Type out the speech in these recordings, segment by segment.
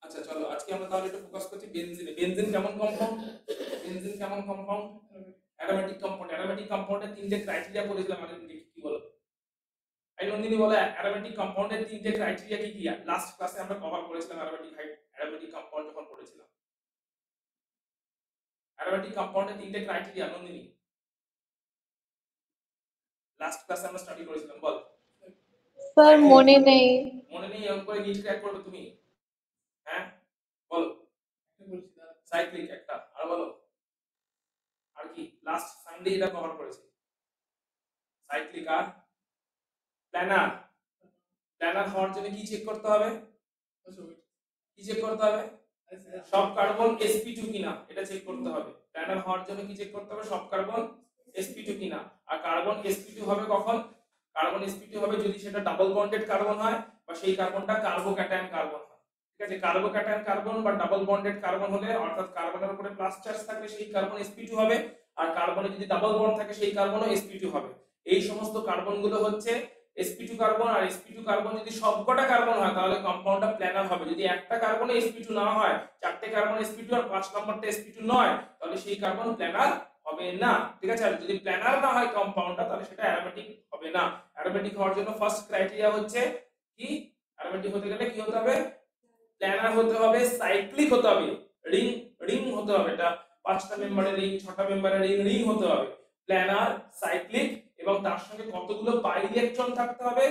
আচ্ছা চলো আজকে আমরা তাহলে একটু ফোকাস করছি বেনজিনে। বেনজিন কেমন কম্পাউন্ড? বেনজিন কেমন কম্পাউন্ড? Aromatic compound. অ্যারোমেটিক কম্পাউন্ডের তিনটে ক্রাইটেরিয়া পড়েছিলাম আগে, কি বলো? এই নন্দিনী বলো, অ্যারোমেটিক কম্পাউন্ডের তিনটে ক্রাইটেরিয়া কি কি? লাস্ট ক্লাসে আমরা কভার করেছিলাম অ্যারোমেটিক কম্পাউন্ড যখন পড়েছিলাম। অ্যারোমেটিক কম্পাউন্ডের তিনটে ক্রাইটেরিয়া নন্দিনী লাস্ট ক্লাসে আমরা স্টাডি করেছিলাম, বল। স্যার মনে নেই। মনে নেই? এরকম করে নিট ক্র্যাক করবে তুমি? হ্যাঁ বলো। সাইক্লিক একটা, আর বলো আর কি? লাস্ট সানডে এটা কভার করেছি। সাইক্লিক আর প্ল্যানার। প্ল্যানার হওয়ার জন্য কি চেক করতে হবে? কি চেক করতে হবে? সব কার্বন sp2 কিনা এটা চেক করতে হবে। প্ল্যানার হওয়ার জন্য কি চেক করতে হবে? সব কার্বন sp2 কিনা। আর কার্বন sp2 হবে কখন? কার্বন sp2 হবে যদি সেটা ডাবল বন্ডেড কার্বন হয় বা সেই কার্বনটা কার্বোক্যাটায়ন কার্বন হয়। ঠিক আছে, কার্বোক্যাটায়ন কার্বন বা ডাবল বন্ডেড কার্বন হলে, অর্থাৎ কার্বনের উপরে প্লাস চার্জ থাকলে সেই কার্বন sp2 হবে, আর কার্বনে যদি ডাবল বন্ড থাকে সেই কার্বনও sp2 হবে। এই সমস্ত কার্বনগুলো হচ্ছে sp2 কার্বন। আর sp2 কার্বন যদি সবকটা কার্বন হয় তাহলে কম্পাউন্ডটা প্ল্যানার হবে। যদি একটা কার্বনে sp2 না হয়, চারটে কার্বন sp2 আর 5 নম্বরটা sp2 নয়, তাহলে সেই কার্বন প্ল্যানার হবে না। ঠিক আছে, আর যদি প্ল্যানার না হয় কম্পাউন্ডটা, তাহলে সেটা অ্যারোমেটিক হবে না। অ্যারোমেটিক হওয়ার জন্য ফার্স্ট ক্রাইটেরিয়া হচ্ছে কি? অ্যারোমেটিক হতে গেলে কি হতে হবে? প্ল্যানার হতে হবে, সাইক্লিক হতে হবে, রিং রিং হতে হবে। এটা 5টা মেম্বারের রিং, 6টা মেম্বারের রিং, রিং হতে হবে। প্ল্যানার, সাইক্লিক, এবং তার সঙ্গে কতগুলো পাই ইলেকট্রন থাকতে হবে?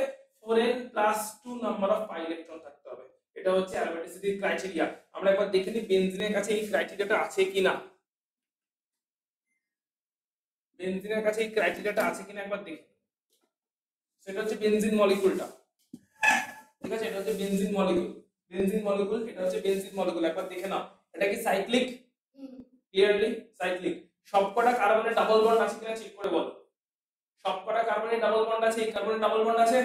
4n+2 number of pi electron থাকতে হবে। এটা হচ্ছে অ্যারোমেটিসিটির ক্রাইটেরিয়া। আমরা একবার দেখে নিই বেনজিনের কাছে এই ক্রাইটেরিয়াটা আছে কিনা। বেনজিনের কাছে এই ক্রাইটেরিয়াটা আছে কিনা একবার দেখি। সেটা হচ্ছে বেনজিন মলিকিউলটা। ঠিক আছে, এটা হচ্ছে বেনজিন মলিকিউল। বেনজিন মলিকিউল, এটা হচ্ছে বেনজিন মলিকিউল। একবার দেখে নাও, এটা কি সাইক্লিক? Clearly cyclic. সবকটা কার্বনের ডাবল বন্ড আছে কিনা চেক করে বলো। সবকটা কার্বনের ডাবল বন্ড আছে? এই কার্বনের ডাবল বন্ড আছে,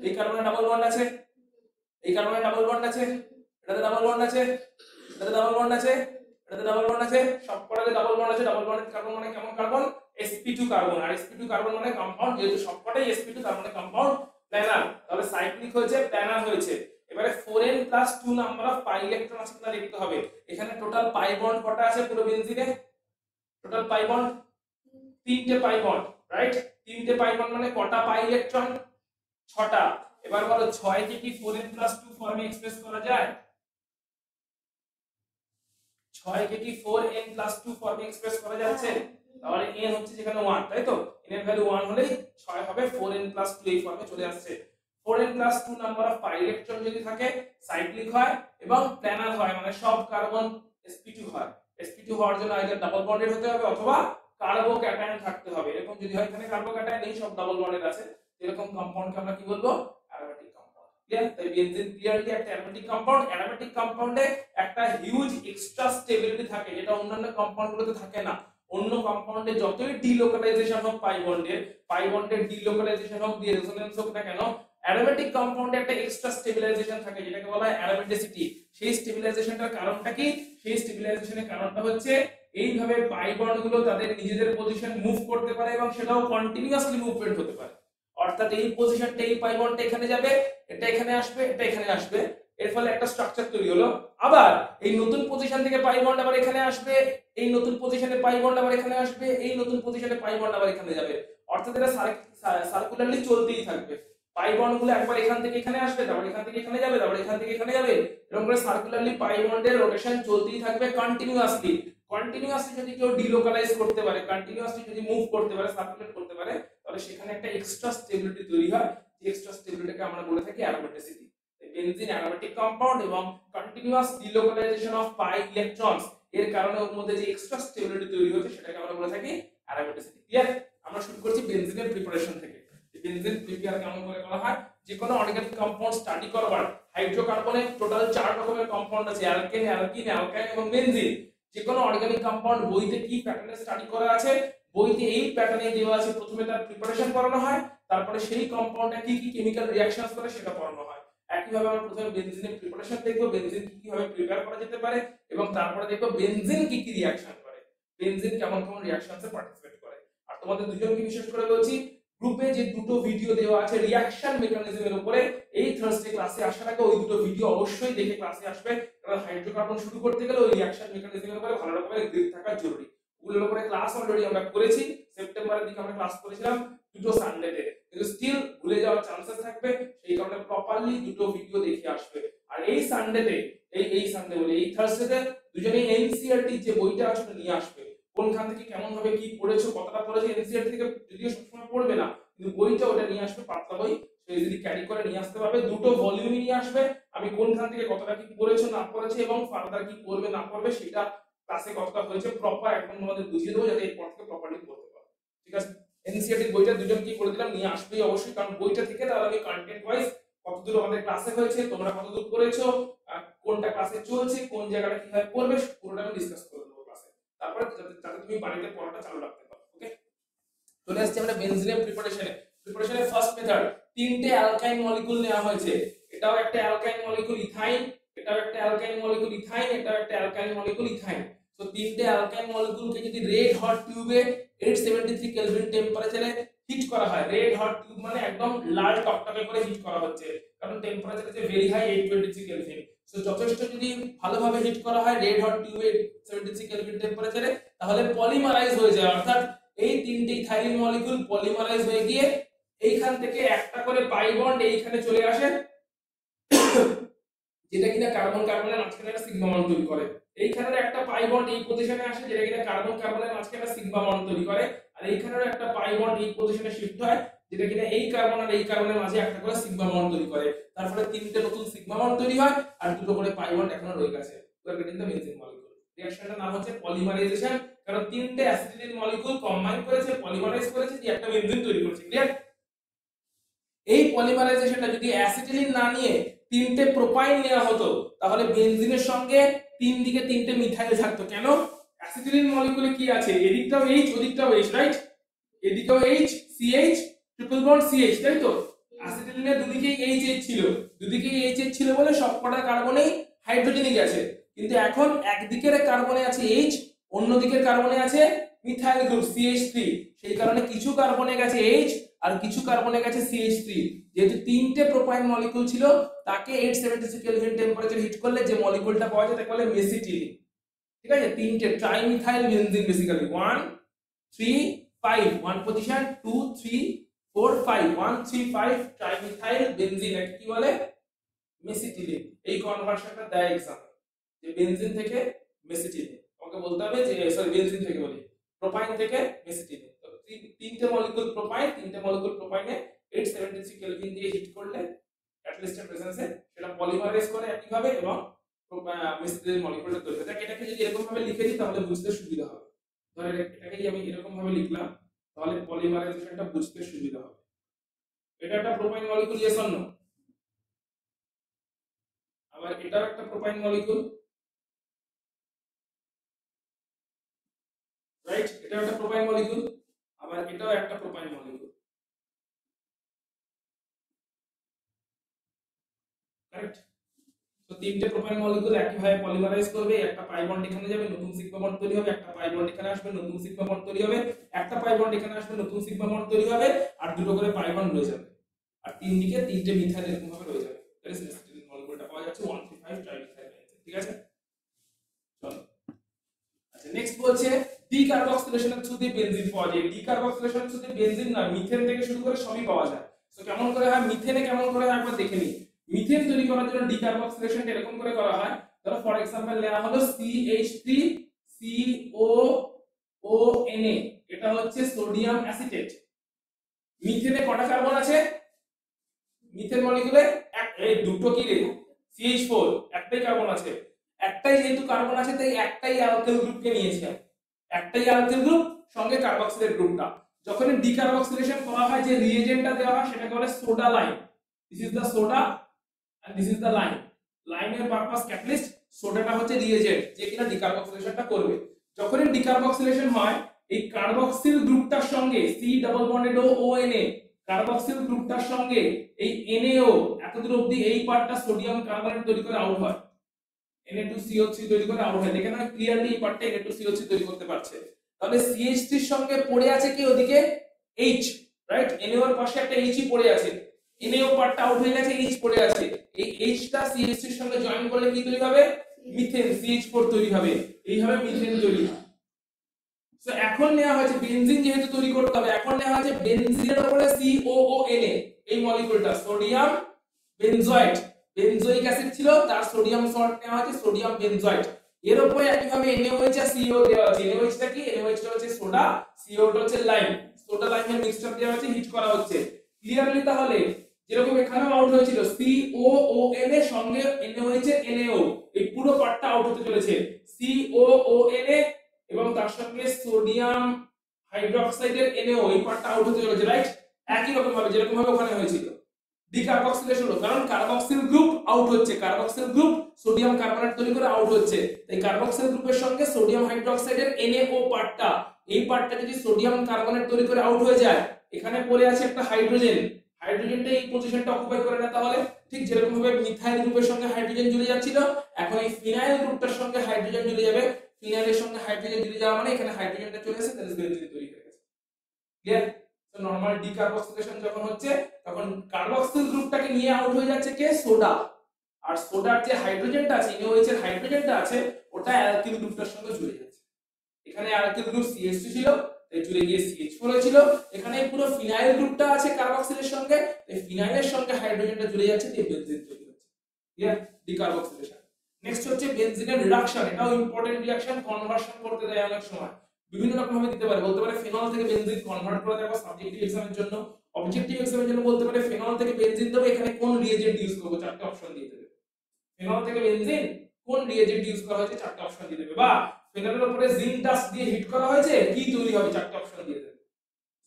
এই কার্বনের ডাবল বন্ড আছে, এই কার্বনের ডাবল বন্ড আছে, এটাতে ডাবল বন্ড আছে, এটাতে ডাবল বন্ড আছে, এটাতে ডাবল বন্ড আছে, সবকটাতে ডাবল বন্ড আছে। ডাবল বন্ডেড কার্বন মানে কেমন কার্বন? sp2 carbon. আর sp2 কার্বন মানে কম্পাউন্ড, যেহেতু সবকটাই sp2 তার মানে কম্পাউন্ড প্ল্যানার। তাহলে সাইক্লিক হয়েছে, প্ল্যানার হয়েছে। এবারে 4n+2 number of pi electron আছে কিনা দেখতে হবে। এখানে টোটাল পাই বন্ড কটা আছে পুরো বেনজিনে? টোটাল পাই বন্ড 3টে পাই বন্ড, রাইট? 3টে পাই বন্ড মানে কটা পাই ইলেকট্রন? 6টা। এবার বলো 6 কে কি 4n+2 ফর্মে এক্সপ্রেস করা যায়? 6 কে কি 4n+2 ফর্মে এক্সপ্রেস করা যাচ্ছে? তাহলে n হচ্ছে যেখানে 1, তাই তো? n এর ভ্যালু 1 হলেই 6 হবে 4n+2 এই ফর্মে চলে আসছে। 4n+2 number of pi electron যদি থাকে, সাইক্লিক হয় এবং প্ল্যানার হয়, মানে সব কার্বন sp2 হয়। sp2 হওয়ার জন্য আইদার ডাবল বন্ডেড হতে হবে অথবা কার্বোক্যাটায়ন থাকতে হবে। এরকম যদি হয় এখানে কার্বোক্যাটায়ন নেই, সব ডাবল বন্ডেড আছে, এরকম কম্পাউন্ডকে আমরা কি বলবো? Aromatic compound. ক্লিয়ার? তাই বেনজিন ক্লিয়ারলি একটা অ্যারোমেটিক কম্পাউন্ড। অ্যারোমেটিক কম্পাউন্ডে একটা হিউজ এক্সট্রা স্টেবিলিটি থাকে, যেটা অন্যান্য কম্পাউন্ডগুলোতে থাকে না। অন্য কম্পাউন্ডে যতই ডিলোকালাইজেশন হোক পাই বন্ডের ডিলোকালাইজেশন হোক, দিয়ে রেজোনেন্স হোক না কেন, অ্যারোমেটিক কম্পাউন্ডে একটা এক্সট্রা স্টেবিলাইজেশন থাকে, যেটাকে বলা হয় অ্যারোমেটিসিটি। সেই স্টেবিলাইজেশনটার কারণটা কি? সেই স্টেবিলাইজেশনের কারণটা হচ্ছে এইভাবে পাই বন্ডগুলো তাদের নিজেদের পজিশন মুভ করতে পারে এবং সেটাও কন্টিনিউয়াসলি মুভমেন্ট হতে পারে। অর্থাৎ এই পজিশনটা, এই পাই বন্ডটা এখানে যাবে, এটা এখানে আসবে, এটা এখানে আসবে, এর ফলে একটা স্ট্রাকচার তৈরি হলো। আবার এই নতুন পজিশন থেকে পাই বন্ড আবার এখানে আসবে, এই নতুন পজিশনে পাই বন্ড আবার এখানে আসবে, এই নতুন পজিশনে পাই বন্ড আবার এখানে যাবে। অর্থাৎ এটা সার্কুলারলি চলতেই থাকবে। পাই বন্ড গুলো একবার এখান থেকে এখানে আসবে, তারপর এখান থেকে এখানে যাবে, তারপর এখান থেকে এখানে যাবে, এরকম করে সার্কুলারলি পাই বন্ডের রোটেশন চলতেই থাকবে কন্টিনিউয়াসলি। কন্টিনিউয়াসলি যদি কেউ ডিলোকালাইজ করতে পারে, কন্টিনিউয়াসলি যদি মুভ করতে পারে, সার্কুলেট করতে পারে, তাহলে সেখানে একটা এক্সট্রা স্টেবিলিটি তৈরি হয়। যে এক্সট্রা স্টেবিলিটিকে আমরা বলে থাকি অ্যারোমেটিসিটি। বেনজিন অ্যারোমেটিক কম্পাউন্ড এবং continuous delocalization of pi electrons, এর কারণে ওর মধ্যে যে এক্সট্রা স্টেবিলিটি তৈরি হচ্ছে সেটাকে আমরা বলে থাকি অ্যারোমেটিসিটি। ক্লিয়ার? আমরা শুরু করছি বেনজিনের প্রিপারেশন থেকে। বেনজিন প্রিপেয়ার কেমন করে করা হয়? যে কোনো অর্গানিক কম্পাউন্ড স্টাডি করবার, হাইড্রোকার্বনের টোটাল 4 রকমের কম্পাউন্ড আছে, অ্যালকেন, অ্যালকিন, অ্যালকাইন এবং বেনজিন। যে কোনো অর্গানিক কম্পাউন্ড বইতে কি প্যাটার্নে স্টাডি করা আছে, বইতে এই প্যাটার্নে দেওয়া আছে। প্রথমে তার প্রিপারেশন করানো হয়, তারপরে সেই কম্পাউন্ডটা কি কি কেমিক্যাল রিঅ্যাকশনস করে সেটা পড়ানো হয়। একইভাবে আমরা প্রথমে বেনজিনের প্রিপারেশন দেখব, বেনজিন কি কিভাবে প্রিপেয়ার করা যেতে পারে, এবং তারপরে দেখব বেনজিন কি কি রিঅ্যাকশন করে, বেনজিন কেমন কেমন রিঅ্যাকশনসে পার্টিসিপেট করে। আর তোমাদের দুজনকে বিশেষ করে বলছি, গ্রুপে যে দুটো ভিডিও দেওয়া আছে রিঅ্যাকশন মেকানিজমের উপরে, এই থার্সডে ক্লাসে আসার আগে ওই দুটো ভিডিও অবশ্যই দেখে ক্লাসে আসবে, কারণ হাইড্রোকার্বন শুরু করতে গেলে ওই রিঅ্যাকশন মেকানিজমের উপরে ভালো রকমের গ্রিপ থাকা জরুরি। ওগুলোর উপরে ক্লাস অলরেডি আমরা করেছি, সেপ্টেম্বরের দিকে আমরা ক্লাস করেছিলাম দুটো সানডেতে, কিন্তু স্টিল ভুলে যাওয়ার চান্সেস থাকবে, সেই কারণে প্রপারলি দুটো ভিডিও দেখে আসবে। আর এই সানডেতে এই সানডে বলে এই থার্সডেতে দুজনেই এনসিইআরটি যে বইটা আছে ওটা নিয়ে আসবে, কোনখান থেকে কেমন ভাবে কি পড়েছো কতটা পড়েছো, এনসিইআরটি থেকে যদিও সবসময় পড়বে না, কিন্তু বইটা ওটা নিয়ে আসবে, পাতলা বই, সেই যদি ক্যারি করে নিয়ে আসতে পারবে, দুটো ভলিউমই নিয়ে আসবে। আমি কোনখান থেকে কতটা কি পড়েছো না পড়েছো এবং ফার্দার কি করবে না করবে সেটা ক্লাসে কতটা হয়েছে প্রপার একদম তোমাদের বুঝিয়ে দেবো, যাতে এরপর থেকে প্রপারলি পড়তে পারো। ঠিক আছে, এনসিইআরটি বইটা দুজন কি করে দিলাম, নিয়ে আসবেই অবশ্যই, কারণ বইটা থেকে তাহলে আমি কন্টেন্ট ওয়াইজ কতদূর আমাদের ক্লাসে হয়েছে, তোমরা কতদূর পড়েছো, কোনটা ক্লাসে চলছে, কোন জায়গাটা কিভাবে পড়বে পুরোটা আমি ডিসকাস করে দেবো ক্লাসে, তারপরে যাতে তুমি বাড়িতে পড়াটা চালু রাখতে পারো। ওকে, চলে আসছে আমরা বেনজিনের প্রিপারেশনের ফার্স্ট মেথড। তিনটে অ্যালকাইন মলিকিউল নেওয়া হয়েছে, এটাও একটা অ্যালকাইন মলিকিউল ইথাইন, এটাও একটা অ্যালকাইন মলিকিউল ইথাইন, এটাও একটা অ্যালকাইন মলিকিউল ইথাইন। তো তিনটে অ্যালকাইন মলিকিউলকে যদি রেড হট টিউবে 873 কেলভিন টেম্পারেচারে হিট করা হয়, রেড হট টিউব মানে একদম লাল টকটকে করে হিট করা হচ্ছে, কারণ টেম্পারেচার আছে ভেরি হাই 823 কেলভিন। সো যথেষ্ট যদি ভালোভাবে হিট করা হয় রেড হট টিউবে 873 কেলভিন টেম্পারেচারে, তাহলে পলিমারাইজ হয়ে যায়, অর্থাৎ এই তিনটে ইথাইলিন মলিকিউল পলিমারাইজ হয়ে গিয়ে এইখান থেকে একটা করে পাই বন্ড এইখানে চলে আসে, যেটা কিনা কার্বন কার্বনের মাঝখানে একটা সিগমা বন্ড তৈরি করে। এইখানের একটা পাই বন্ড এই পজিশনে আসে, যেটা কিনা কার্বন কার্বনের মাঝখানে একটা সিগমা বন্ড তৈরি করে, আর এইখানের একটা পাই বন্ড এই পজিশনে শিফট হয়, যেটা কিনা এই কার্বন আর এই কার্বনের মাঝে একটা করে সিগমা বন্ড তৈরি করে। তারপরে তিনটে নতুন সিগমা বন্ড তৈরি হয় আর দুটো করে পাই বন্ড এখনো রয়ে গেছে। We are getting the benzene molecule. রিঅ্যাকশনটার নাম হচ্ছে পলিমারাইজেশন, কারণ তিনটে অ্যাসিটিলিন মলিকিউল কম্বাইন করেছে, পলিমারাইজ করেছে, দিয়ে একটা বেনজিন তৈরি করেছে। ক্লিয়ার? এই পলিমারাইজেশনটা যদি অ্যাসিটিলিন না নিয়ে তিনটে প্রোপাইন নেওয়া হতো, তাহলে বেনজিনের সঙ্গে তিন দিকে তিনটে মিথাইল থাকতো। কেন? অ্যাসিটিলিন মলিকিউলে কি আছে, এদিকটাও H ওদিকটাও H, রাইট? এদিকেও H CH triple bond CH, তাই তো? অ্যাসিটিলিনের দুদিকেই H ছিল, দুদিকেই H ছিল বলে সবকটা কার্বনেই হাইড্রোজেনিক আছে, কিন্তু এখন একদিকের কার্বনে আছে H, অন্য দিকের কার্বনে আছে মিথাইল গ্রুপ CH3, সেই কারণে কিছু কার্বনে গেছে H আর কিছু কার্বনে গেছে CH3। যেহেতু তিনটে প্রোপাইন মলিকিউল ছিল, তাকে 876 কেলভিন টেম্পারেচার হিট করলে যে মলিকিউলটা পাওয়া যায় তাকে বলে মেসিটিলিন। ঠিক আছে, তিনটে trimethyl benzene, basically 1 3 5, 1 position 2 3 4 5, 1 3 5 trimethyl benzene, একে কি বলে? মেসিটিলিন। এই কনভার্সনটা দেয় एग्जाम যে বেনজিন থেকে মেসিটিলিন, ওকে বলতে হবে যে সরি বেনজিন থেকে বলি প্রোপাইন থেকে মেসিটিলিন। তো তিনটে মলিকিউল প্রোপাইন, তিনটে মলিকিউল প্রোপাইনে 873 কেলভিন দিয়ে হিট করলে ক্যাটালিস্টের প্রেজেন্সে সেটা পলিমারাইজ করে একই ভাবে এবং মেসিটিলিন মলিকিউলটা তৈরি হয়। এটাকে যদি এরকম ভাবে লিখে দিই তাহলে বুঝতে সুবিধা হবে। ধর এটাকে আমি এরকম ভাবে লিখলাম, তাহলে পলিমারাইজেশনটা বুঝতে সুবিধা হবে। এটা একটা propyne molecule, yes or no? আবার এটাও একটা প্রোপাইন মলিকিউল, রাইট? এটাও একটা প্রোপাইন মলিকিউল, আবার এটাও একটা প্রোপাইন মলিকিউল, কারেক্ট? তো তিনটে প্রোপাইন মলিকিউল একইভাবে পলিমারাইজ করবে, একটা পাই বন্ড এখানে যাবে, নতুন সিগমা বন্ড তৈরি হবে, একটা পাই বন্ড এখানে আসবে, নতুন সিগমা বন্ড তৈরি হবে, একটা পাই বন্ড এখানে আসবে, নতুন সিগমা বন্ড তৈরি হবে, আর দুটো করে পাই বন্ড রয়ে যাবে, আর তিন দিকে তিনটে মিথাইল এরকম ভাবে রয়ে যাবে। দ্যাট ইজ মেসিটিলিন মলিকিউলটা পাওয়া যাচ্ছে 135 ট্রাইমিথাইল বেনজিন। ঠিক আছে, চলো। আচ্ছা, নেক্সট বলছে ডিকার্বক্সিলেশনের থ্রু দিয়ে বেনজিন পাওয়া যায়। ডিকার্বক্সিলেশনের থ্রু দিয়ে বেনজিন না, মিথেন থেকে শুরু করে সবই পাওয়া যায়। তো কেমন করে হয়, মিথেনে কেমন করে হয় একবার দেখে নিই। মিথেন তৈরি করার জন্য ডিকার্বক্সিলেশনটা এরকম করে করা হয়। ধরো ফর এক্সাম্পল নেওয়া হলো CH3COONA, এটা হচ্ছে সোডিয়াম অ্যাসিটেট। মিথেনে কটা কার্বন আছে? মিথেন মলিকিউলে এই দুটো কি রে, CH4, একটাই কার্বন আছে। একটাই যেহেতু কার্বন আছে তাই একটাই অ্যালকিল গ্রুপকে নিয়েছি, একটাই অ্যালকিল গ্রুপ সঙ্গে কার্বক্সিলেট গ্রুপটা। যখন ডিকার্বক্সিলেশন করা হয় যে রিএজেন্টটা দেওয়া হয় সেটাকে বলে soda lime. This is the soda and this is the lime. লাইমের পারপাস ক্যাটালিস্ট, সোডাটা হচ্ছে রিএজেন্ট যে কিনা ডিকার্বক্সিলেশনটা করবে। যখনই ডিকার্বক্সিলেশন হয় এই কার্বক্সিল গ্রুপটার সঙ্গে C double bonded ONA, carboxyl গ্রুপটার সঙ্গে এই NaO, এতদূর অবধি এই পার্টটা সোডিয়াম কার্বনেট তৈরি করে আউট হয়, Na2CO3 তৈরি করে আউট হয়। দেখেন না ক্লিয়ারলি এই পার্টটা Na2CO3 তৈরি করতে পারছে। তাহলে CH3 এর সঙ্গে পড়ে আছে কি ওদিকে H, রাইট NaO এর পাশে একটা H পড়ে আছে, NaO পার্টটা আউট হয়ে গেছে, H পড়ে আছে, এই H টা CH3 এর সঙ্গে জয়েন করলে কি তৈরি হবে? মিথেন, CH4 তৈরি হবে, এইভাবে মিথেন তৈরি হয়। সো এখন নেওয়া হয়েছে বেনজিন যেহেতু তৈরি করতে হবে, এখন নেওয়া হয়েছে বেনজিনের উপরে COONA এই মলিকিউলটা সোডিয়াম বেনজয়েট, বেনজোইক অ্যাসিড ছিল তার সোডিয়াম সল্ট নেওয়া হয়েছে সোডিয়াম বেনজয়েট, এর উপরে একইভাবে NaOH আর CO দেওয়া আছে। NaOH টা কি? NaOH টা হচ্ছে সোডা, CO টা হচ্ছে লাইম, সোডা লাইমের মিক্সচার দেওয়া হচ্ছে, হিট করা হচ্ছে ক্লিয়ারলি। তাহলে যেরকম এখানেও আউট হয়েছিল COONA সঙ্গে NaOH এর NaO, এই পুরো পার্টটা আউট হতে চলেছে COONA এবং তার সঙ্গে সোডিয়াম হাইড্রোক্সাইডের NaO, এই পার্টটা আউট হতে চলেছে রাইট। একই রকম ভাবে যেরকম ভাবে ওখানে হয়েছিল ডিকার্বক্সিলেশন হলো, কারণ কার্বক্সিল গ্রুপ আউট হচ্ছে, কার্বক্সিল গ্রুপ সোডিয়াম কার্বনেট তৈরি করে আউট হচ্ছে, তাই কার্বক্সিল গ্রুপের সঙ্গে সোডিয়াম হাইড্রোক্সাইডের NaO পার্টটা, এই পার্টটা যদি সোডিয়াম কার্বনেট তৈরি করে আউট হয়ে যায়, এখানে পড়ে আছে একটা হাইড্রোজেন, হাইড্রোজেনটা এই পজিশনটা অকুপাই করে না, তাহলে ঠিক যেরকম ভাবে মিথাইল গ্রুপের সঙ্গে হাইড্রোজেন জুড়ে যাচ্ছিল, এখন এই ফিনাইল গ্রুপটার সঙ্গে হাইড্রোজেন জুড়ে যাবে, ফিনাইলের সঙ্গে হাইড্রোজেন জুড়ে যাওয়া মানে এখানে হাইড্রোজেনটা চলে এসে দ্যাট ইজ বেনজিন তৈরি হয়ে গেছে। ক্লিয়ার? তো নরমাল ডিকার্বক্সিলেশন যখন হচ্ছে তখন কার্বক্সিল গ্রুপটাকে নিয়ে আউট হয়ে যাচ্ছে কে? সোডা, আর সোডার যে হাইড্রোজেনটা আছে NaOH এর হাইড্রোজেনটা আছে ওটা অ্যালকিল গ্রুপটার সঙ্গে জুড়ে যাচ্ছে, এখানে অ্যালকিল গ্রুপ CH2 ছিল তাই জুড়ে গিয়ে CH4 হয়েছিল, এখানে পুরো ফিনাইল গ্রুপটা আছে কার্বক্সিলের সঙ্গে, এই ফিনাইলের সঙ্গে হাইড্রোজেনটা জুড়ে যাচ্ছে তাই বেনজিন তৈরি হচ্ছে। ক্লিয়ার? ডিকার্বক্সিলেশন। নেক্সট হচ্ছে বেনজিনের রিডাকশন, এটাও ইম্পর্টেন্ট রিঅ্যাকশন, কনভার্সন করতে দেয় অনেক সময়, বিভিন্ন রকম ভাবে দিতে পারে, বলতে পারে ফেনল থেকে বেনজিন কনভার্ট করে দেবো সাবজেক্টিভ এক্সামের জন্য, অবজেক্টিভ এক্সামের জন্য বলতে পারে ফেনল থেকে বেনজিন দেবো, এখানে কোন রিএজেন্ট ইউজ করব চারটি অপশন দিয়ে দেবে, ফেনল থেকে বেনজিন কোন রিএজেন্ট ইউজ করা হয়েছে চারটি অপশন দিয়ে দেবে, বা ফেনলের উপরে জিঙ্ক ডাস্ট দিয়ে হিট করা হয়েছে কি তৈরি হবে চারটি অপশন দিয়ে দেবে।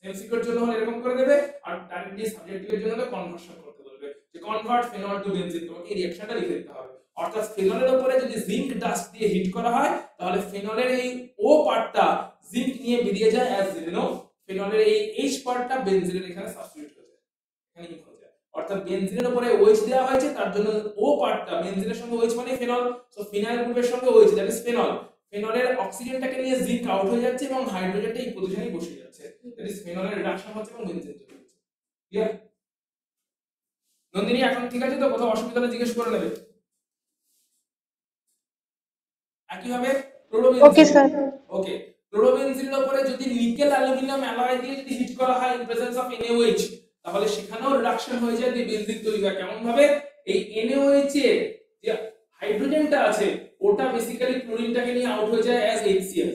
এমসিকিউর জন্য হলে এরকম করে দেবে, আর ডাইরেক্টলি সাবজেক্টিভের জন্য হলে কনভার্সন করতে বলবে যে কনভার্ট ফেনল টু বেনজিন, তোমাকে এই রিঅ্যাকশনটা লিখে দিতে হবে। অর্থাৎ ফেনলের উপরে যদি জিঙ্ক ডাস্ট দিয়ে হিট করা হয় তাহলে ফেনলের এই ও পার্টটা জিঙ্ক নিয়ে বেরিয়ে যায় অ্যাজ জিনো, ফেনলের এই H পার্টটা বেনজিনের এখানে সাবস্টিটিউট হয়ে যায়, এখানে কি হয়ে যায়, অর্থাৎ বেনজিনের উপরে OH দেওয়া হয়েছে তার জন্য ও পার্টটা বেনজিনের সঙ্গে OH মানে ফেনল, সো ফিনাইল গ্রুপের সঙ্গে OH দ্যাট ইজ ফেনল, ফেনলের অক্সিজেনটাকে নিয়ে জিঙ্ক আউট হয়ে যাচ্ছে এবং হাইড্রোজেনটা এই পজিশনে বসে যাচ্ছে, দ্যাট ইজ ফেনলের রিডাকশন হচ্ছে এবং বেনজিন তৈরি হচ্ছে। ক্লিয়ার? নন্দিনী এখন ঠিক আছে তো? কোথাও অসুবিধা হলে জিজ্ঞেস করে নেবে। একইভাবে Okay, sir. ওকে, ক্লোরোবেনজিনের উপরে যদি নিকেল অ্যালুমিনিয়াম অ্যালয় দিয়ে যদি হিট করা হয় ইন প্রেজেন্স অফ NaOH, তাহলে সেখানেও রিডাকশন হয়ে যায়, দিয়ে বেনজিন তৈরি হয়। কেমন ভাবে? এই NaOH এর যে হাইড্রোজেনটা আছে ওটা বেসিক্যালি ক্লোরিনটাকে নিয়ে আউট হয়ে যায় অ্যাজ HCl,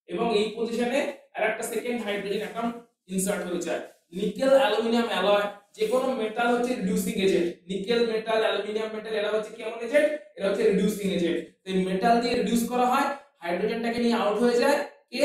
এবং এই পজিশনে আরেকটা সেকেন্ড হাইড্রোজেন অ্যাটম ইনসার্ট হয়ে যায়। নিকেল অ্যালুমিনিয়াম অ্যালয় যে কোনো মেটাল হচ্ছে reducing agent, nickel metal aluminium metal এরা হচ্ছে কেমন এজেন্ট? এরা হচ্ছে রিডিউসিং এজেন্ট, তো এই মেটাল দিয়ে রিডিউস করা হয়, হাইড্রোজেনটাকে নিয়ে আউট হয়ে যায় কে?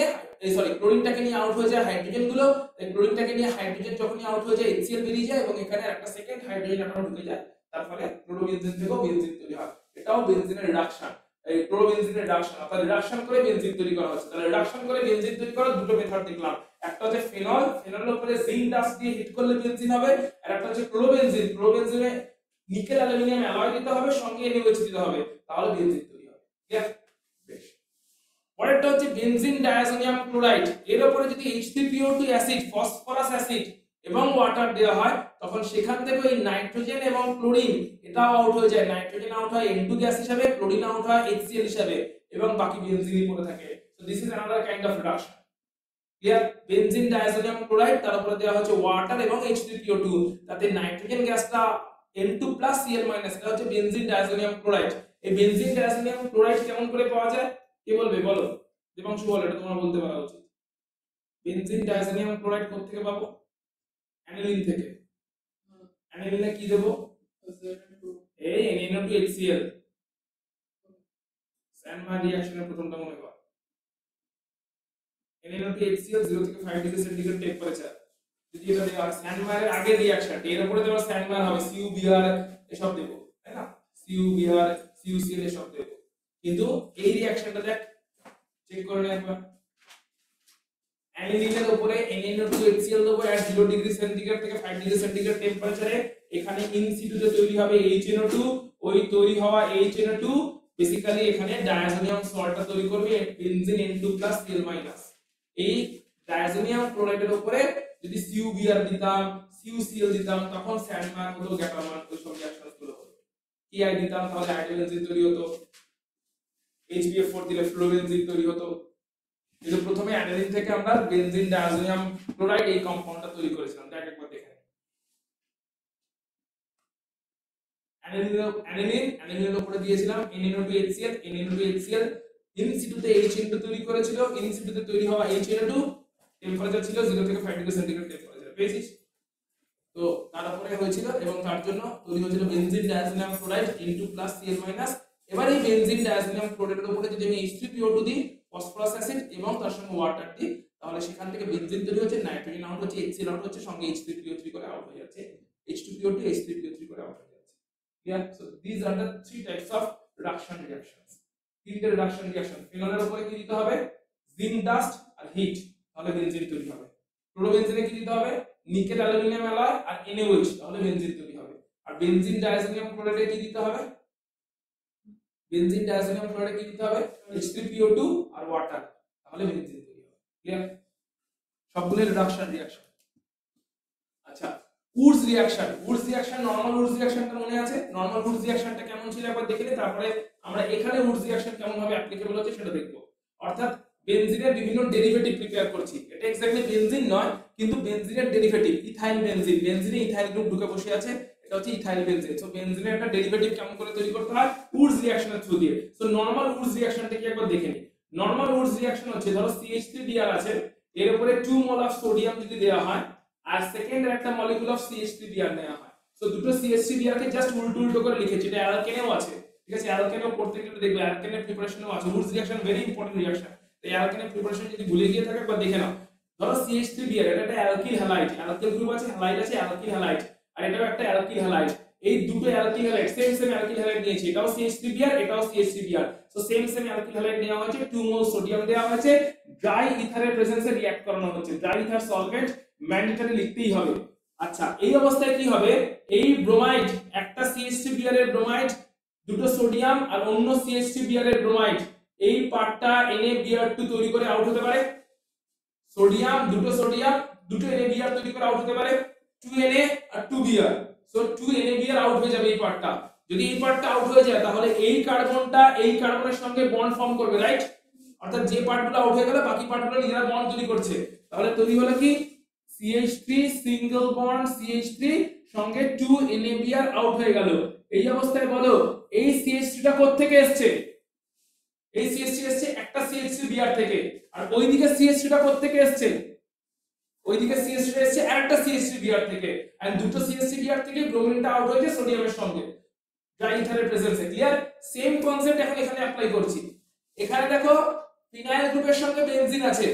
সরি, ক্লোরিনটাকে নিয়ে আউট হয়ে যায় হাইড্রোজেন গুলো, এই ক্লোরিনটাকে নিয়ে হাইড্রোজেন যখনই আউট হয়ে যায় HCl বেরিয়ে যায় এবং এখানে একটা সেকেন্ড হাইড্রোজেন অ্যাটম ঢুকে যায়, তার ফলে ক্লোরোবেনজিন থেকেও বেনজিন তৈরি হয়। এটাও বেনজিনের রিডাকশন, এই ক্লোরোবেনজিনের রিডাকশন, অর্থাৎ রিডাকশন করে বেনজিন তৈরি করা হচ্ছে। তাহলে রিডাকশন করে বেনজিন তৈরি করার দুটো মেথড দেখলাম, একটা হচ্ছে ফেনল, ফেনলের উপরে জিঙ্ক ডাস্ট দিয়ে হিট করলে বেনজিন হবে, আর একটা হচ্ছে ক্লোরোবেনজিন, ক্লোরোবেনজিনে নিকেল অ্যালুমিনিয়াম অ্যালয় দিতে হবে সঙ্গে NaOH দিতে হবে, তাহলে বেনজিন তৈরি হবে। ক্লিয়ার? বেশ, পরেরটা হচ্ছে বেনজিন ডায়াজোনিয়াম ক্লোরাইড, এর উপরে যদি H3PO2 অ্যাসিড, ফসফরাস অ্যাসিড এবং ওয়াটার দেওয়া হয় তখন সেখান থেকে এই নাইট্রোজেন এবং ক্লোরিন এটাও আউট হয়ে যায়, নাইট্রোজেন আউট হয় N2 গ্যাস হিসেবে, ক্লোরিন আউট হয় HCl হিসেবে এবং বাকি বেনজিনই পড়ে থাকে। So this is another kind of reduction. Clear? Benzene diazonium chloride, তার উপরে দেওয়া হচ্ছে ওয়াটার এবং H3PO2, তাতে নাইট্রোজেন গ্যাসটা N2 Cl-, এটা হচ্ছে বেনজিন ডায়াজোনিয়াম ক্লোরাইড। এই বেনজিন ডায়াজোনিয়াম ক্লোরাইড কেমন করে পাওয়া যায়? কে বলবে? বলো, দেবাংশু বলো, এটা তোমরা বলতে পারা উচিত। বেনজিন ডায়াজোনিয়াম ক্লোরাইড কোথা থেকে পাবো? অ্যানিলিন থেকে। অ্যানিলিনে কি দেব? এই NaO2HCl, স্যানমার রিঅ্যাকশনের প্রথমটা মনে কর, NaO2HCl 0 থেকে 5 ডিগ্রি সেন্টিগ্রেড টেম্পারেচার, যদি এটা দেওয়া হয় স্যানমারের আগের রিঅ্যাকশন, এর উপরে দেওয়া স্যানমার হবে, CuBr এসব দেব, তাই না? CuBr, CuCl এসব দেব, কিন্তু এই রিঅ্যাকশনটা দেখ, চেক করে নে একবার। অ্যানিলিনের উপরে NaO2HCl দেবো at 0 ডিগ্রি সেন্টিগ্রেড থেকে 5 ডিগ্রি সেন্টিগ্রেড টেম্পারেচারে, এখানে ইন সিটুতে তৈরি হবে HNO2, ওই তৈরি হওয়া HNO2 বেসিক্যালি এখানে ডায়াজোনিয়াম সল্টটা তৈরি করবে বেনজিন N2 Cl-। এই ডায়াজোনিয়াম ক্লোরাইডের উপরে যদি CuBr দিতাম CuCl দিতাম তখন স্যান্ডমার্ক হতো গ্যাটামার্ক ওই সব রিঅ্যাকশনস গুলো হতো Ki দিতাম তাহলে হাইড্রোজেন তৈরি হতো HBF4 দিলে ফ্লোরোবেনজিন তৈরি হতো কিন্তু প্রথমে অ্যানিলিন থেকে আমরা বেনজিন ডায়াজোনিয়াম ক্লোরাইড এই কম্পাউন্ডটা তৈরি করেছিলাম দেখ একবার দেখেন অ্যানিলিনের উপরে দিয়েছিলাম NaO2HCl NaO2HCl ইন সিটুতে H2 তৈরি করেছিল ইন সিটুতে তৈরি হওয়া HNO2 টেম্পারেচার ছিল 0 থেকে 5 ডিগ্রি সেন্টিগ্রেড টেম্পারেচার পেয়েছিস তো তারপরে হয়েছিল এবং তার জন্য তৈরি হয়েছিল benzene diazonium chloride N2 Cl-। এবার এই বেনজিন ডায়াজোনিয়াম ক্লোরাইডের উপরে যদি আমি H3PO2 দিই ফসফরাস অ্যাসিড এবং তার সঙ্গে ওয়াটার দিই তাহলে সেখান থেকে বেনজিন তৈরি হচ্ছে নাইট্রোজেন আউট হচ্ছে HCl আউট হচ্ছে সঙ্গে H3PO3 করে আউট হয়ে যাচ্ছে H2PO2 H3PO3 করে আউট হয়ে যাচ্ছে clear so this are the three types of reduction reactions তিনটে রিডাকশন রিঅ্যাকশন ফিনলের উপরে কি দিতে হবে জিঙ্ক ডাস্ট আর হিট তাহলে বেনজিন তৈরি হবে ক্লোরোবেনজিনে কি দিতে হবে নিকেল অ্যালুমিনিয়াম অ্যালয় আর NaOH তাহলে বেনজিন তৈরি হবে আর বেনজিন ডায়াজোনিয়াম ক্লোরাইডে কি দিতে হবে বেনজিন ডায়াজোনিয়াম ক্লোরাইডে কি দিতে হবে H3PO2 আর ওয়াটার তাহলে বেনজিন তৈরি হবে ক্লিয়ার সবগুলো রিডাকশন রিঅ্যাকশন আচ্ছা উডস রিঅ্যাকশন নরমাল উডস রিঅ্যাকশনটা মনে আছে নরমাল উডস রিঅ্যাকশনটা কেমন ছিল একবার দেখে নিই তারপরে আমরা এখানে উডস রিঅ্যাকশন কেমন ভাবে অ্যাপ্লিকেবল হচ্ছে সেটা দেখব অর্থাৎ বেনজিনের বিভিন্ন ডেরিভেটিভ প্রিপেয়ার করছি এটা এক্স্যাক্টলি বেনজিন নয় কিন্তু বেনজিনের ডেরিভেটিভ ইথাইল বেনজিন বেনজিনে ইথাইল গ্রুপ ঢুকে বসে আছে এটা হচ্ছে ইথাইল বেনজিন সো বেনজিনের একটা ডেরিভেটিভ কেমন করে তৈরি করতে হয় উডস রিঅ্যাকশনের থ্রু দিয়ে সো নরমাল উডস রিঅ্যাকশনটা কি একবার দেখে নিই নরমাল উডস রিঅ্যাকশন হচ্ছে ধরো CH3Br আছে এর উপরে 2 মোল অফ সোডিয়াম যদি দেওয়া হয় আর সেকেন্ড একটা মলিকিউল অফ CH3Br নেওয়া হয় সো দুটো CH3Br কে জাস্ট উল্টো করে লিখেছি এটা অ্যালকেনেও আছে ঠিক আছে অ্যালকেনেও পড়তে গেলে দেখবে অ্যালকেনের প্রিপারেশনও আছে Woods reaction very important reaction এই অ্যালকেনের প্রিপারেশন যদি ভুলে গিয়ে থাকে একবার দেখে নাও ধরো CH3Br এটা একটা অ্যালকিল হ্যালাইড অ্যালকিল গ্রুপ আছে হ্যালাইড আছে অ্যালকিল হ্যালাইড আর এটাও একটা অ্যালকিল হ্যালাইড এই দুটো alkyl halide same alkyl halide নিয়েছি এটাও CH3Br এটাও CH3Br so same alkyl halide নেওয়া হয়েছে 2 মোল সোডিয়াম দেওয়া হয়েছে ড্রাই ইথারের প্রেজেন্সে রিঅ্যাক্ট করানো হচ্ছে ড্রাই ইথার সলভেন্ট ম্যান্ডেটরি লিখতেই হবে আচ্ছা এই অবস্থায় কি হবে এই ব্রোমাইড একটা CH3Br এর ব্রোমাইড দুটো সোডিয়াম আর অন্য CH3Br এর ব্রোমাইড এই পার্টটা NaBr2 তৈরি করে আউট হতে পারে সোডিয়াম দুটো NaBr তৈরি করে আউট হতে পারে 2Na আর 2Br সো 2NaBr আউট হয়ে যাবে এই পার্টটা যদি এই পার্টটা আউট হয়ে যায় তাহলে এই কার্বনটা এই কার্বনের সঙ্গে বন্ড ফর্ম করবে রাইট অর্থাৎ যে পার্টগুলো আউট হয়ে গেল বাকি পার্টগুলো নিজেরা বন্ড তৈরি করছে তাহলে তৈরি হলো কি CH3 সিঙ্গেল বন্ড CH3 সঙ্গে 2NaBr আউট হয়ে গেল এই অবস্থায় বলো এই CH3 টা কোথা থেকে এসেছে এই CH3 এসেছে একটা CH3Br থেকে আর ওইদিকে CH3 টা কোথা থেকে এসেছে ওইদিকে CH3 টা এসেছে আরেকটা CH3Br থেকে আর দুটো CH3Br থেকে ব্রোমিনটা আউট হয়েছে সোডিয়ামের সঙ্গে ড্রাই ইথারের প্রেজেন্সে ক্লিয়ার সেম কনসেপ্ট এখন এখানে অ্যাপ্লাই করছি এখানে দেখো ফিনাইল গ্রুপের সঙ্গে বেনজিন আছে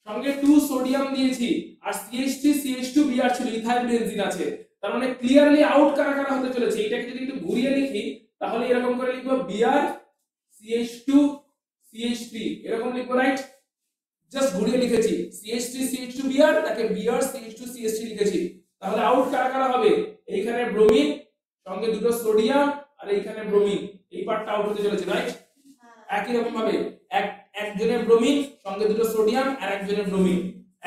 সঙ্গে 2 সোডিয়াম দিয়েছি আর CH3 CH2Br ছিল ইথাইল বেনজিন আছে তার মানে ক্লিয়ারলি আউট কারা কারা হতে চলেছে এটাকে যদি একটু ঘুরিয়ে লিখি তাহলে এরকম করে লিখবো Br CH2 CH3 এরকম লিখবো রাইট জাস্ট ঘুরিয়ে লিখেছি CH3 CH2Br তাকে Br CH2 CH3 লিখেছি তাহলে আউট কারা কারা হবে এইখানে ব্রোমিন সঙ্গে দুটো সোডিয়াম আর এইখানে ব্রোমিন এই পার্টটা আউট হতে চলেছে রাইট একই রকম ভাবে একজনের ব্রোমিন সঙ্গে দুটো সোডিয়াম আর একজনের ব্রোমিন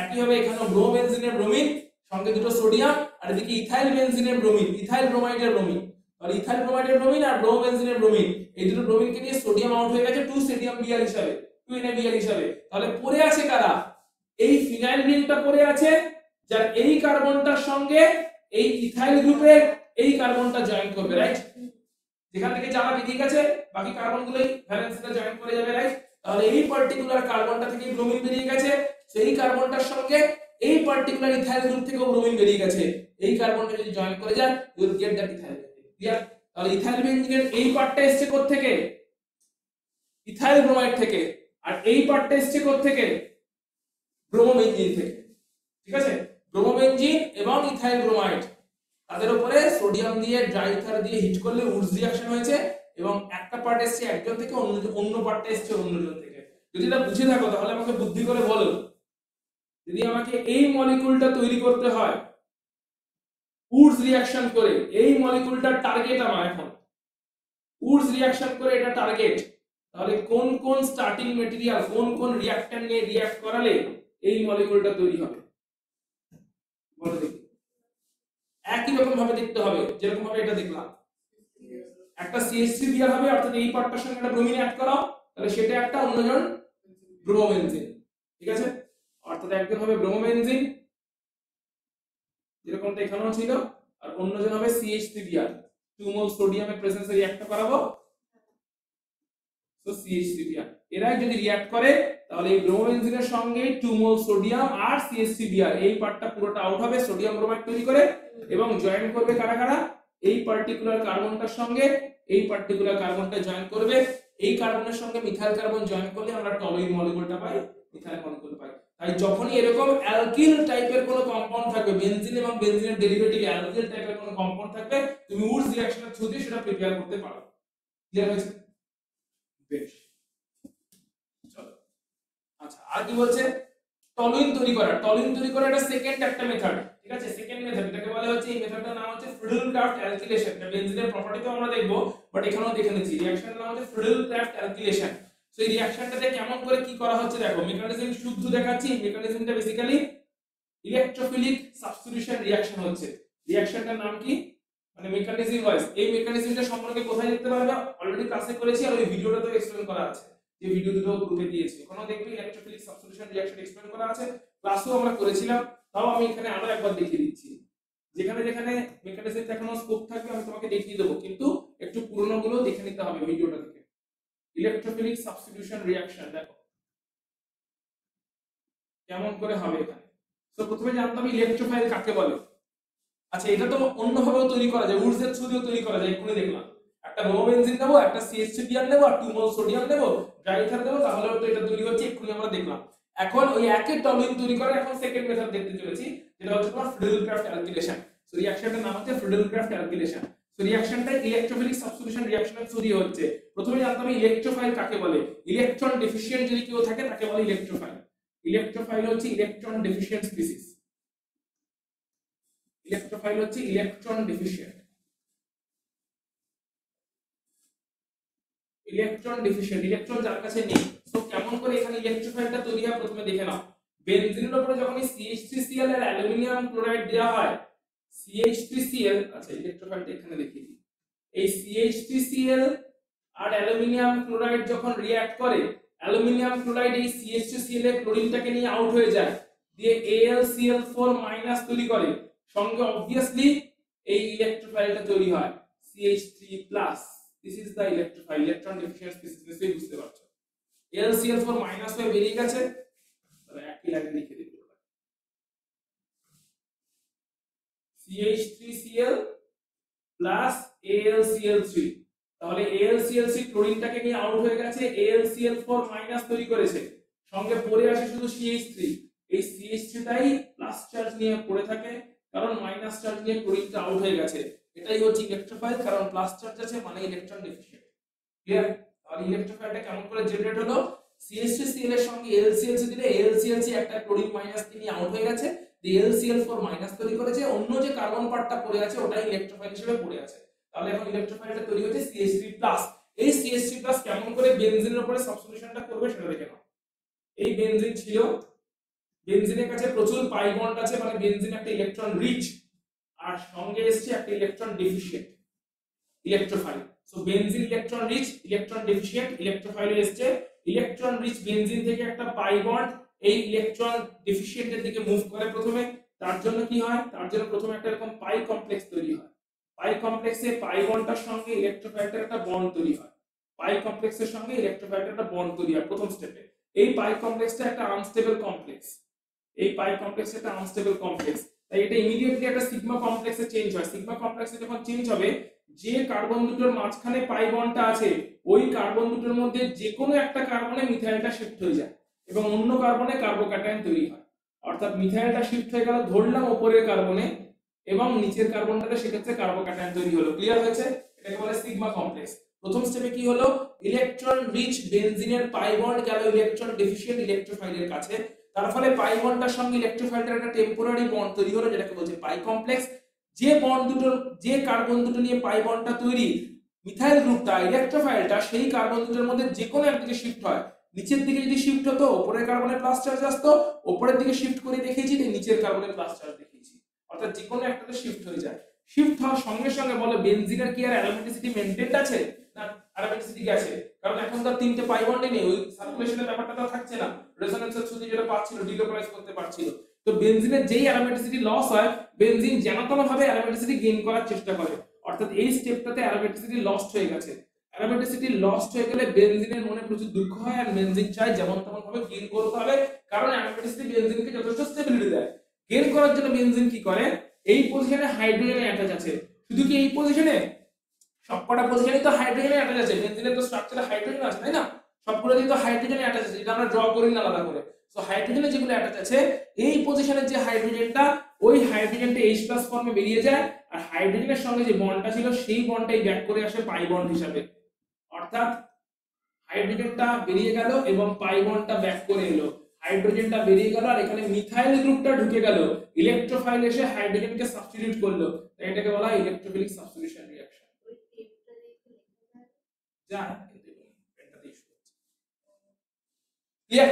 একই ভাবে এখানে ব্রোমবেনজিনের ব্রোমিন সঙ্গে দুটো সোডিয়াম আর এদিকে ইথাইল বেনজিনের ব্রোমিন ইথাইল ব্রোমাইডের ব্রোমিন আর ইথাইল ব্রোমাইডের ব্রোমিন আর ব্রোমবেনজিনের ব্রোমিন এই দুটো ব্রোমিনকে নিয়ে সোডিয়াম আউট হয়ে গেছে 2 সোডিয়াম Br হিসাবে 2 NaBr হিসাবে তাহলে পড়ে আছে কারা এই ফিনাইল রিংটা পড়ে আছে যার এই কার্বনটার সঙ্গে এই ইথাইল গ্রুপের এই কার্বনটা জয়েন করবে রাইট যেখান থেকে জ্বালা বেরিয়ে গেছে বাকি কার্বনগুলোই ভ্যালেন্সিতে জয়েন করে যাবে রাইট তাহলে এই পার্টিকুলার কার্বনটা থেকে ব্রোমিন বেরিয়ে গেছে সেই কার্বনটার সঙ্গে এই পার্টিকুলার ইথাইল গ্রুপ থেকেও ব্রোমিন বেরিয়ে গেছে এই কার্বনটা যদি জয়েন করে যায় you will get that ethyl clear তাহলে ইথাইল বেনজিনের এই পার্টটা এসেছে কোথা থেকে ইথাইল ব্রোমাইড থেকে আর এই পার্টটা এসেছে কোথা থেকে ব্রোমোবেনজিন থেকে ঠিক আছে ব্রোমোবেনজিন এবং ইথাইল ব্রোমাইড তাদের উপরে সোডিয়াম দিয়ে ড্রাই ইথার দিয়ে হিট করলে উডস রিঅ্যাকশন হয়েছে এবং একটা পার্ট এসেছে একজন থেকে অন্য পার্টটা এসেছে অন্যজন থেকে যদি এটা বুঝে থাকো তাহলে আমাকে বুদ্ধি করে বলো যদি আমাকে এই মলিকিউলটা তৈরি করতে হয় উডস রিঅ্যাকশন করে এই মলিকিউলটার টার্গেট আমার এখন উডস রিঅ্যাকশন করে এটা টার্গেট তাহলে কোন কোন স্টার্টিং ম্যাটেরিয়াল কোন কোন রিঅ্যাক্ট্যান্ট নিয়ে রিঅ্যাক্ট করালে এই মলিকিউলটা তৈরি হবে একই রকম ভাবে দেখতে হবে, যেরকম ভাবে এটা দেখলাম। একটা CH3 দেওয়া হবে, অর্থাৎ এই পার্টটার সঙ্গে একটা ব্রোমিন অ্যাড করাও, তাহলে সেটা একটা অন্যজন ব্রোমোবেনজিন। ঠিক আছে, অর্থাৎ একজন হবে ব্রোমোবেনজিন যেরকমটা এখানেও ছিল, আর অন্যজন হবে CH3Br, 2 মোল সোডিয়ামের প্রেজেন্সে রিঅ্যাক্ট করাবো, তো CH3Br এরাই যদি রিঅ্যাক্ট করে তাহলে এই ব্রোমোবেনজিনের সঙ্গে 2 মোল সোডিয়াম আর CH3Br এই পার্টটা পুরোটা আউট হবে, সোডিয়াম ব্রোমাইড তৈরি করে, এবং জয়েন করবে কারা কারা, এই পার্টিকুলার কার্বনটার সঙ্গে এই পার্টিকুলার কার্বনটা জয়েন করবে, এই কার্বনের সঙ্গে মিথাইল কার্বন জয়েন করলে আমরা টলুইন মলিকিউলটা পাই, মিথাইল মলিকিউল পাই। তাই যখনই এরকম অ্যালকিল টাইপের কোনো কম্পাউন্ড থাকবে, বেনজিন এবং বেনজিনের ডেরিভেটিভ অ্যালকিল টাইপের কোনো কম্পাউন্ড থাকবে, তুমি উডস রিঅ্যাকশনের থ্রু দিয়ে সেটা প্রিপেয়ার করতে পারো। ক্লিয়ার হয়েছে? বেশ, চলো। আচ্ছা, আর কি বলছে, টলুইন তৈরি করা। টলুইন তৈরি করা এটা সেকেন্ড একটা মেথড। ঠিক আছে, সেকেন্ড মেথড, এটাকে বলা হচ্ছে, এই মেথডটার নাম হচ্ছে ফ্রিডল-ক্রাফট অ্যালকিলেশন। এটা বেনজিনের প্রপার্টিতে আমরা দেখব, বাট এখানেও দেখে নিচ্ছি। রিঅ্যাকশনের নাম হচ্ছে ফ্রিডল-ক্রাফট অ্যালকিলেশন। সো এই রিঅ্যাকশনটাতে কেমন করে কি করা হচ্ছে দেখো, মেকানিজম শুদ্ধ দেখাচ্ছি। মেকানিজমটা বেসিক্যালি ইলেকট্রোফিলিক সাবস্টিটিউশন রিঅ্যাকশন হচ্ছে। রিঅ্যাকশনটার নাম কি, মানে মেকানিজম ওয়াইজ এই মেকানিজমটা সম্পর্কে কোথায় দেখতে পারবে, অলরেডি ক্লাসে করেছি, আর ওই ভিডিওটাতে এক্সপ্লেন করা আছে, যে ভিডিও দুটো গ্রুপে দিয়েছি, ওখানেও দেখবে ইলেকট্রোফিলিক সাবস্টিটিউশন রিঅ্যাকশন এক্সপ্লেন করা আছে, ক্লাসেও আমরা করেছিলাম। তাও আমি এখানে আরো একবার দেখিয়ে দিচ্ছি, যেখানে যেখানে মেকানিজমটা এখনো স্কোপ থাকবে আমি তোমাকে দেখিয়ে দেবো, কিন্তু একটু পুরনো গুলো দেখে নিতে হবে ভিডিওটা থেকে। ইলেকট্রোফিলিক সাবস্টিটিউশন রিঅ্যাকশন দেখো কেমন করে হবে এখানে। তো প্রথমে জানতাম ইলেকট্রোফাইল কাকে বলে। আচ্ছা, এটা তো অন্যভাবেও তৈরি করা যায়, উডসের থ্রু দিয়েও তৈরি করা যায়, এক্ষুনি দেখলাম। একটা ব্রোমোবেনজিন নেবো, একটা CH3Br নেবো, আর 2 মোল সোডিয়াম নেবো, ড্রাইথার দেবো, তাহলে তো এটা তৈরি হচ্ছে, এক্ষুনি আমরা দেখলাম। এখন ওই একই টলুইন তৈরি করে এখন সেকেন্ড মেথড দেখতে চলেছি, যেটা হচ্ছে তোমার ফ্রিডল-ক্রাফট অ্যালকিলেশন। সো রিঅ্যাকশনটার নাম হচ্ছে ফ্রিডল-ক্রাফট অ্যালকিলেশন। সো রিঅ্যাকশনটা ইলেকট্রোফিলিক সাবস্টিটিউশন রিঅ্যাকশনের থ্রু দিয়ে হচ্ছে। প্রথমে জানতে হবে ইলেকট্রোফাইল কাকে বলে। ইলেকট্রন ডেফিশিয়েন্ট যদি কেউ থাকে তাকে বলে ইলেকট্রোফাইল। ইলেকট্রোফাইল হচ্ছে ইলেকট্রন ডেফিশিয়েন্ট স্পিসিস। ইলেকট্রোফাইল হচ্ছে ইলেকট্রন ডেফিশিয়েন্ট। ইলেকট্রন ডেফিশিয়েন্ট, ইলেকট্রন যার কাছে নেই। তো কেমন করে এখানে ইলেকট্রোফাইলটা তৈরি হয় প্রথমে দেখে নাও। বেনজিনের উপরে যখন CH3Cl এর অ্যালুমিনিয়াম ক্লোরাইড দেওয়া হয়, CH3Cl, আচ্ছা ইলেকট্রোফাইলটা এখানে দেখিয়ে দিই। এই CH3Cl আর অ্যালুমিনিয়াম ক্লোরাইড যখন রিঅ্যাক্ট করে, অ্যালুমিনিয়াম ক্লোরাইড এই CH3Cl এর ক্লোরিনটাকে নিয়ে আউট হয়ে যায়, দিয়ে AlCl4- তৈরি করে, সঙ্গে অবভিয়াসলি এই ইলেকট্রোফাইলটা তৈরি হয় CH3+। This is the electrophile, electron deficient species, নিশ্চয়ই বুঝতে পারছো। AlCl4- হয়ে বেরিয়ে গেছে, তাহলে একই লাইনে লিখে দিতে হবে CH3Cl plus AlCl3। তাহলে AlCl3 ক্লোরিনটাকে নিয়ে আউট হয়ে গেছে, AlCl4- তৈরি করেছে, সঙ্গে পড়ে আসে শুধু CH3। এই CH3টাই প্লাস চার্জ নিয়ে পড়ে থাকে, কারণ মাইনাস চার্জ নিয়ে ক্লোরিনটা আউট হয়ে গেছে। এটাই হচ্ছে ইলেকট্রোফাইল, কারণ প্লাস চার্জ আছে মানে ইলেকট্রন ডেফিশিয়েন্ট। ক্লিয়ার? আর ইলেকট্রোফাইলটা কেমন করে জেনারেট হলো, CH3Cl এর সঙ্গে AlCl3 দিলে AlCl3 একটা ক্লোরিন মাইনাস নিয়ে আউট হয়ে গেছে, দিয়ে AlCl4- তৈরি করেছে, অন্য যে কার্বন পার্টটা পড়ে আছে ওটাই ইলেকট্রোফাইল হিসেবে পড়ে আছে। তাহলে এখন ইলেকট্রোফাইলটা তৈরি হচ্ছে CH3+। এই CH3+ কেমন করে বেনজিনের উপরে সাবস্টিটিউশনটা করবে সেটা দেখে নাও। এই বেনজিন ছিল, বেনজিনের কাছে প্রচুর পাই বন্ড আছে, মানে বেনজিন একটা ইলেকট্রন রিচ, আর সঙ্গে এসেছে একটা electron deficient electrophile. So benzene electron rich, electron deficient, ইলেকট্রোফাইলে এসেছে ইলেকট্রন রিচ বেনজিন থেকে একটা পাই বন্ড এই ইলেকট্রন ডেফিশিয়েন্টের দিকে মুভ করে প্রথমে। তার জন্য কি হয়, তার জন্য প্রথমে একটা এরকম পাই কমপ্লেক্স তৈরি হয়। পাই কমপ্লেক্সে পাই বন্ডটার সঙ্গে ইলেকট্রোফাইলটার একটা বন্ড তৈরি হয়, পাই কমপ্লেক্সের সঙ্গে ইলেকট্রোফাইলটার একটা বন্ড তৈরি হয় প্রথম স্টেপে। এই পাই কমপ্লেক্সটা একটা আনস্টেবল কমপ্লেক্স, এই পাই কমপ্লেক্স একটা আনস্টেবল কমপ্লেক্স, তাই এটা ইমিডিয়েটলি একটা সিগমা কমপ্লেক্সে চেঞ্জ হয়। সিগমা কমপ্লেক্সে যখন চেঞ্জ হবে, যে কার্বন দুটোর মাঝখানে পাই বন্ডটা আছে ওই কার্বন দুটোর মধ্যে যে কোনো একটা কার্বনে মিথাইলটা শিফট হয়ে যায় এবং অন্য কার্বনে কার্বোক্যাটায়ন তৈরি হয়। অর্থাৎ মিথাইলটা শিফট হয়ে গেল ধরলাম উপরের কার্বনে, এবং নিচের কার্বনটাতে সেক্ষেত্রে কার্বোক্যাটায়ন তৈরি হলো। ক্লিয়ার হয়েছে? এটাকে বলে সিগমা কমপ্লেক্স। প্রথম স্টেপে কি হলো, ইলেকট্রন রিচ বেনজিনের পাই বন্ড গেল ইলেকট্রন ডেফিশিয়েন্ট ইলেকট্রোফাইলের কাছে, তার ফলে পাই বন্ডটার সঙ্গে ইলেকট্রোফাইলটার একটা টেম্পোরারি বন্ড তৈরি হলো, যেটাকে বলছে পাই কমপ্লেক্স। যে বন্ড দুটো, যে কার্বন দুটো নিয়ে পাই বন্ডটা তৈরি, মিথাইল গ্রুপটা ইলেকট্রোফাইলটা সেই কার্বন দুটোর মধ্যে যে কোনো একদিকে শিফট হয়। নিচের দিকে যদি শিফট হতো উপরের কার্বনে প্লাস চার্জ আসতো, উপরের দিকে শিফট করে দেখিয়েছি যে নিচের কার্বনে প্লাস চার্জ দেখিয়েছি। অর্থাৎ যে কোনো একটাতে শিফট হয়ে যায়। শিফট হওয়ার সঙ্গে সঙ্গে বলো বেনজিনের কি আর অ্যারোমেটিসিটি মেইনটেইনড আছে না অ্যারোমেটিসিটি গেছে? কারণ এখন তো তিনটে পাই বন্ডে নেই, ওই সার্কুলেশনের ব্যাপারটা তো থাকছে না, রেজোনেন্সের থ্রুতে যেটা পাচ্ছিল ডিলোকালাইজ করতে পারছিল। তো বেনজিনের যেই অ্যারোমেটিসিটি লস হয়, বেনজিন যেন তেন ভাবে অ্যারোমেটিসিটি গেইন করার চেষ্টা করে, অর্থাৎ এই স্টেপটাতে অ্যারোমেটিসিটি লস্ট হয়ে গেছে। অ্যারোমেটিসিটি লস্ট হয়ে গেলে বেনজিনের মনে প্রচুর দুঃখ হয়, আর বেনজিন চায় যেমন তেমন ভাবে গেইন করতে হবে, কারণ অ্যারোমেটিসিটি বেনজিনকে যথেষ্ট স্টেবিলিটি দেয়। গেইন করার জন্য বেনজিন কি করে, এই পজিশনে হাইড্রোজেন অ্যাটাচ আছে, শুধু কি এই পজিশনে, সবকটা পজিশনে তো হাইড্রোজেন অ্যাটাচ আছে, বেনজিনের তো স্ট্রাকচারে হাইড্রোজেন আছে তাই না, সবগুলোতেই তো হাইড্রোজেন অ্যাটাচ আছে, এটা আমরা ড্র করি না আলাদা করে। সো হাইড্রোজেনে যেগুলো অ্যাটাচ আছে, এই পজিশনের যে হাইড্রোজেনটা, ওই হাইড্রোজেনটা H+ ফর্মে বেরিয়ে যায়, আর হাইড্রোজেনের সঙ্গে যে বন্ডটা ছিল সেই বন্ডটাই ব্যাক করে আসে পাই বন্ড হিসাবে, অর্থাৎ হাইড্রোজেনটা বেরিয়ে গেল এবং পাই বন্ডটা ব্যাক করে এলো, হাইড্রোজেনটা বেরিয়ে গেল আর এখানে মিথাইল গ্রুপটা ঢুকে গেল, ইলেকট্রোফাইল এসে হাইড্রোজেনকে সাবস্টিটিউট করলো, তাই এটাকে বলা হয় ইলেকট্রোফিলিক সাবস্টিটিউশন রিঅ্যাকশন। যা কিন্তু পেনটাতে ইস্যু হচ্ছে, ক্লিয়ার?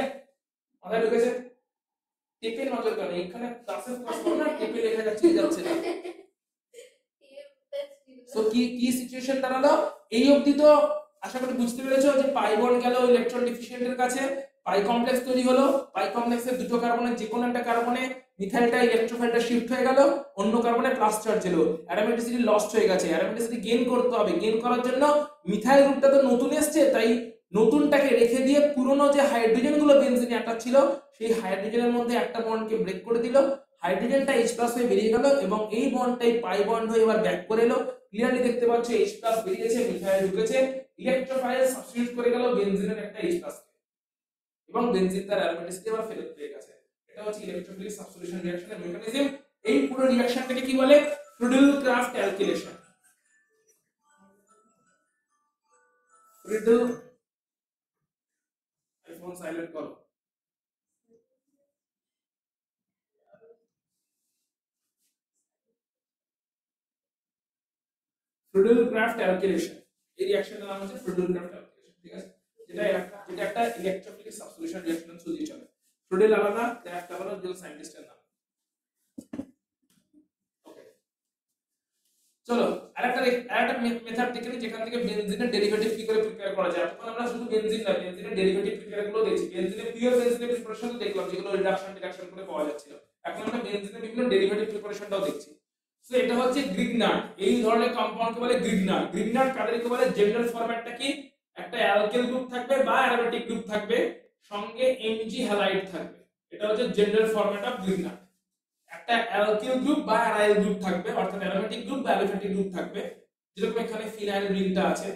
মাথায় ঢুকেছে? টেপে নজর কারণ এখানে ক্লাসের ক্লাস করো না, টেপে লেখা যাচ্ছে যাচ্ছে না। সো কি সিচুয়েশন দাঁড়ালো এই অবধি? তো আশা করি বুঝতে পেরেছো যে পাই বন্ড গেল ইলেকট্রন ডিফিশিয়েন্টের কাছে, পাই কমপ্লেক্স তৈরি হলো, পাই কমপ্লেক্সের দুটো কার্বনের যে কোনো একটা কার্বনে মিথাইলটা ইলেকট্রোফাইলটা শিফট হয়ে গেল, অন্য কার্বনে প্লাস চার্জ এলো, অ্যারোমেটিসিটি লস্ট হয়ে গেছে, অ্যারোমেটিসিটি গেইন করতে হবে, গেইন করার জন্য মিথাইল গ্রুপটা তো নতুন এসেছে, তাই নতুনটাকে রেখে দিয়ে পুরনো যে হাইড্রোজেন গুলো বেনজিনে অ্যাটাচ ছিল সেই হাইড্রোজেনের মধ্যে একটা বন্ডকে ব্রেক করে দিল, হাইড্রোজেনটা H+ হয়ে বেরিয়ে গেল এবং এই বন্ডটাই পাই বন্ড হয়ে এবার ব্যাক করে এলো। ক্লিয়ারলি দেখতে পাচ্ছ H+ বেরিয়েছে, মিথাইল ঢুকেছে, ইলেকট্রোফাইল সাবস্টিটিউট করে গেল বেনজিনের একটা H+ এবং বেনজিন তার অ্যারোমেটিসিটি আবার ফেরত পেয়ে গেছে। এটা হচ্ছে ইলেকট্রোফিলিক সাবস্টিটিউশন রিঅ্যাকশনের মেকানিজম। এই পুরো রিঅ্যাকশনটাকে কি বলে? ফ্রিডল-ক্রাফট অ্যালকিলেশন। ফ্রিডল আইফোন সাইলেন্ট করো। ফ্রিডল-ক্রাফট অ্যালকিলেশন, এই রিঅ্যাকশনের নাম হচ্ছে ফ্রিডল-ক্রাফট অ্যালকিলেশন, ঠিক আছে? যেটা একটা ইলেকট্রোফিলিক সাবস্টিটিউশন রিঅ্যাকশন থ্রু চলে। ফ্রিডল আলাদা, ক্রাফট আলাদা, দুটো সায়েন্টিস্টের নাম। ওকে, চলো আরেকটা মেথড দেখে নিই যেখান থেকে বেনজিনের ডেরিভেটিভ কি করে প্রিপেয়ার করা যায়। তখন আমরা শুধু বেনজিন না, বেনজিনের ডেরিভেটিভ প্রিপেয়ার গুলো দেখছি, বেনজিনের পিওর বেনজিনের প্রিপারেশন তো দেখলাম যেগুলো রিডাকশন ডিডাকশন করে পাওয়া যাচ্ছিল, এখন আমরা বেনজিনের বিভিন্ন ডেরিভেটিভ প্রিপারেশনটাও দেখছি। সো এটা হচ্ছে গ্রিগনার্ড, এই ধরনের কম্পাউন্ডকে বলে গ্রিগনার্ড। গ্রিগনার্ড কাদেরকে বলে? জেনারেল ফরম্যাটটা কি, একটা অ্যালকেল গ্রুপ থাকবে বা অ্যারোমেটিক গ্রুপ থাকবে, সঙ্গে Mg হ্যালাইড থাকবে, এটা হচ্ছে জেনারেল ফরম্যাট অফ গ্রিগনার্ড। একটা অ্যালকিল গ্রুপ বা অ্যারাইল গ্রুপ থাকবে, অর্থাৎ অ্যারোমেটিক গ্রুপ বা অ্যালিফ্যাটিক গ্রুপ থাকবে, যেরকম এখানে ফিনাইল রিংটা আছে,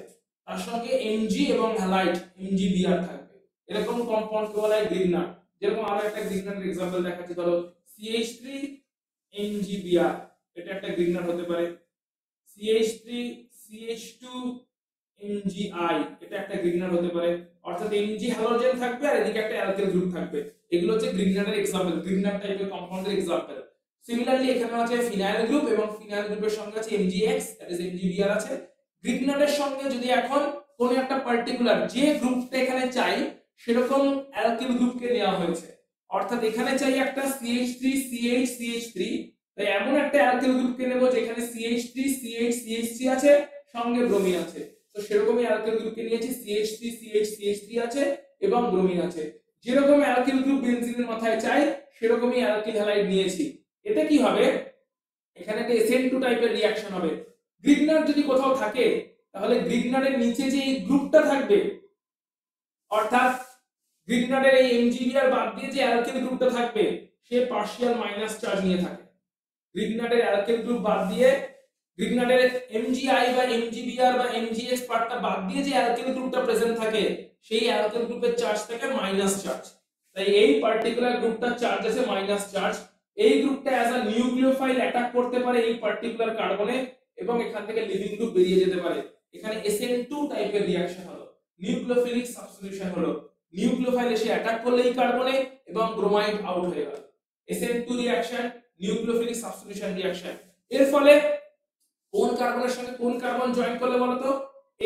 তার সঙ্গে Mg এবং হ্যালাইড MgBr থাকবে, এরকম কম্পাউন্ডকে বলা হয় গ্রিগনার্ড। যেরকম আরো একটা গ্রিগনার্ডের एग्जांपल দেখাচ্ছি, ধরো CH3 MgBr, এটা একটা গ্রিগনার্ড হতে পারে। CH3 CH2 MgI, এটা একটা গ্রিগনার্ড হতে পারে, অর্থাৎ Mg হ্যালোজেন থাকবে আর এদিকে একটা অ্যালকেল গ্রুপ থাকবে। এগুলো হচ্ছে গ্রিগনার্ডের एग्जांपल, গ্রিগনার্ড টাইপের কম্পাউন্ডের एग्जांपल। সিমিলারলি এখানে আছে ফিনাইল গ্রুপ এবং ফিনাইল গ্রুপের সঙ্গে আছে MgX, দ্যাট ইজ MgBr আছে। গ্রিগনার্ডের সঙ্গে যদি এখন কোন একটা পার্টিকুলার যে গ্রুপটা এখানে চাই সেরকম অ্যালকিল গ্রুপকে নেওয়া হয়েছে, অর্থাৎ এখানে চাই একটা CH3 CH CH3, তাই এমন একটা অ্যালকিল গ্রুপকে নেব যেখানে CH3 CH CH3 আছে, সঙ্গে ব্রোমিন আছে। তো সেরকমই অ্যালকিল গ্রুপকে নিয়েছি, CH3 CH CH3 আছে এবং ব্রোমিন আছে। যেরকম অ্যালকিল গ্রুপ বেনজিনের মাথায় চাই সেরকমই অ্যালকিল হ্যালাইড নিয়েছি। এতে কি হবে? এখানে একটা SN2 টাইপের রিঅ্যাকশন হবে। গ্রিগনার্ড যদি কোথাও থাকে তাহলে গ্রিগনার্ডের নিচে যে এই গ্রুপটা থাকবে, অর্থাৎ গ্রিগনার্ডের এই MgBr বাদ দিয়ে যে অ্যালকিল গ্রুপটা থাকবে সে পার্শিয়াল মাইনাস চার্জ নিয়ে থাকে। গ্রিগনার্ডের অ্যালকিল গ্রুপ বাদ দিয়ে, গ্রিগনার্ডের MgI বা MgBr বা MgX পার্টটা বাদ দিয়ে যে অ্যালকিল গ্রুপটা প্রেজেন্ট থাকে সেই অ্যালকিল গ্রুপের চার্জ থাকে মাইনাস চার্জ, তাই এই পার্টিকুলার গ্রুপটার চার্জ আছে মাইনাস চার্জ। এই গ্রুপটা অ্যাজ আ নিউক্লিওফাইল অ্যাটাক করতে পারে এই পার্টিকুলার কার্বনে এবং এখান থেকে লিভিং গ্রুপ বেরিয়ে যেতে পারে। এখানে SN2 টাইপের রিঅ্যাকশন হলো, নিউক্লিওফিলিক সাবস্টিটিউশন হলো, নিউক্লিওফাইল এসে অ্যাটাক করলে এই কার্বনে এবং ব্রোমাইড আউট হয়ে গেল। SN2 reaction, nucleophilic substitution reaction. এর ফলে কোন কার্বনের সঙ্গে কোন কার্বন জয়েন করলে বলতো?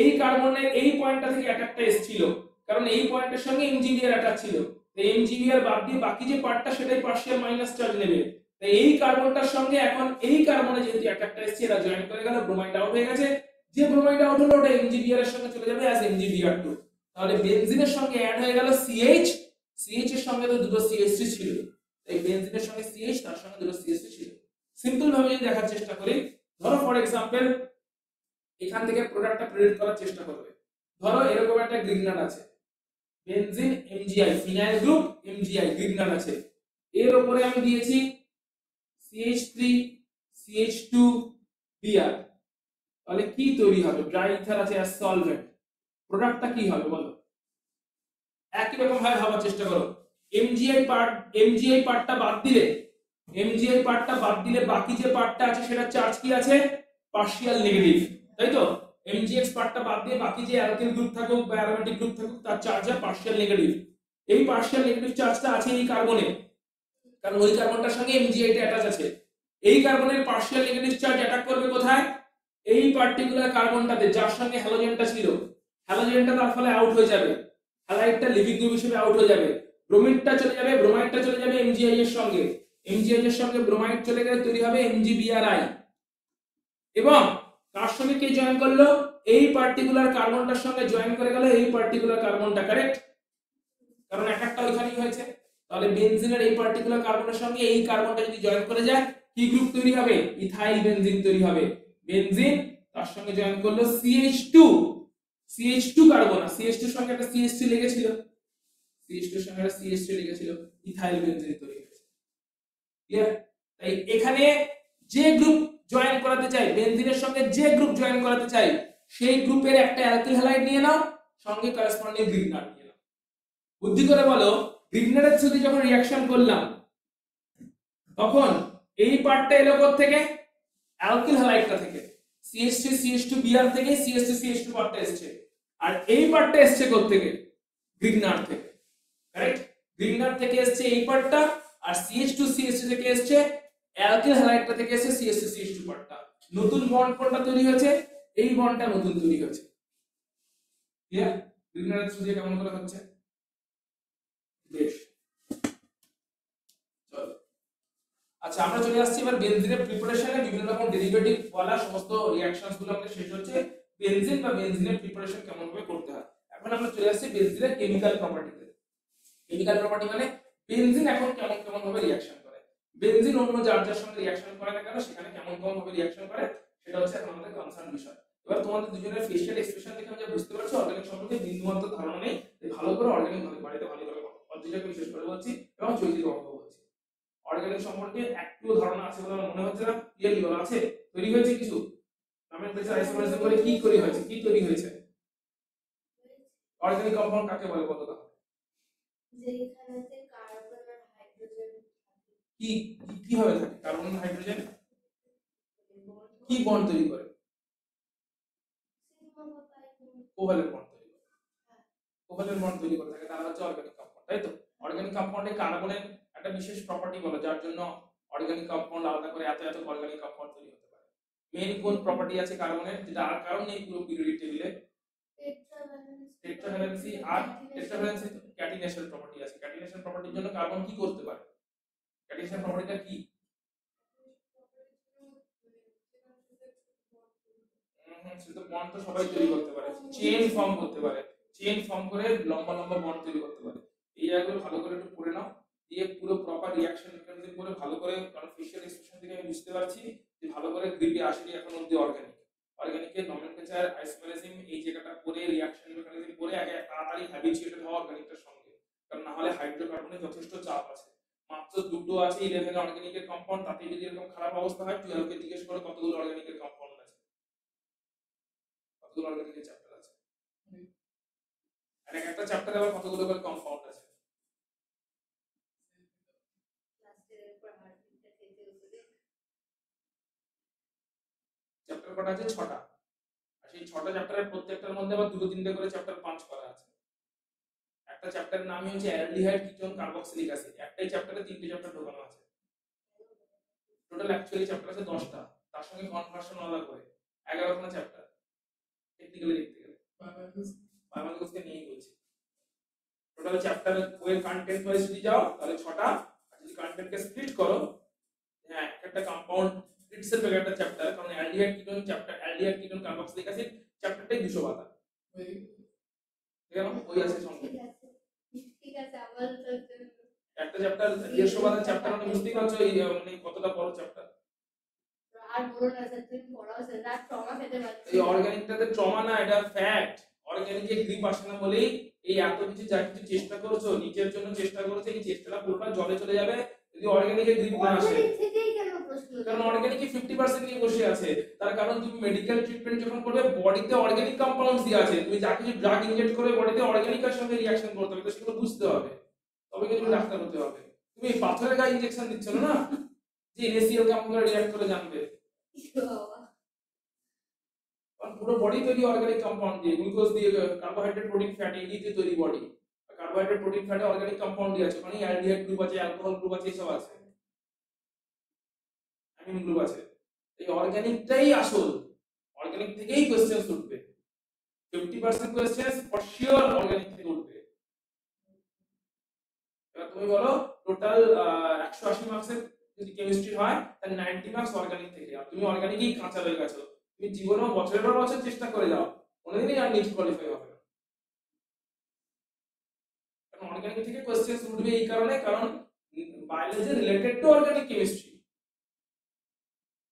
এই কার্বনের এই পয়েন্টটা থেকে অ্যাটাকটা এসেছিল, কারণ এই পয়েন্টের সঙ্গে MgBr অ্যাটাচ ছিল, তাই MgBr বাদ দিয়ে বাকি যে পার্টটা সেটাই পার্শিয়াল মাইনাস চার্জ নেবে। তো এই কার্বনটার সঙ্গে এখন এই কার্বনে যেহেতু একটা এসছে এরা জয়েন করে গেল, ব্রোমাইড আউট হয়ে গেছে, যে ব্রোমাইড আউট হলো ওটা MgBr এর সঙ্গে চলে যাবে অ্যাজ MgBr2। তাহলে বেনজিনের সঙ্গে অ্যাড হয়ে গেল CH, CH এর সঙ্গে তো দুটো CH3 ছিল, এই বেনজিনের সঙ্গে CH, তার সঙ্গে দুটো CH3 ছিল। সিম্পল ভাবে যদি দেখার চেষ্টা করি, ধরো ফর এক্সাম্পল এখান থেকে প্রোডাক্টটা প্রেডিক্ট করার চেষ্টা করবে। ধরো এরকম একটা গ্রিগনার আছে, benzene MgI, phenyl group MgI Grignard আছে, এর উপরে আমি দিয়েছি CH3 CH2 Br, তাহলে কি তৈরি হবে? ড্রাই ইথার আছে অ্যাজ সলভেন্ট, প্রোডাক্টটা কি হবে বলো? একই রকম ভাবে ভাবার চেষ্টা করো। MgI পার্টটা বাদ দিলে, MgI পার্টটা বাদ দিলে বাকি যে পার্টটা আছে সেটা চার্জ কি আছে? পার্শিয়াল নেগেটিভ, তাই তো? MgX পার্টটা বাদ দিয়ে বাকি যে অ্যালকিল গ্রুপ থাকুক বা অ্যারোমেটিক গ্রুপ থাকুক তার চার্জ হয় পার্শিয়াল নেগেটিভ। এই পার্শিয়াল নেগেটিভ চার্জটা আছে এই কার্বনে, কারণ ওই কার্বনটার সঙ্গে MgI টা অ্যাটাচ আছে। এই কার্বনের পার্শিয়াল নেগেটিভ চার্জ অ্যাটাক করবে কোথায়? এই পার্টিকুলার কার্বনটাতে যার সঙ্গে হ্যালোজেনটা ছিল, হ্যালোজেনটা তার ফলে আউট হয়ে যাবে, হ্যালাইডটা লিভিং গ্রুপ হিসেবে আউট হয়ে যাবে, ব্রোমিডটা চলে যাবে, ব্রোমাইডটা চলে যাবে MgI এর সঙ্গে, MgI এর সঙ্গে ব্রোমাইড চলে গেলে তৈরি হবে MgBrI। এবং কার সঙ্গে কে জয়েন করলো? এই পার্টিকুলার কার্বনটার সঙ্গে জয়েন করে গেল এই পার্টিকুলার কার্বনটা, কারেক্ট? কারণ একটা ওইখানেই হয়েছে। তাহলে বেনজিনের এই পার্টিকুলার কার্বনের সঙ্গে এই কার্বনটা যদি জয়েন করে যায় কি গ্রুপ তৈরি হবে? ইথাইল বেনজিন তৈরি হবে। বেনজিন তার সঙ্গে জয়েন করলো CH2, CH2 কার্বন, আর CH2 এর সঙ্গে একটা CH3 লেগেছিল, CH2 এর সঙ্গে একটা CH3 লেগেছিল, ইথাইল বেনজিন তৈরি হয়েছে। ক্লিয়ার? তাই এখানে যে গ্রুপ জয়েন করাতে চাই, বেনজিনের সঙ্গে যে গ্রুপ জয়েন করাতে চাই সেই গ্রুপের একটা অ্যালকিল হ্যালাইড নিয়ে নাও, সঙ্গে করেসপন্ডিং গ্রিগনার নিয়ে নাও। বুদ্ধি করে বলো, গ্রিগনারের সাথে যখন রিঅ্যাকশন করলাম তখন এই পার্টটা এলো কোথা থেকে? অ্যালকিল হ্যালাইডটা থেকে, CH3 CH2 Br থেকে CH3 CH2 পার্টটা এসেছে, আর এই পার্টটা এসেছে কোথা থেকে? গ্রিগনার থেকে, কারেক্ট? গ্রিগনার থেকে এসেছে এই পার্টটা, আর CH2 CH3 থেকে এসেছে অ্যালকিল হ্যালাইডটা থেকে এসেছে CH3 CH2 পার্টটা। নতুন বন্ড কোনটা তৈরি হয়েছে? এই বন্ডটা নতুন তৈরি হয়েছে। ক্লিয়ার? গ্রিগনারের থ্রু দিয়ে কেমন করে হচ্ছে? বেশ, চলো। আচ্ছা, আমরা চলে আসছি এবার বেনজিনের প্রিপারেশনে। বিভিন্ন রকম ডেরিভেটিভ ওয়ালা সমস্ত রিঅ্যাকশনস গুলো আমাদের শেষ হচ্ছে। বেনজিন বা বেনজিনের প্রিপারেশন কেমন ভাবে করতে হয়, এখন আমরা চলে আসছি বেনজিনের কেমিক্যাল প্রপার্টিতে। কেমিক্যাল প্রপার্টি মানে বেনজিন এখন কেমন কেমন ভাবে রিঅ্যাকশন করে, বেনজিন অন্য যার যার সঙ্গে রিঅ্যাকশন করে না কেন সেখানে কেমন কেমন ভাবে রিঅ্যাকশন করে, সেটা হচ্ছে এখন আমাদের কনসার্ন বিষয়। এবার তোমাদের দুজনের ফেশিয়াল এক্সপ্রেশন দেখে আমি যা বুঝতে পারছি অর্গানিক সম্পর্কে বিন্দুমাত্র ধারণা নেই, তাই ভালো করে অর্গানিক ভাবে বাড়িতে ভালো করে অদ্রিজাকে বিশেষ করে বলছি এবং চৈতির কথা বলছি। অর্গানিক সম্পর্কে একটু ধারণা আছে বলে আমার মনে হচ্ছে না, ক্লিয়ারলি বলা আছে? তৈরি হয়েছে কিছু নমেনক্লেচার আইসোমারেশন করে কি তৈরি হয়েছে, কি তৈরি হয়েছে? অর্গানিক কম্পাউন্ড কাকে বলে বলো তো? যেখানেতে কার্বন আর হাইড্রোজেন কি কিভাবে থাকে? কার্বন আর হাইড্রোজেন কি বন্ড তৈরি করে? কোভালেন্ট বন্ড তৈরি করে, কোভালেন্ট বন্ড তৈরি করে থাকে, তারা হচ্ছে অর্গানিক কম্পাউন্ড, তাই তো? অর্গানিক কম্পাউন্ডে কার্বনের একটা বিশেষ প্রপার্টি বলে যার জন্য অর্গানিক কম্পাউন্ড আলাদা করে এত এত অর্গানিক কম্পাউন্ড তৈরি হতে পারে। মেইন কোন প্রপার্টি আছে কার্বনের যেটা আর কারণ নেই পুরো পিরিয়ডিক টেবিলে? টেট্রাভ্যালেন্সি। আর টেট্রাভ্যালেন্সি ক্যাটিনেশন প্রপার্টি আছে। ক্যাটিনেশন প্রপার্টির জন্য কার্বন কি করতে পারে? ক্যাটিনেশন প্রপার্টিটা কি? শুধু বন্ড তো সবাই তৈরি করতে পারে, চেইন ফর্ম করতে পারে, চেইন ফর্ম করে লম্বা লম্বা বন্ড তৈরি করতে পারে। এই জায়গাগুলো ভালো করে একটু পড়ে নাও, দিয়ে পুরো প্রপার রিঅ্যাকশন মেকানিজম করে ভালো করে, কারণ ফেশিয়াল এক্সপ্রেশন থেকে আমি বুঝতে পারছি যে ভালো করে গ্রিপে আসেনি এখন অবধি অর্গানিক। অর্গানিকের নমেনক্লেচার আইসোমারেজিম এই জায়গাটা পড়ে রিঅ্যাকশন মেকানিজম পড়ে আগে তাড়াতাড়ি হ্যাবিচুয়েটেড হওয়া অর্গানিকটার সঙ্গে, কারণ না হলে হাইড্রোকার্বনে যথেষ্ট চাপ আছে। মাত্র দুটো আছে 11 অর্গানিকের কম্পাউন্ড, তাতে যদি এরকম খারাপ অবস্থা হয় 12 কে জিজ্ঞেস করে কতগুলো অর্গানিকের কম্পাউন্ড আছে, কতগুলো অর্গানিকের চ্যাপ্টার আছে, আর একটা চ্যাপ্টারে আবার কতগুলো করে কম্পাউন্ড আছে। চ্যাপ্টার কটা আছে? 6টা। আর সেই 6টা চ্যাপ্টারের প্রত্যেকটার মধ্যে আবার দুটো তিনটে করে চ্যাপ্টার পাঞ্চ করা আছে। একটা চ্যাপ্টারের নামই হচ্ছে অ্যালডিহাইড কিটোন কার্বক্সিলিক অ্যাসিড, একটাই চ্যাপ্টারে তিনটে চ্যাপ্টার ঢোকানো আছে। টোটাল অ্যাকচুয়ালি চ্যাপ্টার আছে 10টা, তার সঙ্গে কনভার্সন আলাদা করে 11খানা চ্যাপ্টার টেকনিক্যালি দেখতে গেলে। বায়োলজিকে নিয়েই বলছি। টোটাল চ্যাপ্টার ওয়ের কন্টেন্ট ওয়াইজ যদি যাও তাহলে 6টা, আর যদি কন্টেন্টকে স্প্লিট করো হ্যাঁ একটা কম্পাউন্ড ইটসেলফ একটা চ্যাপ্টার, কারণ aldehyde ketone chapter, aldehyde ketone carboxylic acid চ্যাপ্টারটাই 200 পাতা। ঠিক আছে, ওই আছে সঙ্গে ঠিক আছে আবার তো একটা চ্যাপ্টার 150 পাতার চ্যাপ্টার, মানে বুঝতেই পারছো এই মানে কতটা বড় চ্যাপ্টার। আর বলো না স্যার, তুমি পড়াও স্যার, আর ট্রমা খেতে পারছি এই অর্গানিকটাতে ট্রমা না, এটা ফ্যাক্ট। অর্গানিকে গ্রিপ আসে না বলেই এই এত কিছু যা কিছু চেষ্টা করছো, নিজের জন্য চেষ্টা করছো, এই চেষ্টাটা পুরোটা জলে চলে যাবে যদি অর্গানিকে গ্রিপ না আসে। অর্গানিক থেকেই কেন প্রশ্ন? কারণ অর্গানিকে 50% নিয়ে বসে আছে, তার কারণ তুমি মেডিকেল ট্রিটমেন্ট যখন করবে বডিতে অর্গানিক কম্পাউন্ডস দিয়ে আছে, তুমি যা কিছু ড্রাগ ইনজেক্ট করে বডিতে অর্গানিকের সঙ্গে রিঅ্যাকশন করতে হবে, তো সেগুলো বুঝতে হবে, তবে কিন্তু তুমি ডাক্তার হতে হবে। তুমি পাথরের গায়ে ইনজেকশন দিচ্ছ না, যে NaCl কেমন করে রিঅ্যাক্ট করে জানবে? কারণ পুরো বডি তৈরি অর্গানিক কম্পাউন্ড দিয়ে, গ্লুকোজ দিয়ে, কার্বোহাইড্রেট, প্রোটিন, ফ্যাট এই দিয়ে তৈরি বডি। কার্বোহাইড্রেট, প্রোটিন, ফ্যাটে অর্গানিক কম্পাউন্ড দিয়ে আছে, মানে অ্যালডিহাইড গ্রুপ আছে, অ্যালকোহল গ্রুপ আছে, এসব আছে, অ্যামিন গ্রুপ আছে। এই অর্গানিকটাই আসল, অর্গানিক থেকেই কোশ্চেন উঠবে, 50% কোশ্চেন ফর শিওর অর্গানিক থেকে উঠবে। এবার তুমি বলো টোটাল 180 মার্কসের যদি কেমিস্ট্রি হয় তাহলে 90 মার্কস অর্গানিক থেকে, আর তুমি অর্গানিকই কাঁচা রয়ে গেছো, তুমি জীবনেও বছরের পর বছর চেষ্টা করে যাও, কোনোদিনই আর নিট কোয়ালিফাই হবে না। কারণ অর্গানিক থেকে কোশ্চেন উঠবে এই কারণে, কারণ biology related to organic chemistry,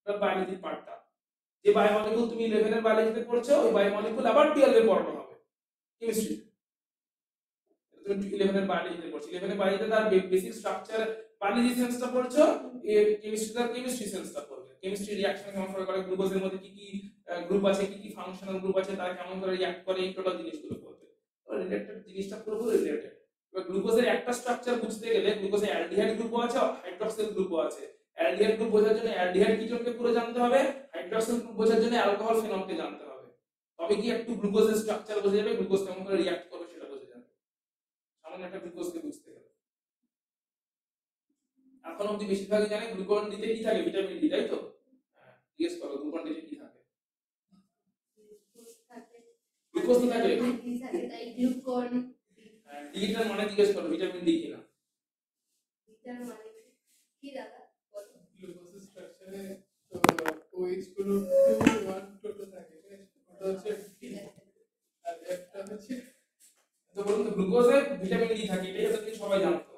বায়োলজির পার্টটা, যে বায়োমলিকুল তুমি 11 এর বায়োলজিতে পড়ছো ওই বায়োমলিকুল আবার 12 এ পড়ানো হবে কেমিস্ট্রি। তুমি 11 এর বায়োলজিতে পড়ছো, 11 এর বায়োলজিতে তার বেসিক স্ট্রাকচার বায়োলজি সেন্সটা পড়ছো, কেমিস্ট্রি তার কেমিস্ট্রি সেন্সটা পড়বে, কেমিস্ট্রি রিঅ্যাকশন কেমন করে গ্লুকোজের মধ্যে কি কি গ্রুপ আছে, কি কি ফাংশনাল গ্রুপ আছে, তারা কেমন করে রিঅ্যাক্ট করে, এই টোটাল জিনিসগুলো পড়বে। তো রিলেটেড জিনিসটা পুরোপুরি রিলেটেড। এবার গ্লুকোজের একটা স্ট্রাকচার বুঝতে গেলে গ্লুকোজে অ্যালডিহাইড গ্রুপও আছে, হাইড্রক্সিল গ্রুপও আছে। অ্যালডিহাইড গ্রুপ বোঝার জন্য অ্যালডিহাইড কিটোনকে পুরো জানতে হবে, হাইড্রক্সিল গ্রুপ বোঝার জন্য অ্যালকোহল ফেনলকে জানতে হবে, তবে কি একটু গ্লুকোজের স্ট্রাকচার বোঝা যাবে, গ্লুকোজ কেমন করে রিঅ্যাক্ট করবে সেটা বোঝা যাবে সামান্য একটা গ্লুকোজকে বুঝতে গেলে। এখন অবধি বেশিরভাগই জানে গ্লুকোন ডিতে কি থাকে, ভিটামিন ডি, তাই তো? হ্যাঁ, জিজ্ঞেস করো গ্লুকোন ডিতে কি থাকে। গ্লুকোজ তো থাকে, তাই গ্লুকন। ডি এর মানে জিজ্ঞেস করো ভিটামিন ডি কিনা। এটার মানে কি দাদা বলো? গ্লুকোজের স্ট্রাকচারে তো OH গ্রুপ 2 1 টোটো থাকে, ওটা হচ্ছে ডি, আর একটা হচ্ছে তো বলুন তো গ্লুকোজে ভিটামিন ডি থাকে, এটাই তো সবাই জানতো,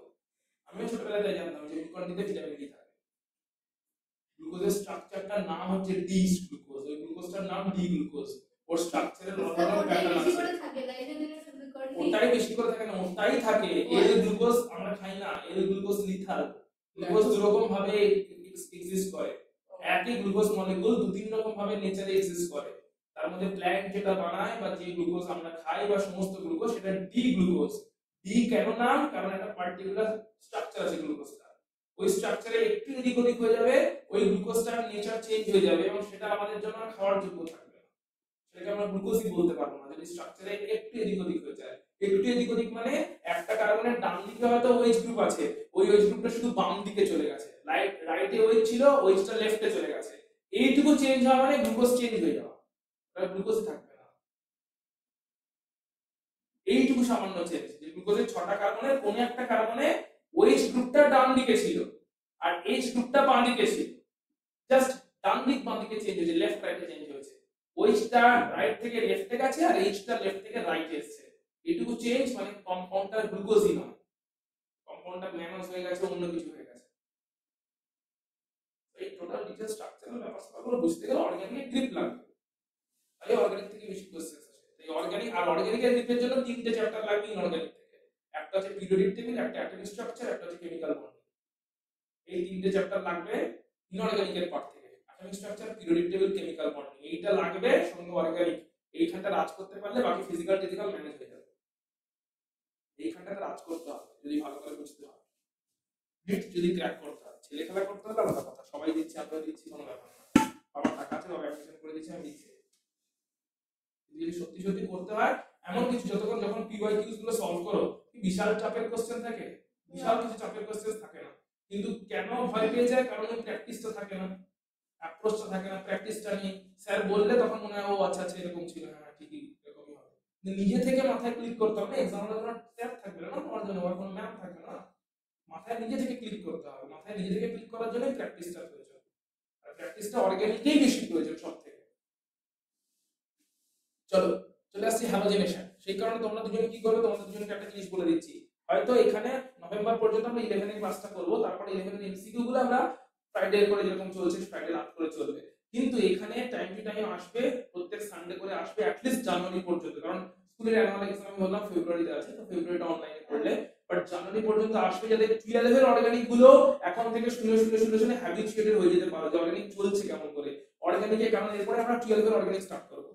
আমিও ছোটবেলায় জানতাম যে গ্লুকন ডিতে ভিটামিন ডি থাকে। গ্লুকোজের স্ট্রাকচারটার নাম হচ্ছে ডি গ্লুকোজ, ওই গ্লুকোজটার নাম ডি গ্লুকোজ, ওর স্ট্রাকচারের নরমাল প্যাটার্ন বেশি আছে, করে থাকে না, এটা দিনে শুধু করে ওটাই বেশি করে থাকে না, ওটাই থাকে। এর গ্লুকোজ আমরা খাই না, এর গ্লুকোজ লিথাল, গ্লুকোজ দু রকম ভাবে এক্সিস্ট করে, একই গ্লুকোজ মলিকিউল দু তিন রকম ভাবে নেচারে এক্সিস্ট করে, তার মধ্যে প্ল্যান্ট যেটা বানায় বা যে গ্লুকোজ আমরা খাই বা সমস্ত গ্লুকোজ সেটা ডি গ্লুকোজ। ডি কেন নাম, কারণ একটা পার্টিকুলার স্ট্রাকচার আছে গ্লুকোজটা, ওই স্ট্রাকচারে একটু এদিক ওদিক হয়ে যাবে, ওই গ্লুকোজটার নেচার চেঞ্জ হয়ে যাবে এবং সেটা আমাদের জন্য আর খাওয়ার যোগ্য থাকবে না, সেটাকে আমরা গ্লুকোজই বলতে পারবো না যদি স্ট্রাকচারে একটু এদিক ওদিক হয়ে যায়। একটু এদিক ওদিক মানে একটা কার্বনের ডান দিকে হয়তো OH গ্রুপ আছে, ওই OH গ্রুপটা শুধু বাম দিকে চলে গেছে, রাইটে OH ছিল, OHটা লেফটে চলে গেছে, এইটুকু চেঞ্জ হওয়া মানে গ্লুকোজ চেঞ্জ হয়ে যাওয়া, তাহলে গ্লুকোজ থাকবে না। এইটুকু সামান্য চেঞ্জ, যে গ্লুকোজের 6টা কার্বনের কোন একটা কার্বনে OH গ্রুপটা ডান দিকে ছিল আর H গ্রুপটা বাম দিকে ছিল, জাস্ট ডান দিক বাম দিকে চেঞ্জ হয়েছে, লেফট রাইটে চেঞ্জ হয়েছে, OHটা রাইট থেকে লেফটে গেছে আর Hটা লেফট থেকে রাইটে এসেছে, এইটুকু চেঞ্জ মানে কম্পাউন্ডটা গ্লুকোজই নয়, কম্পাউন্ডটা গ্ল্যামাস হয়ে গেছে, অন্য কিছু হয়ে গেছে। এই টোটাল ডিটেইলস স্ট্রাকচারাল ব্যাপারগুলো বুঝতে গেলে অর্গানিক গ্রিপ লাগবে, তাই অর্গানিক থেকে বেশি কোশ্চেন আসে। এই অর্গানিক আর অর্গানিকের গ্রিপের জন্য তিনটে চ্যাপ্টার লাগবে ইনঅর্গানিক থেকে, একটা হচ্ছে পিরিয়ডিক টেবিল, একটা অ্যাটমিক স্ট্রাকচার, একটা হচ্ছে কেমিক্যাল বন্ডিং, এই তিনটে চ্যাপ্টার লাগবে ইনঅর্গানিকের পার্ট থেকে, atomic structure, periodic table, chemical bonding, এইটা লাগবে সঙ্গে অর্গানিক, এইখানটা রাজ করতে পারলে বাকি ফিজিক্যাল টেকনিক্যাল ম্যানেজ হয়ে যাবে, এইখানটাতে রাজ করতে হবে যদি ভালো করে বুঝতে হয়, নিট যদি ক্র্যাক করতে হয়, ছেলে খেলা করতে হলে আলাদা কথা, সবাই দিচ্ছে আমরা দিচ্ছি কোনো ব্যাপার না, বাবার টাকা আছে বাবা অ্যাডমিশন করে দিচ্ছে আমি দিচ্ছি, যদি সত্যি সত্যি করতে হয় এমন কিছু যতক্ষণ যখন PYQs গুলো সলভ করো কি বিশাল চাপের কোশ্চেন থাকে, বিশাল কিছু চাপের কোশ্চেন থাকে না, কিন্তু কেন ভয় পেয়ে যায়, কারণ ওই প্র্যাকটিসটা থাকে না, অ্যাপ্রোচটা থাকে না, প্র্যাকটিসটা নেই, স্যার বললে তখন মনে হয় ও আচ্ছা আচ্ছা এরকম ছিল, হ্যাঁ ঠিকই এরকমই হবে, কিন্তু নিজে থেকে মাথায় ক্লিক করতে হবে, এক্সামের জন্য স্যার থাকবে না তোমার জন্য, আর কোনো ম্যাম থাকবে না, মাথায় নিজে থেকে ক্লিক করতে হবে, মাথায় নিজে থেকে ক্লিক করার জন্য প্র্যাকটিসটা প্রয়োজন, আর প্র্যাকটিসটা অর্গানিকেই বেশি প্রয়োজন সব থেকে। চলো চলে আসছি হ্যালোজেনেশন। সেই কারণে তোমরা দুজনে কি করবে, তোমাদের দুজনকে একটা জিনিস বলে দিচ্ছি, হয়তো এখানে নভেম্বর পর্যন্ত আমরা 11 এর ক্লাসটা করব, তারপরে 11 এর এমসিকিউ গুলো আমরা ফ্রাইডে করে যেরকম চলছে ফ্রাইডে রাত করে চলবে, কিন্তু এখানে টাইম টু টাইম আসবে, প্রত্যেক সানডে করে আসবে অ্যাট লিস্ট জানুয়ারি পর্যন্ত, কারণ স্কুলের অ্যানুয়াল এক্সাম আমি বললাম ফেব্রুয়ারিতে আছে, তো ফেব্রুয়ারিটা অনলাইনে করলে, বাট জানুয়ারি পর্যন্ত আসবে, যাতে 12 এর অর্গানিক গুলো এখন থেকে শুনে হ্যাবিচুয়েটেড হয়ে যেতে পারো যে অর্গানিক চলছে কেমন করে, অর্গানিকে কারণ এরপরে আমরা 12 এর অর্গানিক স্টার্ট করব,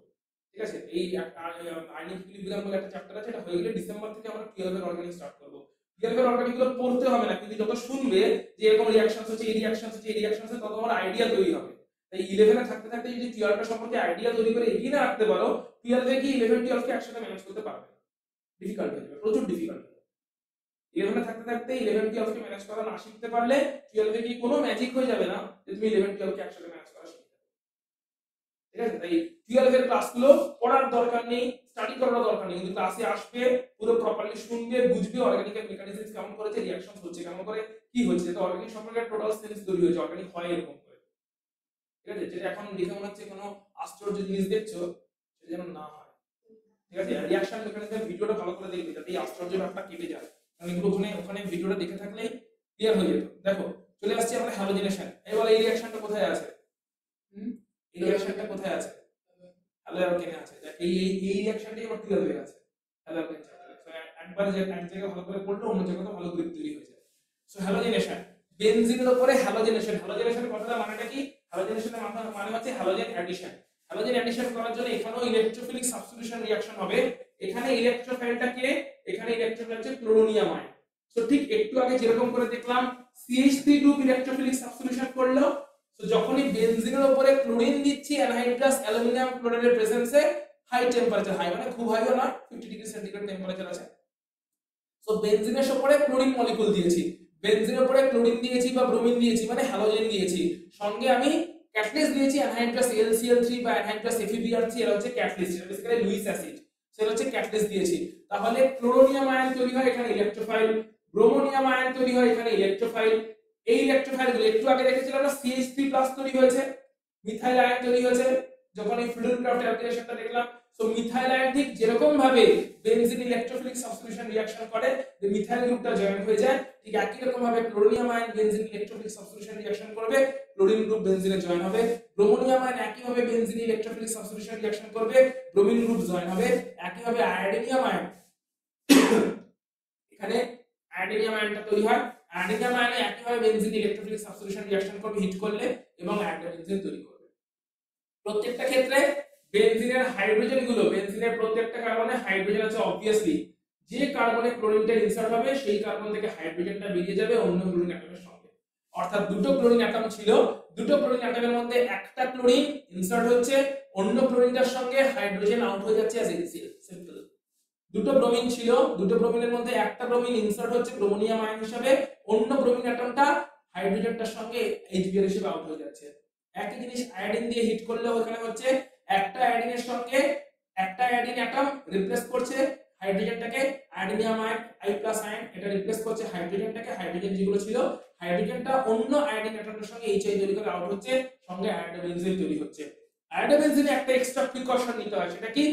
ঠিক আছে। এই আর্নিং ইকুইলিব্রিয়াম বলে একটা চ্যাপ্টার আছে, এটা হয়ে গেলে ডিসেম্বর থেকে আমরা 12 এর অর্গানিক স্টার্ট করব। 12 এর অর্গানিক গুলো পড়তে হবে না, কিন্তু যত শুনবে যে এরকম রিঅ্যাকশনস হচ্ছে, এই রিঅ্যাকশনস হচ্ছে, এই রিঅ্যাকশনস হচ্ছে, তত তোমার আইডিয়া তৈরি হবে। তাই 11 এ থাকতে থাকতে যদি 12 টা সম্পর্কে আইডিয়া তৈরি করে এগিয়ে না রাখতে পারো, 12 এ কি 11 12 কে একসাথে ম্যানেজ করতে পারবে, ডিফিকাল্ট হয়ে যাবে, প্রচুর ডিফিকাল্ট। 11 এ থাকতে থাকতে 11 12 কে ম্যানেজ করা না শিখতে পারলে 12 এ কি কোনো ম্যাজিক হয়ে যাবে না যে তুমি 11 12 কে একসাথে ম্যানেজ করা শিখতে পারবে, ঠিক আছে। তাই 12 এর ক্লাসগুলো পড়ার দরকার নেই, স্টাডি করার দরকার নেই, কিন্তু ক্লাসে আসবে, পুরো প্রপারলি শুনবে, বুঝবে অর্গানিকের মেকানিজম কেমন করেছে, রিঅ্যাকশন হচ্ছে কেমন করে, কি হচ্ছে, তো অর্গানিক সম্পর্কে টোটাল সেন্স তৈরি হয়েছে, অর্গানিক হয় এরকম করে, ঠিক আছে। যেটা এখন দেখে মনে হচ্ছে কোনো আশ্চর্য জিনিস দেখছো, সেটা যেন না হয়, ঠিক আছে। রিঅ্যাকশন মেকানিজম ভিডিওটা ভালো করে দেখবে যাতে এই আশ্চর্য ব্যাপারটা কেটে যায়, কারণ এগুলো ওখানে ভিডিওটা দেখে থাকলেই ক্লিয়ার হয়ে যেত। দেখো চলে আসছে আমরা হ্যালোজেনেশন। এবার এই রিঅ্যাকশনটা কোথায় আছে, এই রিঅ্যাকশনটা কোথায় আছে, হ্যালো অ্যালকেনে আছে, এই রিঅ্যাকশনটাই আবার 12 এ আছে, হ্যালো অ্যালকেন চ্যাপ্টারে। সো একবার যে এক জায়গায় ভালো করে পড়লে অন্য জায়গাতে ভালো গ্রিপ তৈরি হয়ে যায়। সো হ্যালোজেনেশন, বেনজিনের উপরে হ্যালোজেনেশন। হ্যালোজেনেশনের কথাটা মানেটা কি, হ্যালোজেনেশনের মানে হচ্ছে হ্যালোজেন অ্যাডিশন। হ্যালোজেন অ্যাডিশন করার জন্য এখানেও ইলেকট্রোফিলিক সাবস্টিটিউশন রিঅ্যাকশন হবে, এখানে ইলেকট্রোফাইলটা কে, এখানে ইলেকট্রোফাইল হচ্ছে ক্লোরোনিয়াম আয়ন। সো ঠিক একটু আগে যেরকম করে দেখলাম CH3 গ্রুপ ইলেকট্রোফিলিক সাবস্টিটিউশন করলো, তো যখনই বেনজিনের উপরে ক্লোরিন দিচ্ছি অ্যানহাইড্রাস অ্যালুমিনিয়াম ক্লোরাইডের প্রেজেন্সে, হাই টেম্পারেচার, হাই মানে খুব হাইও না, 50 ডিগ্রি সেন্টিগ্রেড টেম্পারেচার আছে। সো বেনজিনের উপরে ক্লোরিন মলিকিউল দিয়েছি, বেনজিনের উপরে ক্লোরিন দিয়েছি বা ব্রোমিন দিয়েছি মানে হ্যালোজেন দিয়েছি, সঙ্গে আমি ক্যাটালিস্ট দিয়েছি অ্যানহাইড্রাস LCl3 বা অ্যানহাইড্রাস FeBr3, এর হচ্ছে ক্যাটালিস্ট, এটা বেসিক্যালি লুইস অ্যাসিড, সেটা হচ্ছে ক্যাটালিস্ট দিয়েছি। তাহলে ক্লোরোনিয়াম আয়ন তৈরি হয় এখানে ইলেকট্রোফাইল, ব্রোমোনিয়াম আয়ন তৈরি হয় এখানে ইলেকট্রোফাইল। এই ইলেকট্রোফাইলগুলো একটু আগে দেখেছিলাম আমরা CH3+ তৈরি হয়েছে, মিথাইল আয়ন তৈরি হয়েছে যখন এই ফ্লুইডক্রাফট ক্যালকুলেশনটা দেখলাম। সো মিথাইল আয়ন ঠিক যেরকম ভাবে বেনজিন ইলেকট্রোফিলিক সাবস্টিটিউশন রিঅ্যাকশন করে যে মিথাইল গ্রুপটা জয়েন হয়ে যায়, ঠিক একই রকম ভাবে chlorinium ion benzene electrophilic substitution reaction করবে, ক্লোরিন গ্রুপ বেনজিনে জয়েন হবে। ব্রোমোনিয়াম আয়ন একই ভাবে বেনজিন ইলেকট্রোফিলিক সাবস্টিটিউশন রিঅ্যাকশন করবে, ব্রোমিন গ্রুপ জয়েন হবে। একই ভাবে আয়োডিনিয়াম আয়ন, এখানে আয়োডিনিয়াম আয়নটা তৈরি হয়, আয়োডিনিয়াম আয়নে একই ভাবে বেনজিন ইলেকট্রোফিলিক সাবস্টিটিউশন রিঅ্যাকশন করবে হিট করলে এবং আয়োডোবেনজিন তৈরি করবে। প্রত্যেকটা ক্ষেত্রে বেনজিনের হাইড্রোজেন গুলো, বেনজিনের প্রত্যেকটা কার্বনে হাইড্রোজেন আছে অবভিয়াসলি, যে কার্বনে ক্লোরিনটা ইনসার্ট হবে সেই কার্বন থেকে হাইড্রোজেনটা বেরিয়ে যাবে অন্য ক্লোরিন অ্যাটমের সঙ্গে। অর্থাৎ দুটো ক্লোরিন অ্যাটম ছিল, দুটো ক্লোরিন অ্যাটমের মধ্যে একটা ক্লোরিন ইনসার্ট হচ্ছে, অন্য ক্লোরিনটার সঙ্গে হাইড্রোজেন আউট হয়ে যাচ্ছে অ্যাজ HCl, সিম্পল। দুটো ব্রোমিন ছিল, দুটো ব্রোমিনের মধ্যে একটা ব্রোমিন ইনসার্ট হচ্ছে ব্রোমোনিয়াম আয়ন হিসেবে, অন্য ব্রোমিন অ্যাটমটা হাইড্রোজেনটার সঙ্গে HBr হিসেবে আউট হয়ে যাচ্ছে। একই জিনিস আয়োডিন দিয়ে হিট করলেও এখানে হচ্ছে, একটা আয়োডিনের সঙ্গে একটা আয়োডিন অ্যাটম রিপ্লেস করছে হাইড্রোজেনটাকে, আয়োডিনিয়াম আয়ন I+ আয়ন এটা রিপ্লেস করছে হাইড্রোজেনটাকে, হাইড্রোজেন যেগুলো ছিল হাইড্রোজেনটা অন্য আয়োডিন অ্যাটমের সঙ্গে HI তৈরি করে আউট হচ্ছে, সঙ্গে আয়োডোবেনজিন তৈরি হচ্ছে। আয়োডোবেনজিনে একটা এক্সট্রা প্রিকশন নিতে হয়, সেটা কি,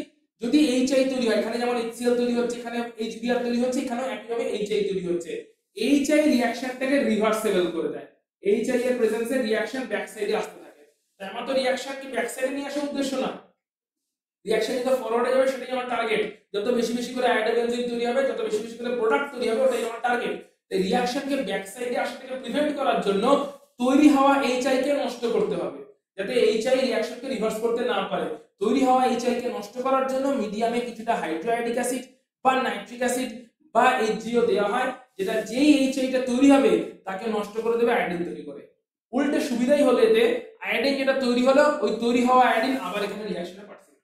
যদি HI তৈরি হয়, এখানে যেমন HCl তৈরি হচ্ছে, এখানে HBr তৈরি হচ্ছে, এখানেও একইভাবে HI তৈরি হচ্ছে, HI রিঅ্যাকশনটাকে রিভার্সেবল করে দেয়, HI এর প্রেজেন্সে রিঅ্যাকশন ব্যাক সাইডে আসতে থাকে। তাই আমার তো রিঅ্যাকশন কি ব্যাক সাইডে নিয়ে আসার উদ্দেশ্য না, রিঅ্যাকশন যত ফরওয়ার্ডে যাবে সেটাই আমার টার্গেট, যত বেশি বেশি করে আয়োডোবেনজিন তৈরি হবে, যত বেশি বেশি করে প্রোডাক্ট তৈরি হবে, ওটাই আমার টার্গেট। তাই রিঅ্যাকশনকে ব্যাক সাইডে আসা থেকে প্রিভেন্ট করার জন্য তৈরি হওয়া HI কে নষ্ট করতে হবে, যাতে HI রিঅ্যাকশনকে রিভার্স করতে না পারে। তৈরি হওয়া HI কে নষ্ট করার জন্য মিডিয়ামে কিছুটা হাইড্রোআয়োডিক অ্যাসিড বা নাইট্রিক অ্যাসিড বা HGO দেওয়া হয়, যেটা যেই HI টা তৈরি হবে তাকে নষ্ট করে দেবে আয়োডিন তৈরি করে। উল্টে সুবিধাই হলো এতে, আয়োডিন যেটা তৈরি হলো ওই তৈরি হওয়া আয়োডিন আবার এখানে রিঅ্যাকশনে পার্টিসিপেট,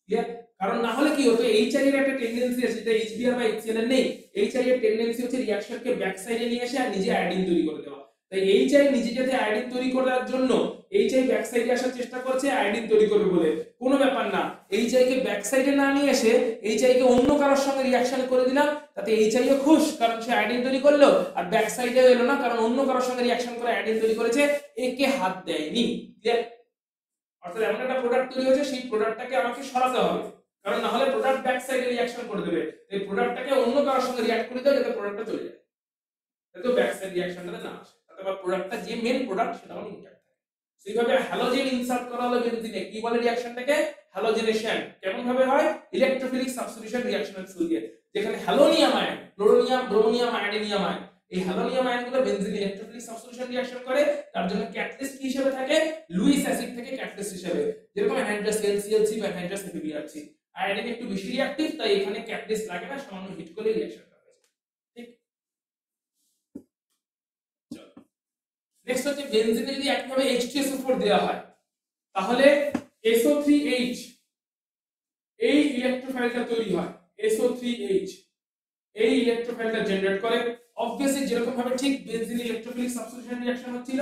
ক্লিয়ার? কারণ না হলে কি হতো, HI এর একটা টেন্ডেন্সি আছে যেটা HBr বা HCl এর নেই, HI এর টেন্ডেন্সি হচ্ছে রিঅ্যাকশনকে ব্যাক সাইডে নিয়ে এসে আর নিজে আয়োডিন তৈরি করে দেওয়া। তাই HI নিজে যাতে আয়োডিন তৈরি করার জন্য HI ব্যাক সাইডে আসার চেষ্টা করছে আয়োডিন তৈরি করবে বলে, কোনো ব্যাপার না। HI কে ব্যাক সাইডে না নিয়ে এসে HI কে অন্য কারোর সঙ্গে রিঅ্যাকশন করে দিলাম, তাতে HI ও খুশ কারণ সে আয়োডিন তৈরি করলো, আর ব্যাক সাইডেও এলো না কারণ অন্য কারোর সঙ্গে রিঅ্যাকশন করে আয়োডিন তৈরি করেছে, একে হাত দেয়নি। ক্লিয়ার? অর্থাৎ এমন একটা প্রোডাক্ট তৈরি হয়েছে, সেই প্রোডাক্টটাকে আমাকে সরাতে হবে, কারণ না হলে প্রোডাক্ট ব্যাক সাইডে রিঅ্যাকশন করে দেবে। এই প্রোডাক্টটাকে অন্য কারোর সঙ্গে রিঅ্যাক্ট করে দাও যাতে প্রোডাক্টটা চলে যায়, যাতে ব্যাক সাইড রিঅ্যাকশনটাতে না আসে, তাতে আবার প্রোডাক্টটা যে মেইন প্রোডাক্ট সেটা আমার ইনট্যাক্ট থাকে। সেইভাবে হ্যালোজেন ইনসার্ট করা হলো বেনজিনে, কি বলে রিঅ্যাকশনটাকে? হ্যালোজেনেশন। কেমন ভাবে হয়? ইলেকট্রোফিলিক সাবস্টিটিউশন রিঅ্যাকশনের থ্রু দিয়ে, যেখানে হ্যালোনিয়াম আয়ন, ক্লোরোনিয়াম, ব্রোমোনিয়াম, আয়োডিনিয়াম আয়ন, এই হ্যালোনিয়াম আয়নগুলো বেনজিন ইলেকট্রোফিলিক সাবস্টিটিউশন রিঅ্যাকশন করে, তার জন্য ক্যাটালিস্ট কি হিসেবে থাকে? লুইস অ্যাসিড থেকে ক্যাটালিস্ট হিসেবে, যেরকম অ্যানহাইড্রাস LClC বা অ্যানহাইড্রাস FeBrC। আয়োডিন একটু বেশি রিঅ্যাক্টিভ, তাই এখানে ক্যাটালিস্ট লাগে না, সামান্য হিট করে রিঅ্যাকশনটা হয়। ঠিক? চলো নেক্সট হচ্ছে বেনজিনে যদি একইভাবে H2SO4 দেওয়া হয়, তাহলে SO3H এই ইলেকট্রোফাইলটা তৈরি হয়। SO3H এই ইলেকট্রোফাইলটা জেনারেট করে। অবভিয়াসলি যেরকম ভাবে ঠিক বেনজিন ইলেকট্রোফিলিক সাবস্টিটিউশন রিঅ্যাকশন হচ্ছিল,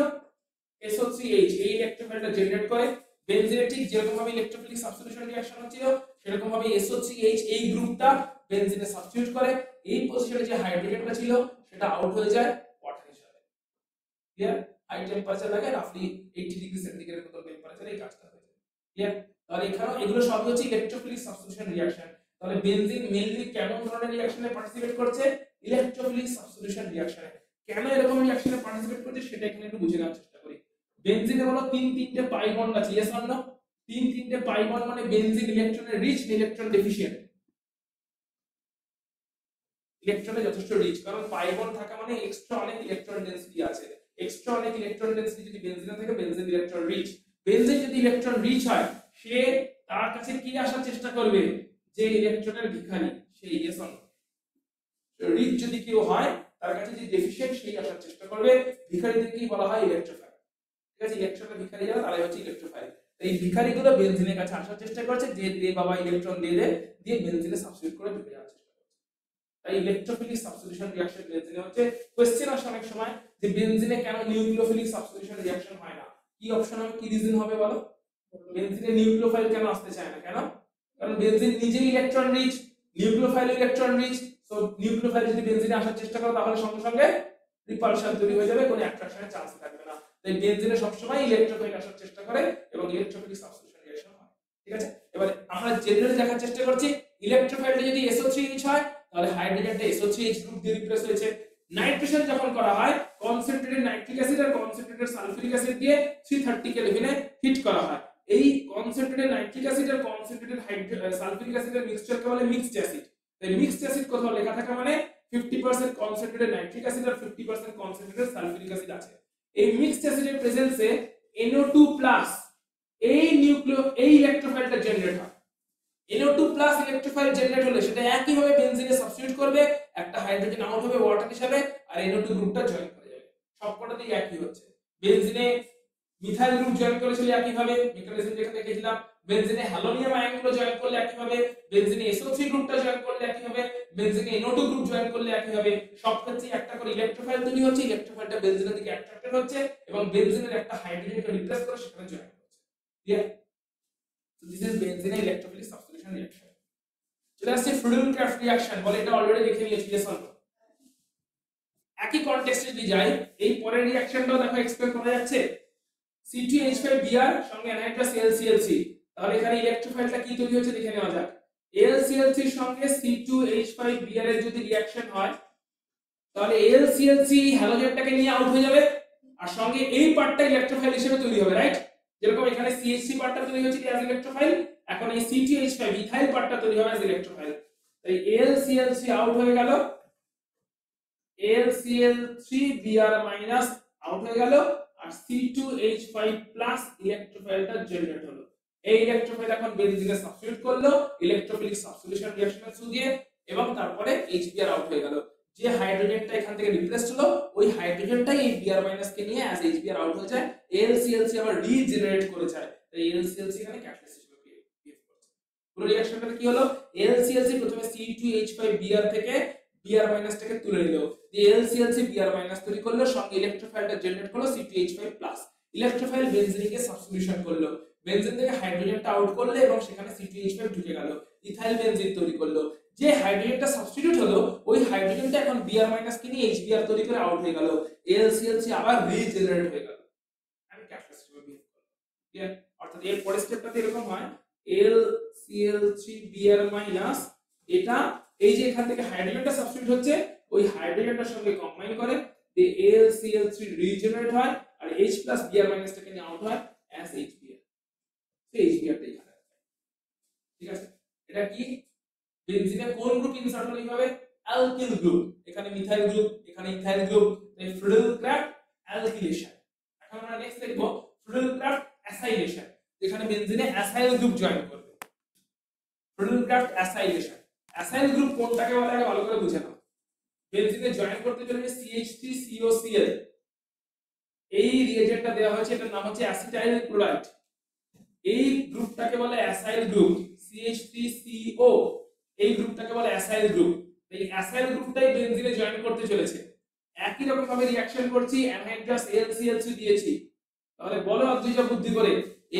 SO3H এই ইলেকট্রোফাইলটা জেনারেট করে। বেনজিনে ঠিক যেরকম ভাবে ইলেকট্রোফিলিক সাবস্টিটিউশন রিঅ্যাকশন হচ্ছিল, সেরকম ভাবে SO3H এই গ্রুপটা বেনজিনে সাবস্টিটিউট করে। এই পজিশনে যে হাইড্রোজেনটা ছিল সেটা আউট হয়ে যায় ওয়াটার হিসেবে। ক্লিয়ার? হাই টেম্পারেচার লাগে, রাফলি 80 ডিগ্রি সেন্টিগ্রেড মতো টেম্পারেচারে এই কাজটা হয়ে যায়। ক্লিয়ার? তাহলে এখানে এগুলো সবই হচ্ছে ইলেকট্রোফিলিক সাবস্টিটিউশন রিঅ্যাকশন। তাহলে বেনজিন মেইনলি কেমন ধরনের রিঅ্যাকশনে পার্টিসিপেট করছে? ইলেকট্রোফিলিক সাবস্টিটিউশন রিঅ্যাকশনে। কেন এরকম রিঅ্যাকশনে পার্টিসিপেট করছে সেটা এখানে একটু বুঝে নেওয়ার চেষ্টা করি। বেনজিনে বলো তিনটে পাই বন্ড আছে, ইয়েস অর নো? তিনটে পাই বন্ড মানে বেনজিন ইলেকট্রনে রিচ, ইলেকট্রন ডেফিশিয়েন্ট। ইলেকট্রনে যথেষ্ট রিচ, কারণ পাই বন্ড থাকা মানে এক্সট্রা অনেক ইলেকট্রন ডেনসিটি আছে। এক্সট্রা অনেক ইলেকট্রন ডেনসিটি যদি বেনজিনে থাকে, বেনজিন ইলেকট্রন রিচ। বেনজিন যদি ইলেকট্রন রিচ হয়, সে তার কাছে কি আসার চেষ্টা করবে? যে ইলেকট্রনের ভিখারি, সেই ইয়েস অর নো? রিচ যদি কেউ হয়, তার কাছে যে ডেফিশিয়েন্ট সেই আসার চেষ্টা করবে। ভিখারিদেরকেই বলা হয় ইলেকট্রোফাইল। ঠিক আছে? ইলেকট্রনের ভিখারি যারা, তারাই হচ্ছে ইলেকট্রোফাইল। এই ভিখারিগুলো বেনজিনের কাছে আসার চেষ্টা করছে, যে দে বাবা ইলেকট্রন দিয়ে বেনজিনে সাবস্টিটিউট করে ঢুকে যাওয়ার চেষ্টা করছে। তাই ইলেকট্রোফিলিক সাবস্টিটিউশন রিঅ্যাকশন বেনজিনে হচ্ছে। কোশ্চেন আসে অনেক সময় যে বেনজিনে কেন নিউক্লিওফিলিক সাবস্টিটিউশন রিঅ্যাকশন হয় না? কি অপশন হবে, কি রিজন হবে বলো? বেনজিনে নিউক্লিওফাইল কেন আসতে চায় না? কেন? কারণ বেনজিন নিজেই electron rich, nucleophile electron rich. So nucleophile যদি বেনজিনে আসার চেষ্টা করে, তাহলে সঙ্গে সঙ্গে রিপালশন তৈরি হয়ে যাবে, কোনো অ্যাট্রাকশনের চান্স থাকবে না। তাই বেনজিনে সবসময় ইলেকট্রোফাইল আসার চেষ্টা করে এবং ইলেকট্রোফিলিক সাবস্টিটিউশন রিঅ্যাকশন হয়। ঠিক আছে? এবারে আমরা জেনারেলি দেখার চেষ্টা করছি, ইলেকট্রোফাইলটা যদি SO3H হয়, তাহলে হাইড্রোজেনটা SO3H গ্রুপ দিয়ে রিপ্লেস হয়েছে। নাইট্রেশন যখন করা হয়, কনসেন্ট্রেটেড নাইট্রিক অ্যাসিড আর কনসেন্ট্রেটেড সালফিউরিক অ্যাসিড দিয়ে 330 কেলভিনে হিট করা হয়। এই কনসেন্ট্রেটেড নাইট্রিক অ্যাসিড আর কনসেন্ট্রেটেড সালফিউরিক অ্যাসিডের মিক্সচারকে বলে মিক্সড অ্যাসিড। এই মিক্সড অ্যাসিড কোথাও লেখা থাকে মানে 50% কনসেন্ট্রেটেড নাইট্রিক অ্যাসিড আর 50% কনসেন্ট্রেটেড সালফিউরিক অ্যাসিড আছে। এই মিক্সড অ্যাসিডের প্রেজেন্সে NO2+ এই ইলেকট্রোফাইলটা জেনারেট হয়। NO2+ ইলেকট্রোফাইল জেনারেট হলে সেটা একই ভাবে বেনজিনে সাবস্টিটিউট করবে, একটা হাইড্রোজেন আউট হবে ওয়াটার হিসেবে, আর NO2 গ্রুপটা জয়েন করে যাবে। সবকটাতেই একই হচ্ছে। বেনজিনে মিথাইল গ্রুপ জয়েন করেছিল একই ভাবে, মেকানিজম যেখানে দেখেছিলাম। বেনজিনে হ্যালোনিয়াম আয়নগুলো জয়েন করলে একই ভাবে, বেনজিনে SO3 গ্রুপটা জয়েন করলে একই ভাবে, বেনজিনে NO2 গ্রুপ জয়েন করলে একই ভাবে। সব ক্ষেত্রেই একটা করে ইলেকট্রোফাইল তৈরি হচ্ছে, ইলেকট্রোফাইলটা বেনজিনের দিকে অ্যাট্রাক্টেড হচ্ছে এবং বেনজিনের একটা হাইড্রোজেনকে রিপ্লেস করে সেখানে জয়েন করছে। Clear? So this is benzene electrophilic substitution reaction. চলে আসছে Friedel-Crafts reaction, বলে এটা অলরেডি দেখে নিয়েছি, yes or no? একই কনটেক্সটে যদি যাই, এই পরের রিঅ্যাকশনটাও দেখো এক্সপেক্ট করা যাচ্ছে। C2H5Br সঙ্গে অ্যানহাইড্রাস LClC। তাহলে এখানে ইলেকট্রোফাইলটা কি তৈরি হচ্ছে দেখে নেওয়া যাক। LClC এর সঙ্গে C2H5Br এর যদি রিঅ্যাকশন হয়, তাহলে LClC হ্যালোজেনটাকে নিয়ে আউট হয়ে যাবে, আর সঙ্গে এই পার্টটা ইলেকট্রোফাইল হিসেবে তৈরি হবে, রাইট? যেরকম এখানে CH3 পার্টটা তৈরি হচ্ছে অ্যাজ ইলেকট্রোফাইল, এখন এই C2H5 ইথাইল পার্টটা তৈরি হবে অ্যাজ ইলেকট্রোফাইল। তাই LClC আউট হয়ে গেল, LCl3Br মাইনাস আউট হয়ে গেল, আর C2H5+ ইলেকট্রোফাইলটা জেনারেট হলো। এই ইলেকট্রোফাইল এখন বেনজিনে সাবস্টিটিউট করলো ইলেকট্রোফিলিক সাবস্টিটিউশন রিঅ্যাকশনের থ্রু দিয়ে, এবং তারপরে HBr আউট হয়ে গেল। যে হাইড্রোজেনটা এখান থেকে রিপ্লেস হলো, ওই হাইড্রোজেনটাই এই Br- কে নিয়ে অ্যাজ HBr আউট হয়ে যায়। LClC আবার রিজেনারেট করে যায়, তাই LClC এখানে ক্যাটালিস্ট হিসেবে বিহেভ করছে। পুরো রিঅ্যাকশনটা কি হলো? LClC প্রথমে C2H5Br থেকে Br- টাকে তুলে নিল, দিয়ে LClC Br- তৈরি করলো, সঙ্গে ইলেকট্রোফাইলটা জেনারেট করলো C2H5+। ইলেকট্রোফাইল বেনজিনকে সাবস্টিটিউশন করলো, বেনজিন থেকে হাইড্রোজেনটা আউট করলো এবং সেখানে C2H5 ঢুকে গেল, ইথাইল বেনজিন তৈরি করলো। যে হাইড্রোজেনটা সাবস্টিটিউট হলো ওই হাইড্রোজেনটা এখন Br- কে নিয়ে HBr তৈরি করে আউট হয়ে গেল, AlClC আবার রিজেনারেট হয়ে গেল। আমি ক্যাটালিস্টে বিহেভ করব, ক্লিয়ার? অর্থাৎ এর পরের স্টেপটাতে এরকম হয় AlCl3Br- এটা এই যে এখান থেকে হাইড্রোজেনটা সাবস্টিটিউট হচ্ছে ওই হাইড্রোজেনটার সঙ্গে কম্বাইন করে দিয়ে AlCl3 রিজেনারেট হয় আর H+Br- টাকে নিয়ে আউট হয় as HBr। সেই HBr টাই এখানে আছে, ঠিক আছে? এটা কি বেনজিনে কোন গ্রুপ ইনসার্ট হলো এইভাবে? অ্যালকিল গ্রুপ, এখানে মিথাইল গ্রুপ, এখানে ইথাইল গ্রুপ, তাই ফ্রিডেল-ক্রাফট অ্যালকিলেশন। এখন আমরা নেক্সট দেখব ফ্রিডেল-ক্রাফট অ্যাসাইলেশন, এখানে বেনজিনে অ্যাসাইল গ্রুপ জয়েন করবে। ফ্রিডেল-ক্রাফট অ্যাসাইলেশন, অ্যাসাইল গ্রুপ কোনটাকে বলে আগে ভালো করে বুঝে নাও। বেনজিনে জয়েন করতে চলেছে CH3COCl, এই রিএজেন্টটা দেওয়া হয়েছে, এটার নাম হচ্ছে অ্যাসিটাইল ক্লোরাইড। এই গ্রুপটাকে বলে অ্যাসাইল গ্রুপ, CH3CO, এই গ্রুপটাকে বলে অ্যাসাইল গ্রুপ। এই অ্যাসাইল গ্রুপটাই বেনজিনে জয়েন করতে চলেছে। একই রকম ভাবে রিঅ্যাকশন করছি, অ্যানহাইড্রাস AlClC দিয়েছি, তাহলে বলো অদ্বিজা বুদ্ধি করে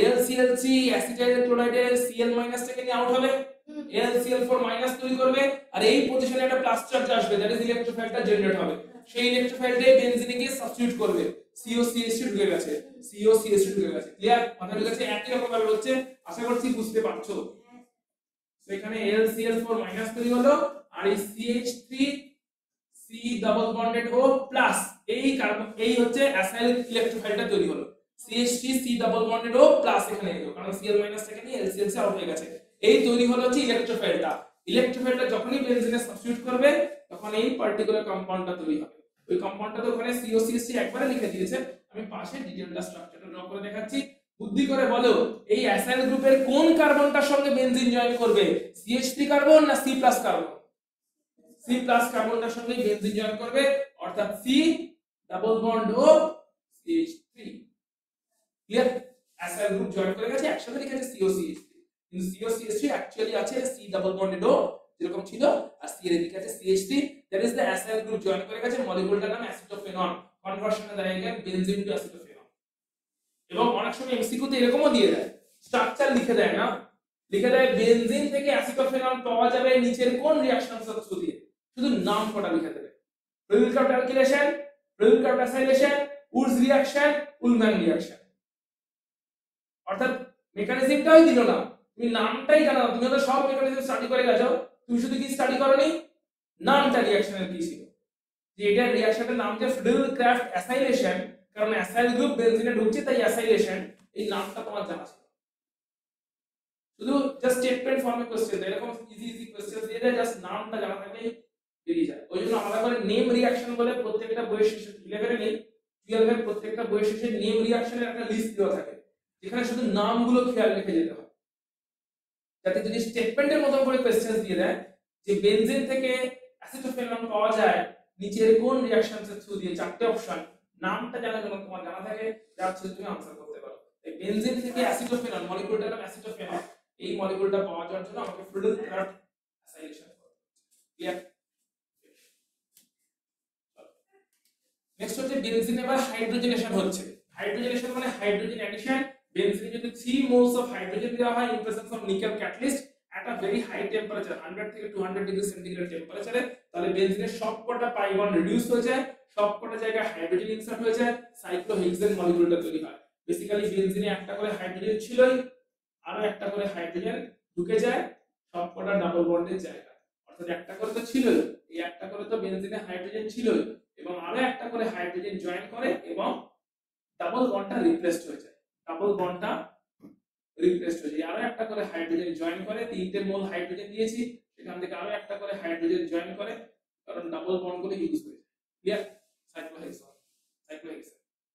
AlClC অ্যাসিটাইল ক্লোরাইডের Cl- থেকে নিয়ে আউট হবে, AlCl4- তৈরি করবে আর এই পজিশনে একটা প্লাস চার্জ আসবে, দ্যাট ইজ ইলেকট্রোফাইলটা জেনারেট হবে। সেই ইলেকট্রোফাইলটাই বেনজিনে গিয়ে সাবস্টিটিউট করবে, COCH2 ঢুকে গেছে, COCH2 ঢুকে গেছে, ক্লিয়ার? কথা ঢুকেছে, একই রকম ভাবে হচ্ছে, আশা করছি বুঝতে পারছো। তো এখানে AlCl4- তৈরি হলো আর এই CH3C double bonded O plus এই কার্বন, এই হচ্ছে অ্যাসাইল ইলেকট্রোফাইলটা তৈরি হলো, CH3C double bonded O plus এখানে এলো, কারণ Cl- থেকে নিয়ে LClC আউট হয়ে গেছে। এই তৈরি হলো হচ্ছে ইলেকট্রোফাইলটা। ইলেকট্রোফাইলটা যখনই বেনজিনে সাবস্টিটিউট করবে তখন এই পার্টিকুলার কম্পাউন্ডটা তৈরি হবে। ওই কম্পাউন্ডটা তো ওখানে COCH3 একবারে লিখে দিয়েছে, আমি পাশে ডিটেইলটা স্ট্রাকচারটা ড্র করে দেখাচ্ছি। বুদ্ধি করে বলো এই অ্যাসাইল গ্রুপের কোন কার্বনটার সঙ্গে বেনজিন জয়েন করবে, CH3 কার্বন না C+ কার্বন? C+ কার্বনটার সঙ্গে বেনজিন জয়েন করবে, অর্থাৎ C double bond O CH3, clear? Acyl group join করে গেছে, একসাথে লিখেছে COCH3, কিন্তু COCH3 অ্যাকচুয়ালি আছে C ডাবল বন্ডেড O যেরকম ছিল, আর C এর এদিকে আছে CH3, that is the acyl group join করে গেছে। মলিকিউলটার নাম অ্যাসিটোফেনন, কনভার্সনে দাঁড়িয়ে গেল বেনজিন টু অ্যাসিটোফেনন। এবং অনেক সময় এমসিকিউ তে এরকমও দিয়ে দেয়, স্ট্রাকচার লিখে দেয় না, লিখে দেয় বেনজিন থেকে অ্যাসিটোফেনন পাওয়া যাবে নিচের কোন রিঅ্যাকশন থ্রু দিয়ে, শুধু নাম কটা লিখে দেবে, Friedel Crafts alkylation, Friedel Crafts acylation, Wurtz reaction, Ullmann reaction. অর্থাৎ মেকানিজমটাই দিল না, তুমি নামটাই জানো না, তুমি তো সব মেকানিজম স্টাডি করে গেছো, তুমি শুধু কি স্টাডি করোনি নামটা রিঅ্যাকশনের কি ছিল, যে এটা রিঅ্যাকশনের নাম যে ফ্রিডেল-ক্রাফট অ্যাসাইলেশন, কারণ অ্যাসাইল গ্রুপ বেনজিনে ঢুকছে তাই অ্যাসাইলেশন, এই নামটা তোমার জানা ছিল। শুধু জাস্ট স্টেটমেন্ট ফর্মে কোশ্চেন দেয়, এরকম ইজি কোশ্চেন দিয়ে দেয়, জাস্ট নামটা জানা থাকলেই বেরিয়ে যায়। ওই জন্য আলাদা করে নেম রিঅ্যাকশন বলে প্রত্যেকটা বইয়ের শেষে 11 এ নেই, 12 এর প্রত্যেকটা বইয়ের শেষে নেম রিঅ্যাকশনের একটা লিস্ট দেওয়া থাকে, যেখানে শুধু নামগুলো খেয়াল রেখে যেতে হয়, যাতে যদি স্টেটমেন্টের মতো করে কোশ্চেন দিয়ে দেয় যে বেনজিন থেকে অ্যাসিটোফেনন পাওয়া যায় নিচের কোন রিঅ্যাকশনস থ্রু দিয়ে, চারটে অপশন, নামটা জানা যেন তোমার জানা থাকে, যার থ্রু তুমি আনসার করতে পারো। এই বেনজিন থেকে অ্যাসিটোফেনন, মলিকিউলটার নাম অ্যাসিটোফেনন, এই মলিকিউলটা পাওয়া যাওয়ার জন্য আমাকে ফ্রিডেল-ক্রাফট অ্যাসাইলেশন করতে হবে, ক্লিয়ার? নেক্সট হচ্ছে বেনজিনে আবার হাইড্রোজেনেশন হচ্ছে। হাইড্রোজেনেশন মানে হাইড্রোজেন অ্যাডিশন। বেনজিনে যদি 3 মোলস অফ হাইড্রোজেন দেওয়া হয় in presence of nickel catalyst at a very high temperature 100 থেকে 200 ডিগ্রি সেন্টিগ্রেড টেম্পারেচারে, তাহলে বেনজিনের সবকটা পাই বন্ড রিডিউস হয়ে যায়, সবকটা জায়গায় হাইড্রোজেন ইনসার্ট হয়ে যায়, সাইক্লোহেক্সেন মলিকিউলটা তৈরি হয়। বেসিক্যালি বেনজিনে একটা করে হাইড্রোজেন ছিলই, আরো একটা করে হাইড্রোজেন ঢুকে যায় সবকটা ডাবল বন্ডের জায়গায়, অর্থাৎ একটা করে তো ছিলই, এই একটা করে তো বেনজিনে হাইড্রোজেন ছিলই, এবং আরো একটা করে হাইড্রোজেন জয়েন করে এবং ডাবল বন্ডটা রিপ্লেসড হয়ে যায়, ডাবল বন্ডটা রিপ্লেসড হয়ে যায়, আরো একটা করে হাইড্রোজেন জয়েন করে, তিনটে মোল হাইড্রোজেন দিয়েছি, সেখান থেকে আরো একটা করে হাইড্রোজেন জয়েন করে, কারণ ডাবল বন্ড গুলো ইউজ হয়ে যায়, ক্লিয়ার? সাইক্লোহেক্সেন,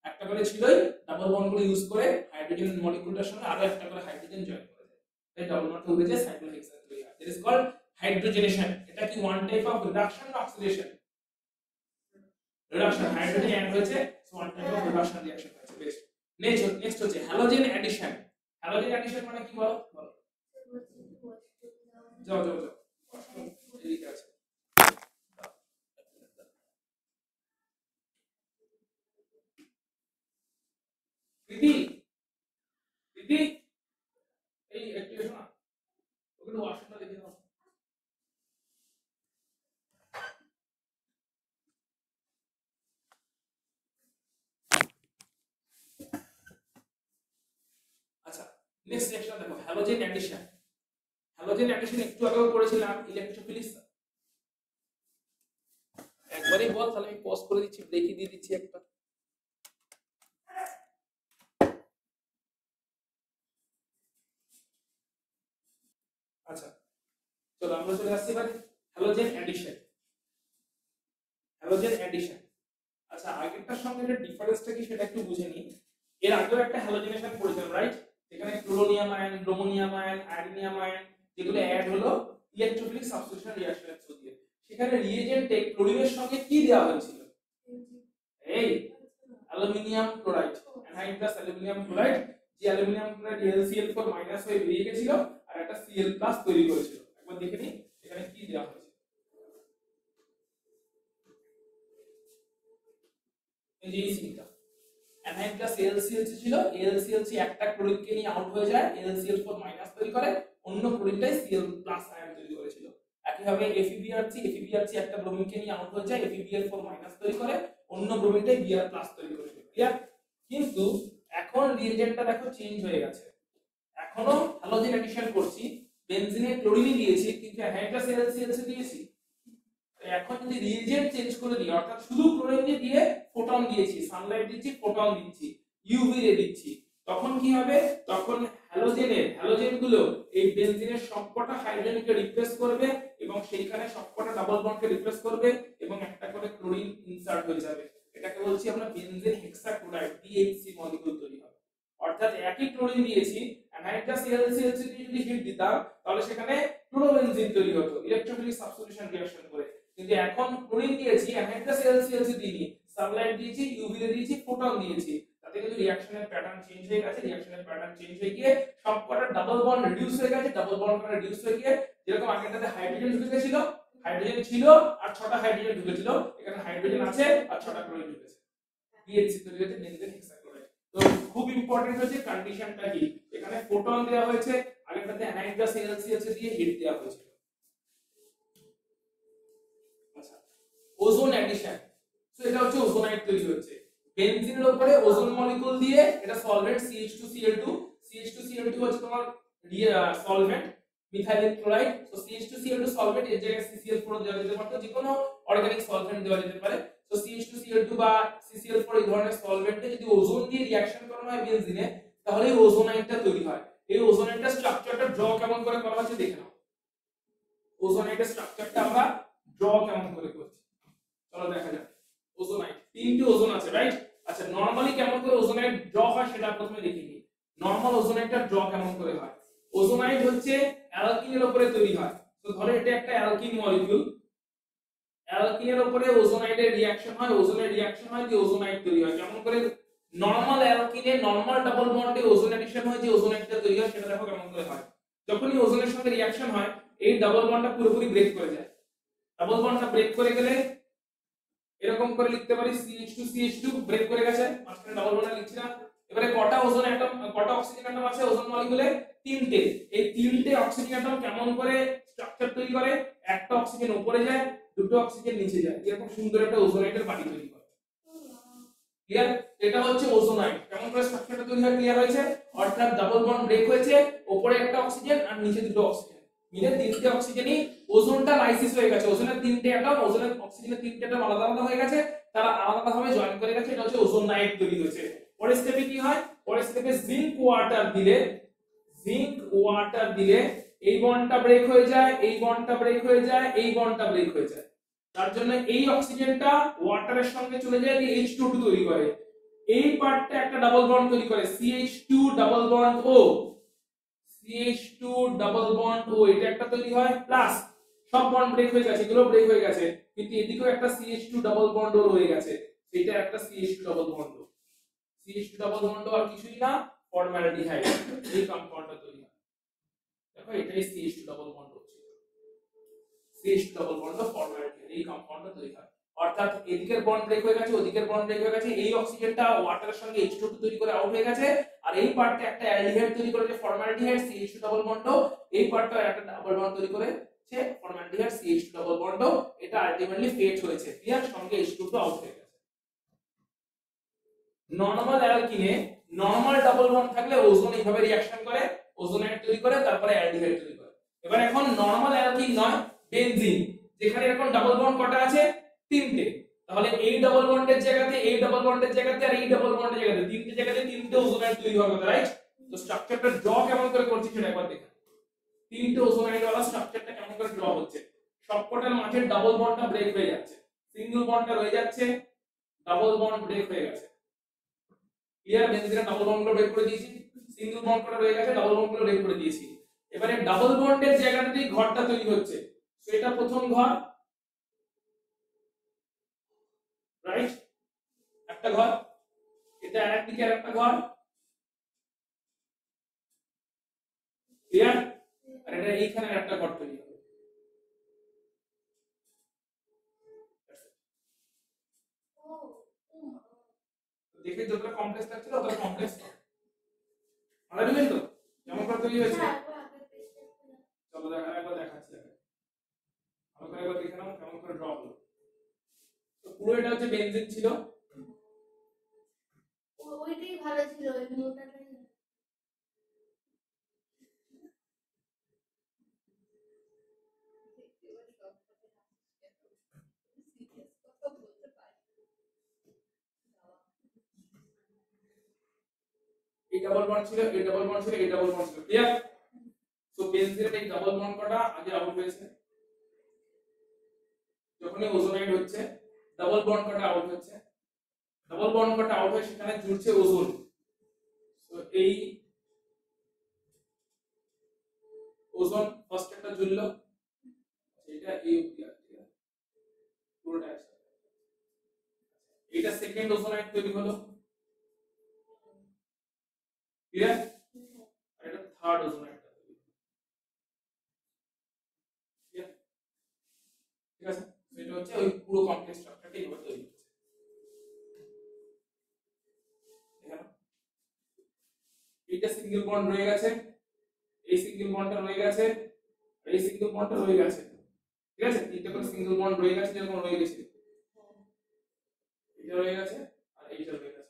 একটা করে ছিলই, ডাবল বন্ড গুলো ইউজ করে হাইড্রোজেন মলিকিউলটার সঙ্গে আরো একটা করে হাইড্রোজেন জয়েন করে দেয়, তাই ডাবল বন্ডটা উড়ে যায়, সাইক্লোহেক্সেন তৈরি হয়। That is called hydrogenation. এটা কি ওয়ান টাইপ অফ রিডাকশন না অক্সিডেশন? রিডাকশন, হাইড্রোজেন অ্যাড হয়েছে, so one type of reduction reaction হয়েছে। বেস্ট। নেক্সট হচ্ছে হ্যালোজেন অ্যাডিশন। হ্যালোজেন অ্যাডিশন মানে কি বলো? যাও এদিকে আছে। নেক্সট রিঅ্যাকশন দেখো হ্যালোজেন অ্যাডিশন। হ্যালোজেন অ্যাডিশন একটু আগেও করেছিলাম ইলেকট্রোফিলিক। একবারই বল, তাহলে আমি পজ করে দিচ্ছি, ব্রেকই দিয়ে দিচ্ছি একটা। আচ্ছা চলো আমরা চলে আসছি এবার হ্যালোজেন অ্যাডিশন। হ্যালোজেন অ্যাডিশন, আচ্ছা আগেরটার সঙ্গে এর ডিফারেন্সটা কি সেটা একটু বুঝে নিই। এর আগেও একটা হ্যালোজেনেশন করেছিলাম রাইট, যেখানে ক্লোরোনিয়াম আয়ন, ব্রোমোনিয়াম আয়ন, আয়োডিনিয়াম আয়ন যেগুলো অ্যাড হলো ইলেকট্রোফিলিক সাবস্টিটিউশন রিঅ্যাকশনের থ্রু দিয়ে। সেখানে রিএজেন্টে ক্লোরিনের সঙ্গে কি দেওয়া হয়েছিল? এই aluminium chloride, anhydrous aluminium chloride, যে অ্যালুমিনিয়াম ক্লোরাইড LCl4 মাইনাস হয়ে বেরিয়ে গেছিল আর একটা Cl+ তৈরি করেছিল। একবার দেখে নিই এখানে কি দেওয়া হয়েছে। এই যে এই সিনটা অ্যানহাইড্রাস LCl ছিল, LCl একটা ক্লোরিনকে নিয়ে আউট হয়ে যায়, LCl4 মাইনাস তৈরি করে, অন্য ক্লোরিনটাই Cl+ আয়ন তৈরি করেছিল। একইভাবে FeBrC একটা ব্রোমিনকে নিয়ে আউট হয়ে যায়, FeBr4 মাইনাস তৈরি করে, অন্য ব্রোমিনটাই Br+ তৈরি করেছিল। ক্লিয়ার? কিন্তু এখন রিএজেন্টটা দেখো চেঞ্জ হয়ে গেছে। এখনো হ্যালোজেন অ্যাডিশন করছি, বেনজিনে ক্লোরিন দিয়েছি কিন্তু অ্যানহাইড্রাস LCl দিয়েছি। এখন যদি রিএজেন্ট চেঞ্জ করে দিই, অর্থাৎ শুধু ক্লোরিন দিয়ে ফোটন দিয়েছি, সানলাইট দিচ্ছি, ফোটন দিচ্ছি, ইউভি রে দিচ্ছি, তখন কি হবে? তখন হ্যালোজেনগুলো এই বেনজিনের সবকটা হাইড্রোজেনকে রিপ্লেস করবে এবং সেইখানে সবকটা ডাবল বন্ডকে রিপ্লেস করবে এবং একটা করে ক্লোরিন ইনসার্ট হয়ে যাবে। এটাকে বলছি আমরা বেনজিন হেক্সাক্লোরাইড BHC মলিকিউল তৈরি হবে। অর্থাৎ একই ক্লোরিন দিয়েছি, অ্যানহাইড্রাস LCl যদি হিট দিতাম তাহলে সেখানে ক্লোরোবেনজিন তৈরি হতো ইলেকট্রোফিলিক সাবস্টিটিউশন রিঅ্যাকশন করে। কিন্তু এখন ক্লোরিন দিয়েছি, অ্যানহাইড্রাস LCl দিইনি, সানলাইট দিয়েছি, ইউভি রে দিয়েছি, ফোটন দিয়েছি, তাতে কিন্তু রিঅ্যাকশনের প্যাটার্ন চেঞ্জ হয়ে গেছে। রিঅ্যাকশনের প্যাটার্ন চেঞ্জ হয়ে গিয়ে সবকটা ডাবল বন্ড রিডিউস হয়ে গেছে, ডাবল বন্ড রিডিউস হয়ে গিয়ে যেরকম আগেরটাতে হাইড্রোজেন ঢুকে ছিল, হাইড্রোজেন ছিল আর 6টা হাইড্রোজেন ঢুকেছিল, এখানে হাইড্রোজেন আছে আর 6টা ক্লোরিন ঢুকেছে, BHC তৈরি হয়েছে বেনজিন হেক্সাক্লোরাইড। তো খুব ইম্পর্টেন্ট হচ্ছে কন্ডিশনটা কি, এখানে ফোটন দেওয়া হয়েছে, আগেরটাতে অ্যানহাইড্রাস LCl দিয়ে হিট দেওয়া হয়েছে। আচ্ছা ওজোন অ্যাডিশন, সো এটা হচ্ছে ওজোনাইড তৈরি হচ্ছে বেনজিনের উপরে ওজোন মলিকিউল দিয়ে, এটা সলভেন্ট CH2Cl2, CH2Cl2 হচ্ছে তোমার solvent methyl chloride, so CH2Cl2 solvent, এর জায়গায় CCl4 দেওয়া যেতে পারে, যে কোনো অর্গানিক সলভেন্ট দেওয়া যেতে পারে। তো CH2Cl2 বা CCl4 এই ধরনের সলভেন্টে যদি ওজোন দিয়ে রিঅ্যাকশন করানো হয় বেনজিনে, তাহলে এই ওজোনাইডটা তৈরি হয়। এই ওজোনাইডটার স্ট্রাকচারটা ড্র কেমন করে করা হচ্ছে দেখে নাও। ওজোনাইডের স্ট্রাকচারটা আমরা ড্র কেমন করে করছি, চলো দেখা যাক। ওজোনাইড, তিনটি ওজোন আছে রাইট। আচ্ছা নরমালি কেমন করে ওজোনাইড ড্র হয় সেটা প্রথমে দেখে নিই। নরমাল ওজোনাইডটা ড্র কেমন করে হয়? ওজোনাইড হচ্ছে অ্যালকিনের উপরে তৈরি হয়। তো ধরো এটা একটা অ্যালকিন মলিকিউল, অ্যালকিনের উপরে ওজোনাইডের রিঅ্যাকশন হয়, ওজোনের রিঅ্যাকশন হয় যে ওজোনাইড তৈরি হয়। কেমন করে? নরমাল অ্যালকিনে নরমাল ডাবল বন্ডে ওজোন এডিশন হয়, যে ওজোনাইডটা তৈরি হয় সেটা দেখো কেমন করে হয়। যখনই ওজোনের সঙ্গে রিঅ্যাকশন হয় এই ডাবল বন্ডটা পুরোপুরি ব্রেক করে যায়। ডাবল বন্ডটা ব্রেক করে গেলে এরকম করে লিখতে পারি CH2 ব্রেক করে গেছে, মাঝখানে ডাবল বন্ড লিখছি না। এবারে কটা ওজোন অ্যাটম, কটা অক্সিজেন অ্যাটম আছে ওজোন মলিকিউলে? তিনটে। এই তিনটে অক্সিজেন অ্যাটম কেমন করে স্ট্রাকচার তৈরি করে? একটা অক্সিজেন উপরে যায়, দুটো অক্সিজেন নিচে যায়, এরকম সুন্দর একটা ওজোনাইডের বাড়ি তৈরি করে। ক্লিয়ার? এটা হচ্ছে ওজোনাইড। কেমন করে স্ট্রাকচারটা তৈরি হয় ক্লিয়ার হয়েছে? অর্থাৎ ডাবল বন্ড ব্রেক হয়েছে, উপরে একটা অক্সিজেন আর নিচে দুটো অক্সিজেন, মিলে তিনটে অক্সিজেনই ওজোনটা লাইসিস হয়ে গেছে। ওজোনের তিনটে অ্যাটম, ওজোনের অক্সিজেনের তিনটে অ্যাটম আলাদা আলাদা হয়ে গেছে, তারা আলাদাভাবে জয়েন করে গেছে, এটা হচ্ছে ওজোনাইড তৈরি হয়েছে। পরের স্টেপে কি হয়? পরের স্টেপে জিঙ্ক ওয়াটার দিলে এই বন্ডটা ব্রেক হয়ে যায়, এই বন্ডটা ব্রেক হয়ে যায়, এই বন্ডটা ব্রেক হয়ে যায়। তার জন্য এই অক্সিজেনটা ওয়াটারের সঙ্গে চলে যায়, দিয়ে H2 তৈরি করে। এই পার্টটা একটা ডাবল বন্ড তৈরি করে, CH2 double bond O, CH2 double bond O, এটা একটা তৈরি হয়। প্লাস সব বন্ড ব্রেক হয়ে গেছে, এগুলো ব্রেক হয়ে গেছে, কিন্তু এদিকেও একটা CH2 ডাবল বন্ড O রয়ে গেছে, সেটা একটা CH2 double bond O। CH2 double bond আর কিছুই না, ফর্মালডিহাইড, এই কম্পাউন্ডটা তৈরি হয়। দেখো এটাই CH2 ডাবল বন্ড হচ্ছে, CH2 ডাবল বন্ড ফর্মালডিহাইড, এই কম্পাউন্ডটা তৈরি হয়। অর্থাৎ এদিকের বন্ড ব্রেক হয়ে গেছে, ওদিকের বন্ড ব্রেক হয়ে গেছে, এই অক্সিজেনটা ওয়াটারের সঙ্গে H2 তৈরি করে আউট হয়ে গেছে, আর এই পার্টটা একটা অ্যালডিহাইড তৈরি করেছে ফর্মালডিহাইড, CH2 ডাবল বন্ড। এই পার্টটা একটা ডাবল বন্ড তৈরি করেছে ফর্মালডিহাইড, CH2 ডাবল বন্ড। এটা আলটিমেটলি ফেট হয়েছে, ক্লিয়ার? সঙ্গে H2 আউট হয়ে গেছে। নরমাল অ্যালকিনে নরমাল ডাবল বন্ড থাকলে ওজোন এইভাবে রিঅ্যাকশন করে, ওজোনাইড তৈরি করে, তারপরে অ্যালডিহাইড তৈরি করে। এবার এখন নরমাল অ্যালকিন নয়, বেনজিন, যেখানে এখন ডাবল বন্ড কটা আছে? তিনটে। তাহলে এই ডাবল বন্ডের জায়গাতে, এই ডাবল বন্ডের জায়গাতে আর এই ডাবল বন্ডের জায়গাতে, তিনটে জায়গাতে তিনটে ওজোনাইড তৈরি হবে, রাইট? তো স্ট্রাকচারটা ড্র কেমন করে করছি সেটা একবার দেখুন। তিনটে ওজোনাইড ওয়ালা স্ট্রাকচারটা কেমন করে ড্র হচ্ছে। সবকটার মাঝে ডাবল বন্ডটা ব্রেক হয়ে যাচ্ছে, সিঙ্গেল বন্ডটা রয়ে যাচ্ছে, ডাবল বন্ড ব্রেক হয়ে গেছে। ক্লিয়ার? বেনজিনের ডাবল বন্ডগুলো ব্রেক করে দিয়েছি, সিঙ্গেল বন্ডটা রয়ে গেছে, ডাবল বন্ডগুলো ব্রেক করে দিয়েছি। এবারে ডাবল বন্ডের জায়গাটাতেই ঘরটা তৈরি হচ্ছে, সো এটা প্রথম ঘর, রাইট? একটা ঘর, এটা একদিকে আরেকটা ঘর, ক্লিয়ার? আর এটা এইখানে একটা ঘর তৈরি হবে। দেখে যতটা কমপ্লেক্স লাগছিল ততটা কমপ্লেক্স মারা দিবেন তো যেমন করে তৈরি হয়েছে। চলো একবার দেখাচ্ছি, ভালো করে একবার দেখে নাও কেমন করে ড্র হলো। তো পুরো এটা হচ্ছে বেনজিন ছিল, ওইটাই ভালো ছিল, ওই মোটাটাই এই ডাবল বন্ড ছিল, এই ডাবল বন্ড ছিল, এই ডাবল বন্ড ছিল, ক্লিয়ার? সো বেনজিনের এই ডাবল বন্ড কটা আগে আউট হয়েছে, যখনই ওজোনাইড হচ্ছে ডাবল বন্ড কটা আউট হচ্ছে, ডাবল বন্ড কটা আউট হয়ে সেখানে জুড়ছে ওজোন। সো এই ওজোন ফার্স্ট একটা জুড়লো, এটা এই অবধি আছে, পুরোটা আছে। এটা সেকেন্ড ওজোনাইড তৈরি হলো, ক্লিয়ার? আর এটা থার্ড ওজোনাইড তৈরি হলো, ক্লিয়ার? ঠিক আছে, এটা হচ্ছে ওই পুরো কমপ্লেক্স স্ট্রাকচারটা এইভাবে তৈরি হচ্ছে। দেখো এইটা সিঙ্গেল বন্ড রয়ে গেছে, এই সিঙ্গেল বন্ডটা রয়ে গেছে, আর এই সিঙ্গেল বন্ডটা রয়ে গেছে, ঠিক আছে? তিনটা করে সিঙ্গেল বন্ড রয়ে গেছে, যেরকম রয়ে গেছে, এটা রয়ে গেছে আর এইটা রয়ে গেছে।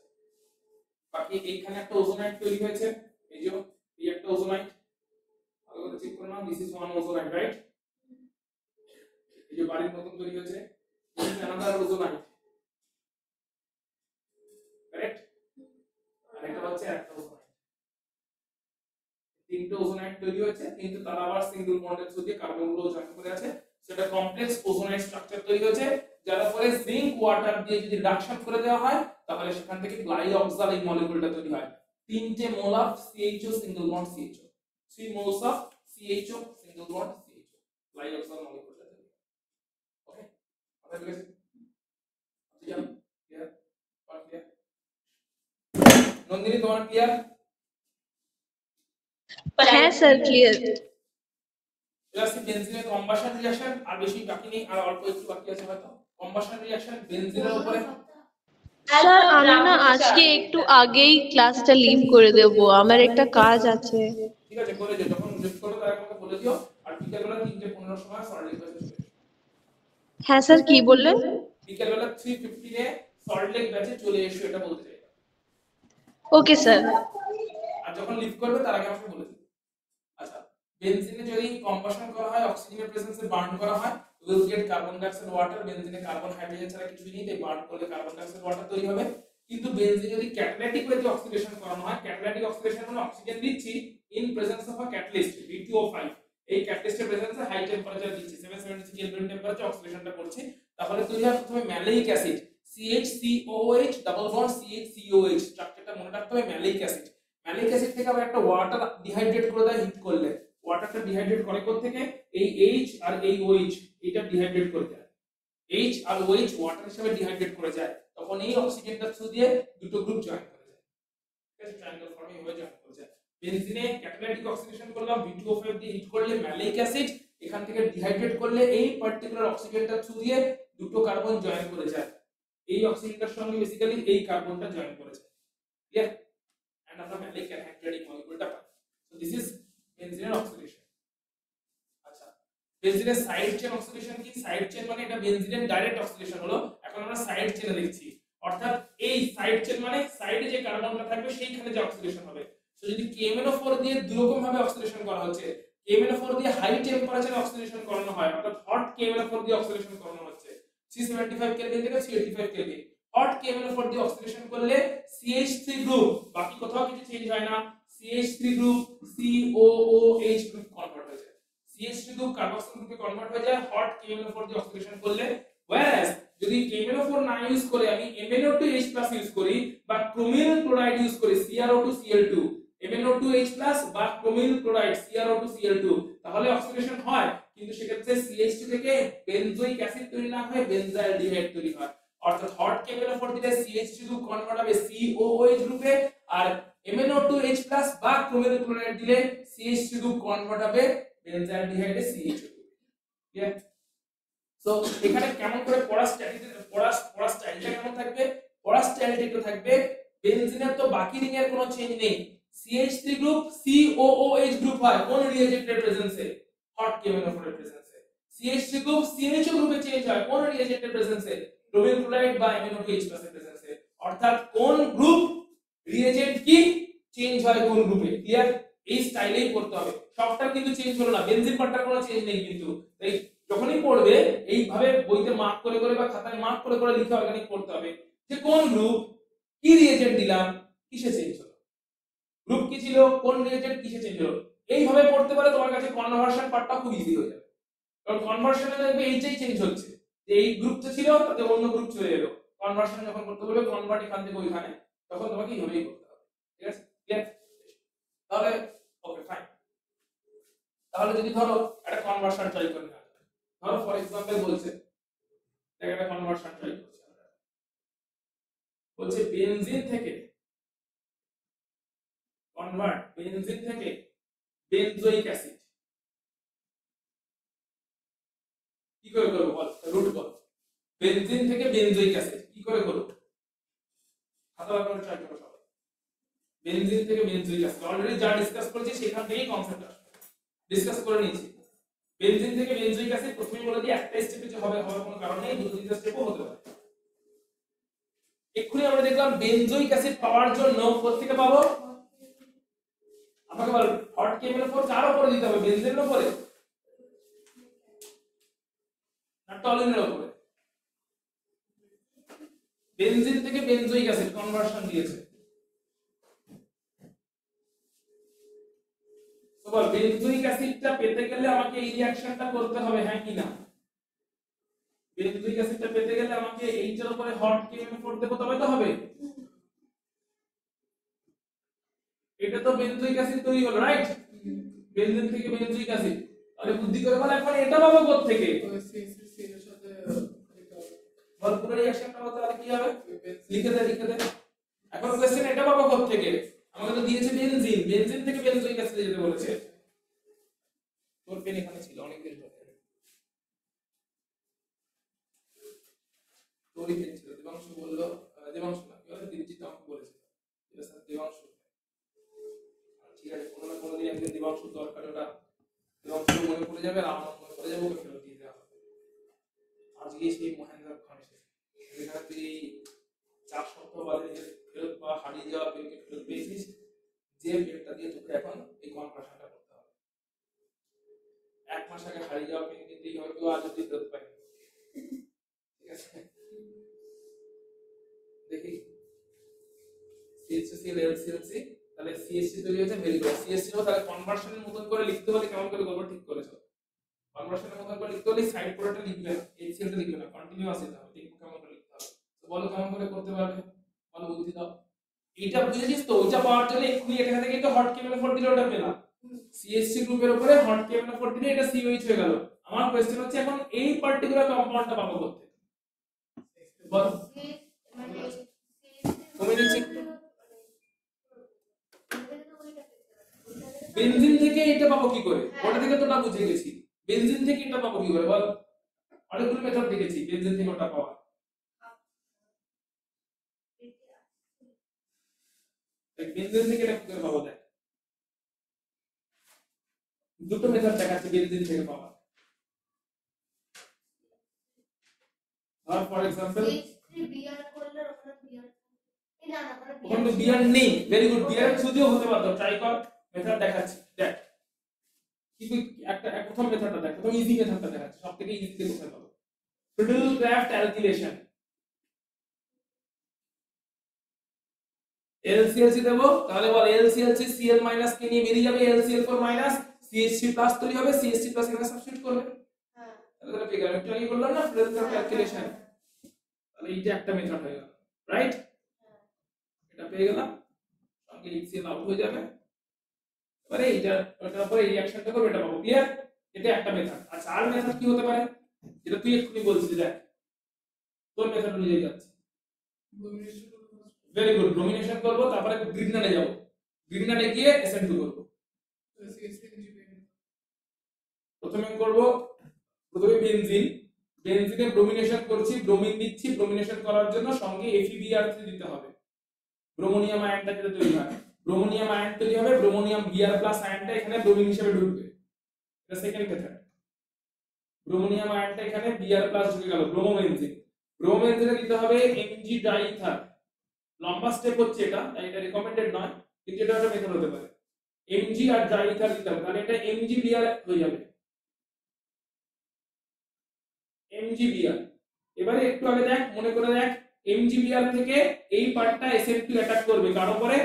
বাকি এইখানে একটা ওজোনাইড তৈরি হয়েছে, এই যে এই একটা ওজোনাইড, ভালো করে চেক করে নাও, দিস ইজ ওয়ান ওজোনাইড, রাইট? এই যে বাড়ির মতন তৈরি হয়েছে, দিস ইজ অ্যানাদার ওজোনাইড, কারেক্ট? আর এটা হচ্ছে একটা ওজোনাইড। তিনটে ওজোনাইড তৈরি হয়েছে, কিন্তু তারা আবার সিঙ্গেল বন্ডের থ্রু দিয়ে কার্বনগুলো জয়েন করে আছে, সেটা কমপ্লেক্স ওজোনাইড স্ট্রাকচার তৈরি হয়েছে, যার পরে জিঙ্ক ওয়াটার দিয়ে যদি রিডাকশন করে দেওয়া হয় তাহলে সেখান থেকে গ্লাইঅক্সাল এই মলিকিউলটা তৈরি হয়। তিনটে mole of CHO single bond CHO, 3 moles of CHO single bond CHO, গ্লাইঅক্সাল মলিকিউলটা তৈরি হয়। ওকে, কথা ঠিক আছে? ক্লিয়ার? ক্লিয়ার? ক্লিয়ার? নন্দিনী তোমার ক্লিয়ার? হ্যাঁ স্যার ক্লিয়ার। এবার বেনজিনের কম্বাশন রিঅ্যাকশন আর বেশি বাকি নেই, আর অল্প একটু বাকি আছে হয়তো। কম্বাশন রিঅ্যাকশন বেনজিনের উপরে। স্যার আমি না আজকে একটু আগেই ক্লাসটা লিভ করে দেব, আমার একটা কাজ আছে। ঠিক আছে, করে দিও, যখন লিফট করবে তার আমাকে বলে দিও। আর বিকেলবেলা 3:15 সময় সল্ট লেক ব্যাচে চলে এসো। হ্যাঁ স্যার কি বললেন? বিকেলবেলা 3:15 এ সল্ট লেক ব্যাচে চলে এসো, এটা বলতে চাই। Okay sir. আর যখন লিফট করবে তার আগে আমাকে বলে দিও। আচ্ছা, বেনজিনে যদি কম্বাশন করা হয়, অক্সিজেনের প্রেজেন্সে বার্ন করা হয়, will get carbon dioxide water. বেনজিনে কার্বন হাইড্রোজেন ছাড়া কিছুই নেই, তাই বার্ন করলে কার্বন ডাইঅক্সাইড ওয়াটার তৈরি হবে। কিন্তু বেনজিন যদি ক্যাটালাইটিক ওয়েতে অক্সিডেশন করানো হয়, ক্যাটালাইটিক অক্সিডেশন মানে অক্সিজেন দিচ্ছি in presence of a catalyst V2O5, এই ক্যাটালিস্টের প্রেজেন্সে হাই টেম্পারেচার দিচ্ছি, 776 কেলভিন টেম্পারেচার অক্সিডেশনটা করছি, তাহলে তৈরি হয় প্রথমে malic acid CHCOOH double bond CHCOH। স্ট্রাকচারটা মনে রাখতে হবে, ম্যালিক অ্যাসিড। ম্যালিক অ্যাসিড থেকে আবার একটা ওয়াটার ডিহাইড্রেট করে দেয় হিট করলে। ওয়াটারটা ডিহাইড্রেট করে কোথা থেকে? এই H আর এই OH, এটা ডিহাইড্রেট করে দেয়। H আর OH ওয়াটার হিসেবে ডিহাইড্রেট করে যায়, তখন এই অক্সিজেনটা থ্রু দিয়ে দুটো গ্রুপ জয়েন করে যায়, ঠিক আছে? ট্রায়াঙ্গেল ফর্মে হয়ে জয়েন করে যায়। বেনজিনে ক্যাটালাইটিক অক্সিডেশন করলাম, V2O5 দিয়ে হিট করলে ম্যালিক অ্যাসিড, এখান থেকে ডিহাইড্রেট করলে এই পার্টিকুলার অক্সিজেনটা থ্রু দিয়ে দুটো কার্বন জয়েন করে যায়, এই অক্সিজেনটার সঙ্গে বেসিক্যালি এই কার্বনটা জয়েন করে যায়, ক্লিয়ার? এন্ড আমরা ম্যালিক হাইড্রোজেনিক মলিকিউলটা পাই। সো দিস ইজ বেনজিনের অক্সিডেশন। আচ্ছা, বেনজিনের সাইড চেন অক্সিডেশন কি? সাইড চেন মানে এটা বেনজিনের ডাইরেক্ট অক্সিডেশন হলো, এখন আমরা সাইড চেনে লিখছি, অর্থাৎ এই সাইড চেন মানে সাইডে যে কার্বনটা থাকবে সেইখানে যে অক্সিডেশন হবে। সো তো যদি KMnO4 দিয়ে দুরকম ভাবে অক্সিডেশন করা হচ্ছে, KMnO4 দিয়ে হাই টেম্পারেচারে অক্সিডেশন করানো হয়, অর্থাৎ হট KMnO4 দিয়ে অক্সিডেশন করানো হচ্ছে 375 কেলভিন থেকে 385 কেলভিন। হট KMnO4 দিয়ে অক্সিডেশন করলে CH3 গ্রুপ, বাকি কোথাও কিছু চেঞ্জ হয় না, CH3 group COOH group convert হয়ে যায়, CH3 গ্রুপ কার্বক্সিল গ্রুপে কনভার্ট হয়ে যায় হট KMnO4 দিয়ে অক্সিডেশন করলে। whereas যদি KMnO4 না ইউজ করে আমি MnO2H+ ইউজ করি বা ক্রোমিল ক্লোরাইড ইউজ করি CrO2Cl2, MnO2H+ বা ক্রোমিল ক্লোরাইড CrO2Cl2, তাহলে অক্সিডেশন হয়, কিন্তু সেক্ষেত্রে CH2 থেকে বেনজোইক অ্যাসিড তৈরি না হয় বেনজাইলডিহাইড তৈরি হয়। অর্থাৎ হট KMnO4 দিলে CH3 গ্রুপ কনভার্ট হবে COOH গ্রুপে, আর MnO2H+ বা ক্রোমিল ক্লোরাইড দিলে CH3 গ্রুপ কনভার্ট হবে বেনজাইলডিহাইডে CH2 গ্রুপে। ক্লিয়ার? সো এখানে কেমন করে পড়া স্টাইলটা কেমন থাকবে? পড়া স্টাইলটা একটু থাকবে, বেনজিনের তো বাকি রিং এর কোনো চেঞ্জ নেই, CH3 গ্রুপ COOH গ্রুপ হয় কোন রিএজেন্টের প্রেজেন্সে? হট KMnO4 এর প্রেজেন্সে। CH3 গ্রুপ CHO গ্রুপে চেঞ্জ হয় কোন রিএজেন্টের প্রেজেন্সে? ক্রোমিল ক্লোরাইড বা MnO2H+ এর প্রেজেন্সে। অর্থাৎ কোন গ্রুপ রিএজেন্ট কি চেঞ্জ হয় কোন গ্রুপে। ক্লিয়ার? এই স্টাইলেই পড়তে হবে, সবটা কিন্তু চেঞ্জ হলো না, বেনজিন পার্টটার কোনো চেঞ্জ নেই, কিন্তু তাই যখনই পড়বে এইভাবে বইতে মার্ক করে করে বা খাতায় মার্ক করে করে লিখে অর্গানিক পড়তে হবে যে কোন গ্রুপ কি রিএজেন্ট দিলাম কিসে চেঞ্জ হলো, গ্রুপ কি ছিল কোন রিএজেন্ট কিসে চেঞ্জ হলো। এইভাবে পড়তে পারে তোমার কাছে কনভার্সন পার্টটা খুব ইজি হয়ে যাবে, কারণ কনভার্সনে দেখবে এইটাই চেঞ্জ হচ্ছে যে এই গ্রুপটা ছিল তাতে অন্য গ্রুপ চলে এলো। কনভার্সন যখন করতে বলবে কনভার্ট এখান থেকে ওইখানে, তখন তোমাকে এইভাবেই করতে হবে। ঠিক আছে? ক্লিয়ার? তাহলে ওকে ফাইন। তাহলে যদি ধরো একটা কনভার্সন ট্রাই করে না, ধরো ফর এক্সাম্পল বলছে একটা কনভার্সন ট্রাই করছে, বলছে বেনজিন থেকে কনভার্ট বেনজিন থেকে বেনজোইক অ্যাসিড, কি করে করব বল, রুট বল, বেনজিন থেকে বেনজোইক অ্যাসিড কি করে করব, খাতা করে ট্রাই করো সবাই। বেনজিন থেকে বেনজোইক অ্যাসিড অলরেডি যা ডিসকাস করেছি সেখান থেকেই কনসেপ্ট আসবে, ডিসকাস করে নিয়েছি। বেনজিন থেকে বেনজোইক অ্যাসিড প্রথমেই বলে দিই একটা স্টেপে যে হবে হওয়ার কোনো কারণ নেই, দুটো তিনটা স্টেপও হতে পারে। এক্ষুনি আমরা দেখলাম বেনজোইক অ্যাসিড পাওয়ার জন্য কোথা থেকে পাবো, আমাকে বল হট KMnO4 কার উপরে দিতে হবে, বেনজিনের উপরে না টলিনের উপরে? বেনজিন থেকে বেনজোইক অ্যাসিড কনভার্সন দিয়েছে, তো বল বেনজোইক অ্যাসিডটা পেতে গেলে আমাকে এই রিঅ্যাকশনটা করতে হবে, হ্যাঁ কি না? বেনজোইক অ্যাসিডটা পেতে গেলে আমাকে এইটার উপরে হট KMnO4 দেবো তবে তো হবে। এটা তো বেনজোইক অ্যাসিড তৈরি হলো, রাইট? বেনজিন থেকে বেনজোইক অ্যাসিড, তাহলে বুদ্ধি করে বল এখন এটা পাবো কোথা থেকে? CH3 এর সাথে বল পুরো রিঅ্যাকশনটা হতে তাহলে কি হবে, লিখে দে লিখে দে। এখন কোশ্চেন এটা পাবো কোথা থেকে, আমাকে তো দিয়েছে বেনজিন, বেনজিন থেকে বেনজোইক অ্যাসিডে যেতে বলেছে। তোর পেন এখানে ছিল অনেক দিন ধরে, তোরই পেন ছিল। দেবাংশু বললো, দেবাংশু না কি বলে দিদিজি তো আমাকে বলেছিল এটা স্যার দেবাংশু, ঠিক আছে কোনো না কোনো দিন একদিন দেবাংশু দরকার, ওটা দেবাংশু মনে পড়ে যাবে আর আমার মনে পড়ে যাবে, ওকে ফেরত দিয়ে দেওয়া হবে। আজকে সেই মহেন্দ্র খান এসেছে, যেখানে তুই 4 সপ্তাহ বাদে ফেরত বা হারিয়ে যাওয়া পেনকে ফেরত পেয়েছিস, যে পেনটা দিয়ে তোকে এখন এই কনভার্সনটা করতে হবে। 1 মাস আগে হারিয়ে যাওয়া পেন কিন্তু হয়তো আজ অব্দি ফেরত পাইনি। ঠিক আছে, দেখি CH3Cl LClC, তাহলে CH3 তৈরি হয়েছে, ভেরি গুড। CH3 তাহলে কনভার্সনের মতন করে লিখতে হলে কেমন করে করব, ঠিক করেছো? কনভার্সনের মতন করে লিখতে হলে সাইড পুরোটা লিখবে না, HCl টা লিখবে না, কন্টিনিউয়াস দিতে হবে। দেখো কেমন করে লিখতে হবে, তো বলো কেমন করে করতে পারবে, বলো বুদ্ধি দাও। এইটা বুঝেছিস তো, ওইটা পাওয়ার জন্য এক্ষুনি এখান থেকে তো হট KMnO4 দিলে ওটা পেলাম, CH3 গ্রুপের উপরে হট KMnO4 দিলে এটা COH হয়ে গেল। আমার কোশ্চেন হচ্ছে এখন এই পার্টিকুলার কম্পাউন্ডটা পাবো কোথা থেকে, বল কমে দিচ্ছি। বেনজিন থেকে এটা পাবো কি করে, ওটা থেকে তো না বুঝে গেছি, বেনজিন থেকে এটা পাবো কি করে বল, অনেকগুলো মেথড দেখেছি বেনজিন থেকে ওটা পাওয়া। বেনজিন থেকে এটা কি করে পাবো, দেখ দুটো মেথড দেখাচ্ছি বেনজিন থেকে পাওয়া। ধর ফর এক্সাম্পল CH3 বিআর করলে ওখানে বিআর এই না ওখানে বিয়ার নেই, ভেরি গুড, বিয়ার শুধুও হতে পারতো, ট্রাই কর, মেথড দেখাচ্ছি, দেখ কিন্তু একটা প্রথম মেথডটা দেখ, প্রথম ইজি মেথডটা দেখাচ্ছি, সবথেকে ইজি তে করতে পারো, ফিডল ক্রাফট ক্যালকুলেশন। LCLC দেবো, তাহলে বল LCLC Cl মাইনাস কে নিয়ে বেরিয়ে যাবে, LCl4 মাইনাস CH3 প্লাস তৈরি হবে, CH3 প্লাস এখানে সাবস্টিটিউট করবে, তাহলে পেয়ে গেলাম, একটু আগে করলাম না ফিডল ক্রাফট ক্যালকুলেশন, তাহলে এইটা একটা মেথড হয়ে গেল, রাইট? এটা পেয়ে গেলাম, সঙ্গে HCl আউট হয়ে যাবে, এবারে এইটা ওটার পরে এই রিঅ্যাকশনটা করব, এটা পাবো, ক্লিয়ার? এটা একটা মেথড। আচ্ছা আর মেথড কি হতে পারে, যেটা তুই এক্ষুনি বলছিস, দেখ তোর মেথড অনুযায়ী যাচ্ছে, ভেরি গুড, ব্রোমিনেশন করব, তারপরে গ্রিগনারে যাব, গ্রিগনারে গিয়ে SN2 করব, প্রথমে করব, প্রথমে বেনজিন, বেনজিনে ব্রোমিনেশন করছি, ব্রোমিন দিচ্ছি, ব্রোমিনেশন করার জন্য সঙ্গে FeBr3 দিতে হবে, ব্রোমোনিয়াম আয়নটা যেটা তৈরি হয়, ব্রোমোনিয়াম আয়ন তৈরি হবে, ব্রোমোনিয়াম Br+ আয়নটা এখানে ব্রোমিন হিসেবে ঢুকবে, এটা সেকেন্ড মেথড, ব্রোমোনিয়াম আয়নটা এখানে Br+ ঢুকে গেল, ব্রোমোবেনজিন, ব্রোমোবেনজিনে দিতে হবে Mg ডাইইথার, লম্বা স্টেপ হচ্ছে এটা, তাই এটা রিকমেন্ডেড নয়, কিন্তু এটা একটা মেথড হতে পারে, Mg আর ডাইইথার দিতে হবে, তাহলে এটা MgBr হয়ে যাবে, MgBr। এবারে একটু আগে দেখ, মনে করে দেখ, MgBr থেকে এই পার্টটা SN2 অ্যাটাক করবে কার উপরে,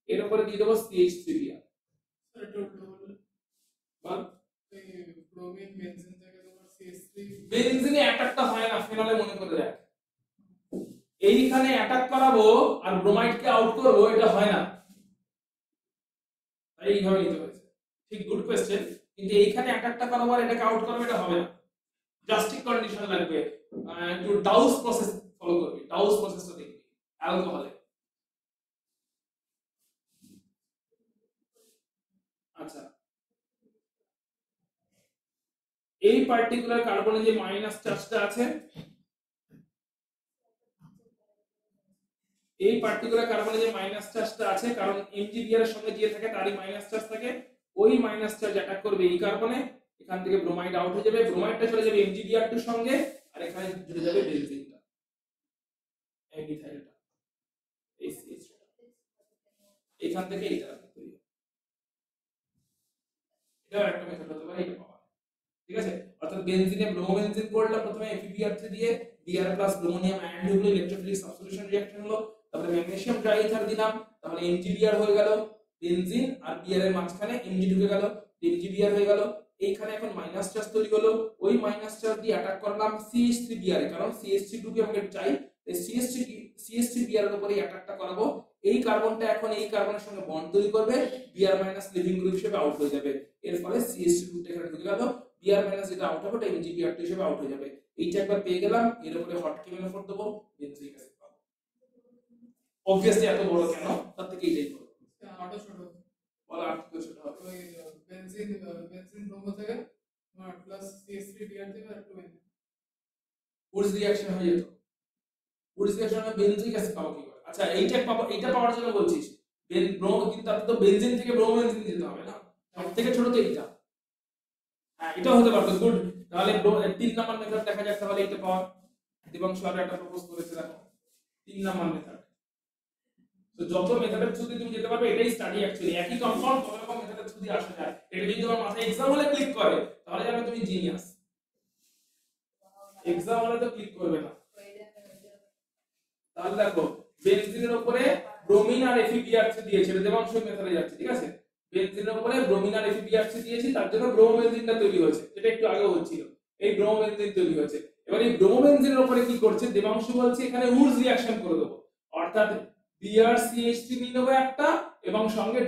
এর উপরে দিয়ে দেবো CH3Br, বল ব্রোমিন বেনজিন থেকে তোমার CH3 বেনজিনে অ্যাটাকটা হয় না, ফেনলে মনে করে দেখ, এইখানে অ্যাটাক করাবো আর ব্রোমাইডকে আউট করব, এটা হয় না, তাই এইভাবে নিতে হয়েছে, ঠিক, গুড কোশ্চেন, কিন্তু এইখানে অ্যাটাকটা করাবো আর এটাকে আউট করব, এটা হবে না, জাস্টিক কন্ডিশন লাগবে, একটু ডাউস প্রসেস ফলো করবি, ডাউস প্রসেসটা দেখবি অ্যালকোহলে। আচ্ছা এই পার্টিকুলার কার্বনে যে মাইনাস চার্জটা আছে, এই পার্টিকুলার কার্বনে যে মাইনাস চার্জটা আছে, কারণ MgBr এর সঙ্গে যে থাকে তারই মাইনাস চার্জ থাকে, ওই মাইনাস চার্জ অ্যাটাক করবে এই কার্বনে, এখান থেকে ব্রোমাইড আউট হয়ে যাবে, ব্রোমাইডটা চলে যাবে MgBr2 এর সঙ্গে, আর এখানে জুড়ে যাবে বেনজিনটা, এই মিথাইলটা, এই CH, এখান থেকে এইটা তৈরি হবে, এটা একটা মেথড হতে পারে, এটা পাওয়া, ঠিক আছে? অর্থাৎ বেনজিনে ব্রোমোবেনজিন করলাম, প্রথমে FeBr3 দিয়ে Br+ ব্রোমোনিয়াম আয়ন ঢুকলো, ইলেকট্রোফিলিক সাবস্টিটিউশন রিঅ্যাকশন হলো, তারপরে ম্যাগনেসিয়াম ট্রাইইথার দিলাম, তাহলে MgBr হয়ে গেল, বেনজিন আর Br এর মাঝখানে Mg ঢুকে গেল, MgBr হয়ে গেল, এইখানে এখন মাইনাস চার্জ তৈরি হলো, ওই মাইনাস চার্জ দিয়ে অ্যাটাক করলাম CH3Br এ, কারণ CH3 কে আমাকে চাই, এই CH3Br এর উপরে অ্যাটাকটা করাবো, এই কার্বনটা এখন এই কার্বনের সঙ্গে বন্ড তৈরি করবে, Br- লিভিং গ্রুপ হিসেবে আউট হয়ে যাবে, এর ফলে CH3 গ্রুপটা এখানে ঢুকে গেল, Br- যেটা আউট হবে ওটা MgBr2 হিসেবে আউট হয়ে যাবে, এইটা একবার পেয়ে গেলাম, এর উপরে হট কেমিনোফোর দেবো, বেনজিক অ্যাসিড পাবো, অবভিয়াসলি এত বড় কেন, তার থেকে এইটাই বড়, আরো ছোট, বলা আর কি ছোট হবে, ওই বেনজিন ব্রোমো থেকে তোমার প্লাস CH3Br থেকে আর একটু বেনজিন, উডস রিঅ্যাকশন হয়ে যেত, উডস রিঅ্যাকশন হবে, বেনজিক অ্যাসিড পাবো কি করে? আচ্ছা এইটা পাবো, এইটা পাওয়ার জন্য বলছিস ব্রোমো, কিন্তু তার তো বেনজিন থেকে ব্রোমোবেনজিন দিতে হবে না, সব থেকে ছোট তো এইটা, হ্যাঁ এটা হতে পারতো, গুড, তাহলে 3 নাম্বার মেথড দেখা যাক, তাহলে এটা পাওয়া, দিবাংশু আরো একটা প্রপোজ করেছে, দেখো 3 নাম্বার মেথড, তো যত মেথডের থ্রুতে তুমি যেতে পারবে, এটাই স্টাডি অ্যাকচুয়ালি, একই কম্পাউন্ড কত রকম মেথডের থ্রুতে আসা যায়, এটা যদি তোমার মাথায় এক্সাম হলে ক্লিক করে, তাহলে জানো তুমি জিনিয়াস, এক্সাম হলে তো ক্লিক করবে না, তাহলে দেখো বেনজিনের উপরে ব্রোমিন আর FeBr3 দিয়েছে, এটা দেবাংশু মেথডে যাচ্ছে, ঠিক আছে, বেনজিনের উপরে ব্রোমিন আর FeBr3 দিয়েছি, তার জন্য ব্রোমোবেনজিনটা তৈরি হয়েছে, যেটা একটু আগে হচ্ছিল, এই ব্রোমোবেনজিন তৈরি হয়েছে, এবার এই ব্রোমোবেনজিনের উপরে কি করছে দেবাংশু বলছে, এখানে উডস রিঅ্যাকশন করে দেবো, অর্থাৎ BrCH3 নিয়ে নেবো একটা, এবং সঙ্গে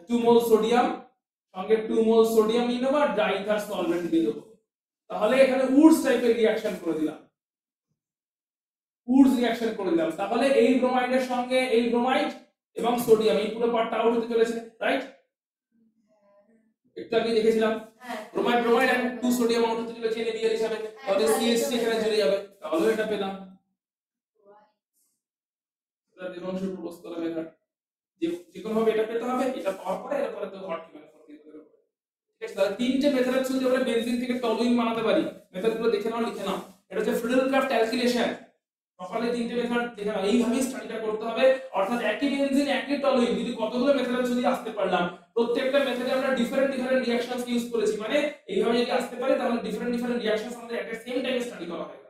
2 মোল সোডিয়াম, সঙ্গে 2 মোল সোডিয়াম নিয়ে নেবো, আর ডাইইথার সলভেন্ট দিয়ে দেবো, তাহলে এখানে উডস টাইপের রিঅ্যাকশন করে দিলাম, উডস রিঅ্যাকশন করে দিলাম, তাহলে এই ব্রোমাইডের সঙ্গে এই ব্রোমাইড এবং সোডিয়াম, এই পুরো পার্টটা আউট হতে চলেছে, রাইট? একটু আগে দেখেছিলাম ব্রোমাইড ব্রোমাইড আর 2 সোডিয়াম আউট হতে চলেছে NaBr হিসাবে, তাহলে CH3 এখানে জুড়ে যাবে, তাহলে এটা পেলাম, এটা দেবাংশু প্রপোজ করা মেথড, যে কোনো ভাবে এটা পেতে হবে, এটা পাওয়ার পরে এরপরে তো হট কেমিনোফোর দিয়ে দেবো, ঠিক আছে? তাহলে তিনটে মেথডের থ্রুতে আমরা বেনজিন থেকে টলুইন বানাতে পারি, মেথডগুলো দেখে নাও, লিখে নাও, এটা হচ্ছে ফিডল ক্রাফট ক্যালকুলেশন, প্রপারলি তিনটে মেথড দেখে নাও, এইভাবে স্টাডিটা করতে হবে। অর্থাৎ একই বেনজিন একই টলুইন যদি কতগুলো মেথডে যদি আসতে পারলাম, প্রত্যেকটা মেথডে আমরা ডিফারেন্ট ডিফারেন্ট রিঅ্যাকশনস ইউজ করেছি, মানে এইভাবে যদি আসতে পারে তাহলে ডিফারেন্ট ডিফারেন্ট রিঅ্যাকশনস আমাদের এট দ্য সেম টাইমে স্টাডি করা হয়।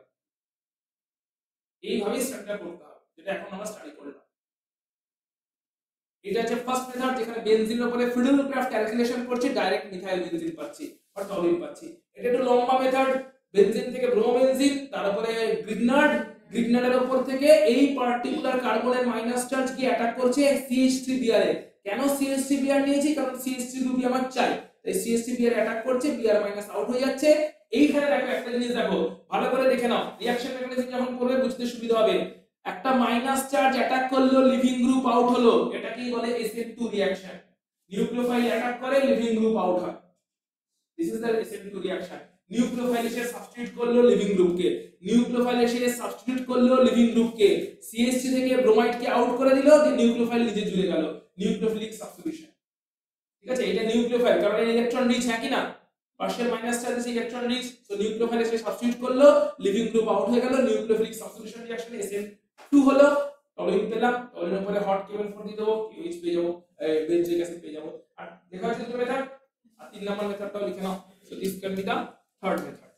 এইভাবে স্টাডিটা করতে হবে, যেটা এখন আমরা স্টাডি করলাম। এটা হচ্ছে ফার্স্ট মেথড, যেখানে বেনজিনের উপরে ফিডেলক্রাফট ক্যালকুলেশন করছি, ডাইরেক্ট মিথাইল বেনজিন পাচ্ছি বা টলুইন পাচ্ছি। এটা একটু লম্বা মেথড, বেনজিন থেকে ব্রোমোবেনজিন, তারপরে গ্রিগনার্ডের উপর থেকে এই পার্টিকুলার কার্বনের মাইনাস চার্জ কি অ্যাটাক করছে CH3 বিআরে। কেন CH3 বিআর নিয়েছি? কারণ CH3 গ্রুপই আমার চাই, তাই CH3 বিআর অ্যাটাক করছে, বিআর মাইনাস আউট হয়ে যাচ্ছে। এইখানে দেখো একটা জিনিস দেখো, ভালো করে দেখে নাও, রিঅ্যাকশন মেকানিজম যখন করবে বুঝতে সুবিধা হবে। একটা মাইনাস চার্জ অ্যাটাক করলো, লিভিং গ্রুপ আউট হলো, এটাকেই বলে SN2 রিঅ্যাকশন। নিউক্লিওফাইল অ্যাটাক করে, লিভিং গ্রুপ আউট হয়, this is the SN2 reaction. Nucleophile এসে সাবস্টিটিউট করলো লিভিং গ্রুপকে, নিউক্লিওফাইল এসে সাবস্টিটিউট করলো লিভিং গ্রুপকে, CH3 থেকে ব্রোমাইড কে আউট করে দিল, দিয়ে নিউক্লিওফাইল নিজে জুড়ে গেল, নিউক্লিওফিলিক সাবস্টিটিউশন। ঠিক আছে, এটা নিউক্লিওফাইল, কারণ এই ইলেকট্রন রিচ একই না, পার্শিয়াল মাইনাস চার্জ আছে, ইলেকট্রন রিচ, সো নিউক্লিওফাইল এসে সাবস্টিটিউট করলো, লিভিং গ্রুপ আউট হয়ে গেল, নিউক্লিওফিলিক সাবস্টিটিউশন রিঅ্যাকশন SN2 হলো, টলুইন পেলাম, টলুইনের উপরে হট কেবল4 দিয়ে দেবো, OH পেয়ে যাবো, বেনজিক অ্যাসিড পেয়ে যাবো। আর দেখা হচ্ছে দুটো মেথড, আর 3 নাম্বার মেথডটাও লিখে নাও। So this can be the third method.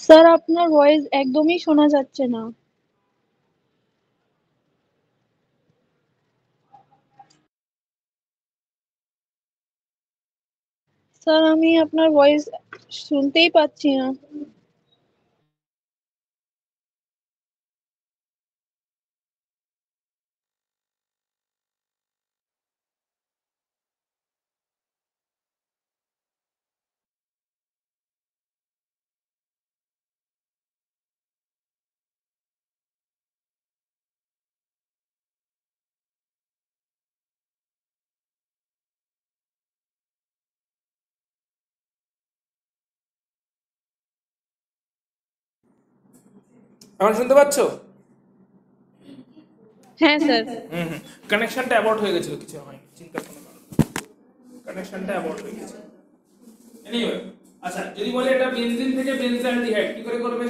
Sir আপনার ভয়েস একদমই শোনা যাচ্ছে না। স্যার আমি আপনার ভয়েস শুনতেই পাচ্ছি না। এখন শুনতে পাচ্ছো? হ্যাঁ স্যার। কানেকশনটা অ্যাবর্ট হয়ে গেছিল, কিছু হয়নি, চিন্তা কোনো কারণ কানেকশনটা অ্যাবর্ট হয়ে গেছে। এনিওয়ে, আচ্ছা যদি বলে এটা বেনজিন থেকে বেনজালডিহাইড কি করে করবে?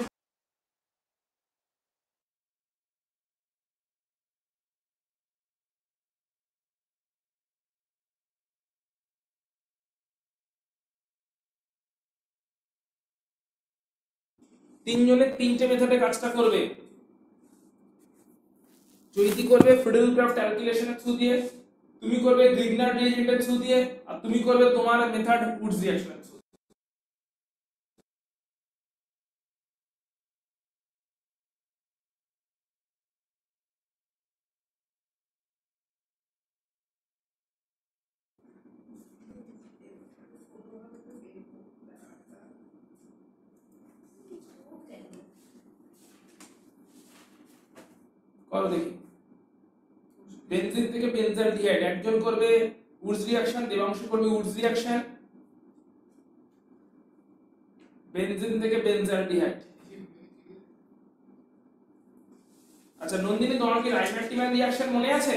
তিনজনের তিনটে মেথডে কাজটা করবে। চৈতি করবে ফিডেলক্রাফট ক্যালকুলেশনের থ্রু দিয়ে, তুমি করবে গ্রিগনার রিএজেন্টের থ্রু দিয়ে, আর তুমি করবে তোমার মেথড উডস রিঅ্যাকশনের থ্রু। করো দেখি। বেনজিন থেকে বেনজালডিহাইড, একজন করবে উডস রিঅ্যাকশন, দেবাংশু করবে উডস রিঅ্যাকশন। বেনজিন থেকে বেনজালডিহাইড। আচ্ছা নন্দিনী, তোমার কি রাইমাটিমান রিঅ্যাকশন মনে আছে?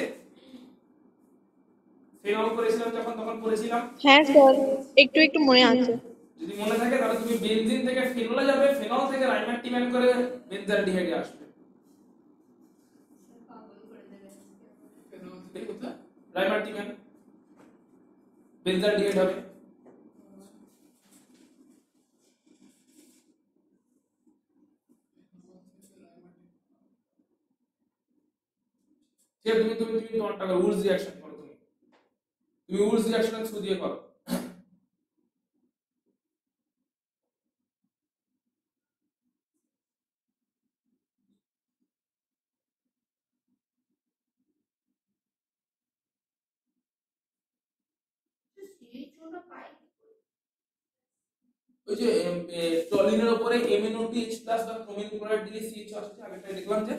ফেনল করেছিলাম যখন, তখন করেছিলাম। হ্যাঁ স্যার, একটু একটু মনে আছে। যদি মনে থাকে তাহলে তুমি বেনজিন থেকে ফেনলে যাবে, ফেনল থেকে রাইমাটিমান করে বেনজালডিহাইডে আসবে। রাইমাটিমান বেনজালডিহাইড হবে। ঠিক আছে, তুমি তোমারটা করো, উডস রিঅ্যাকশন করো। তুমি উডস রিঅ্যাকশন থ্রু দিয়ে করো। ওই যে টলিনের উপরে MnO2H+ বা ক্রোমিন ক্লোরাইড দিলে CH আসছে, আগেটা দেখলাম যে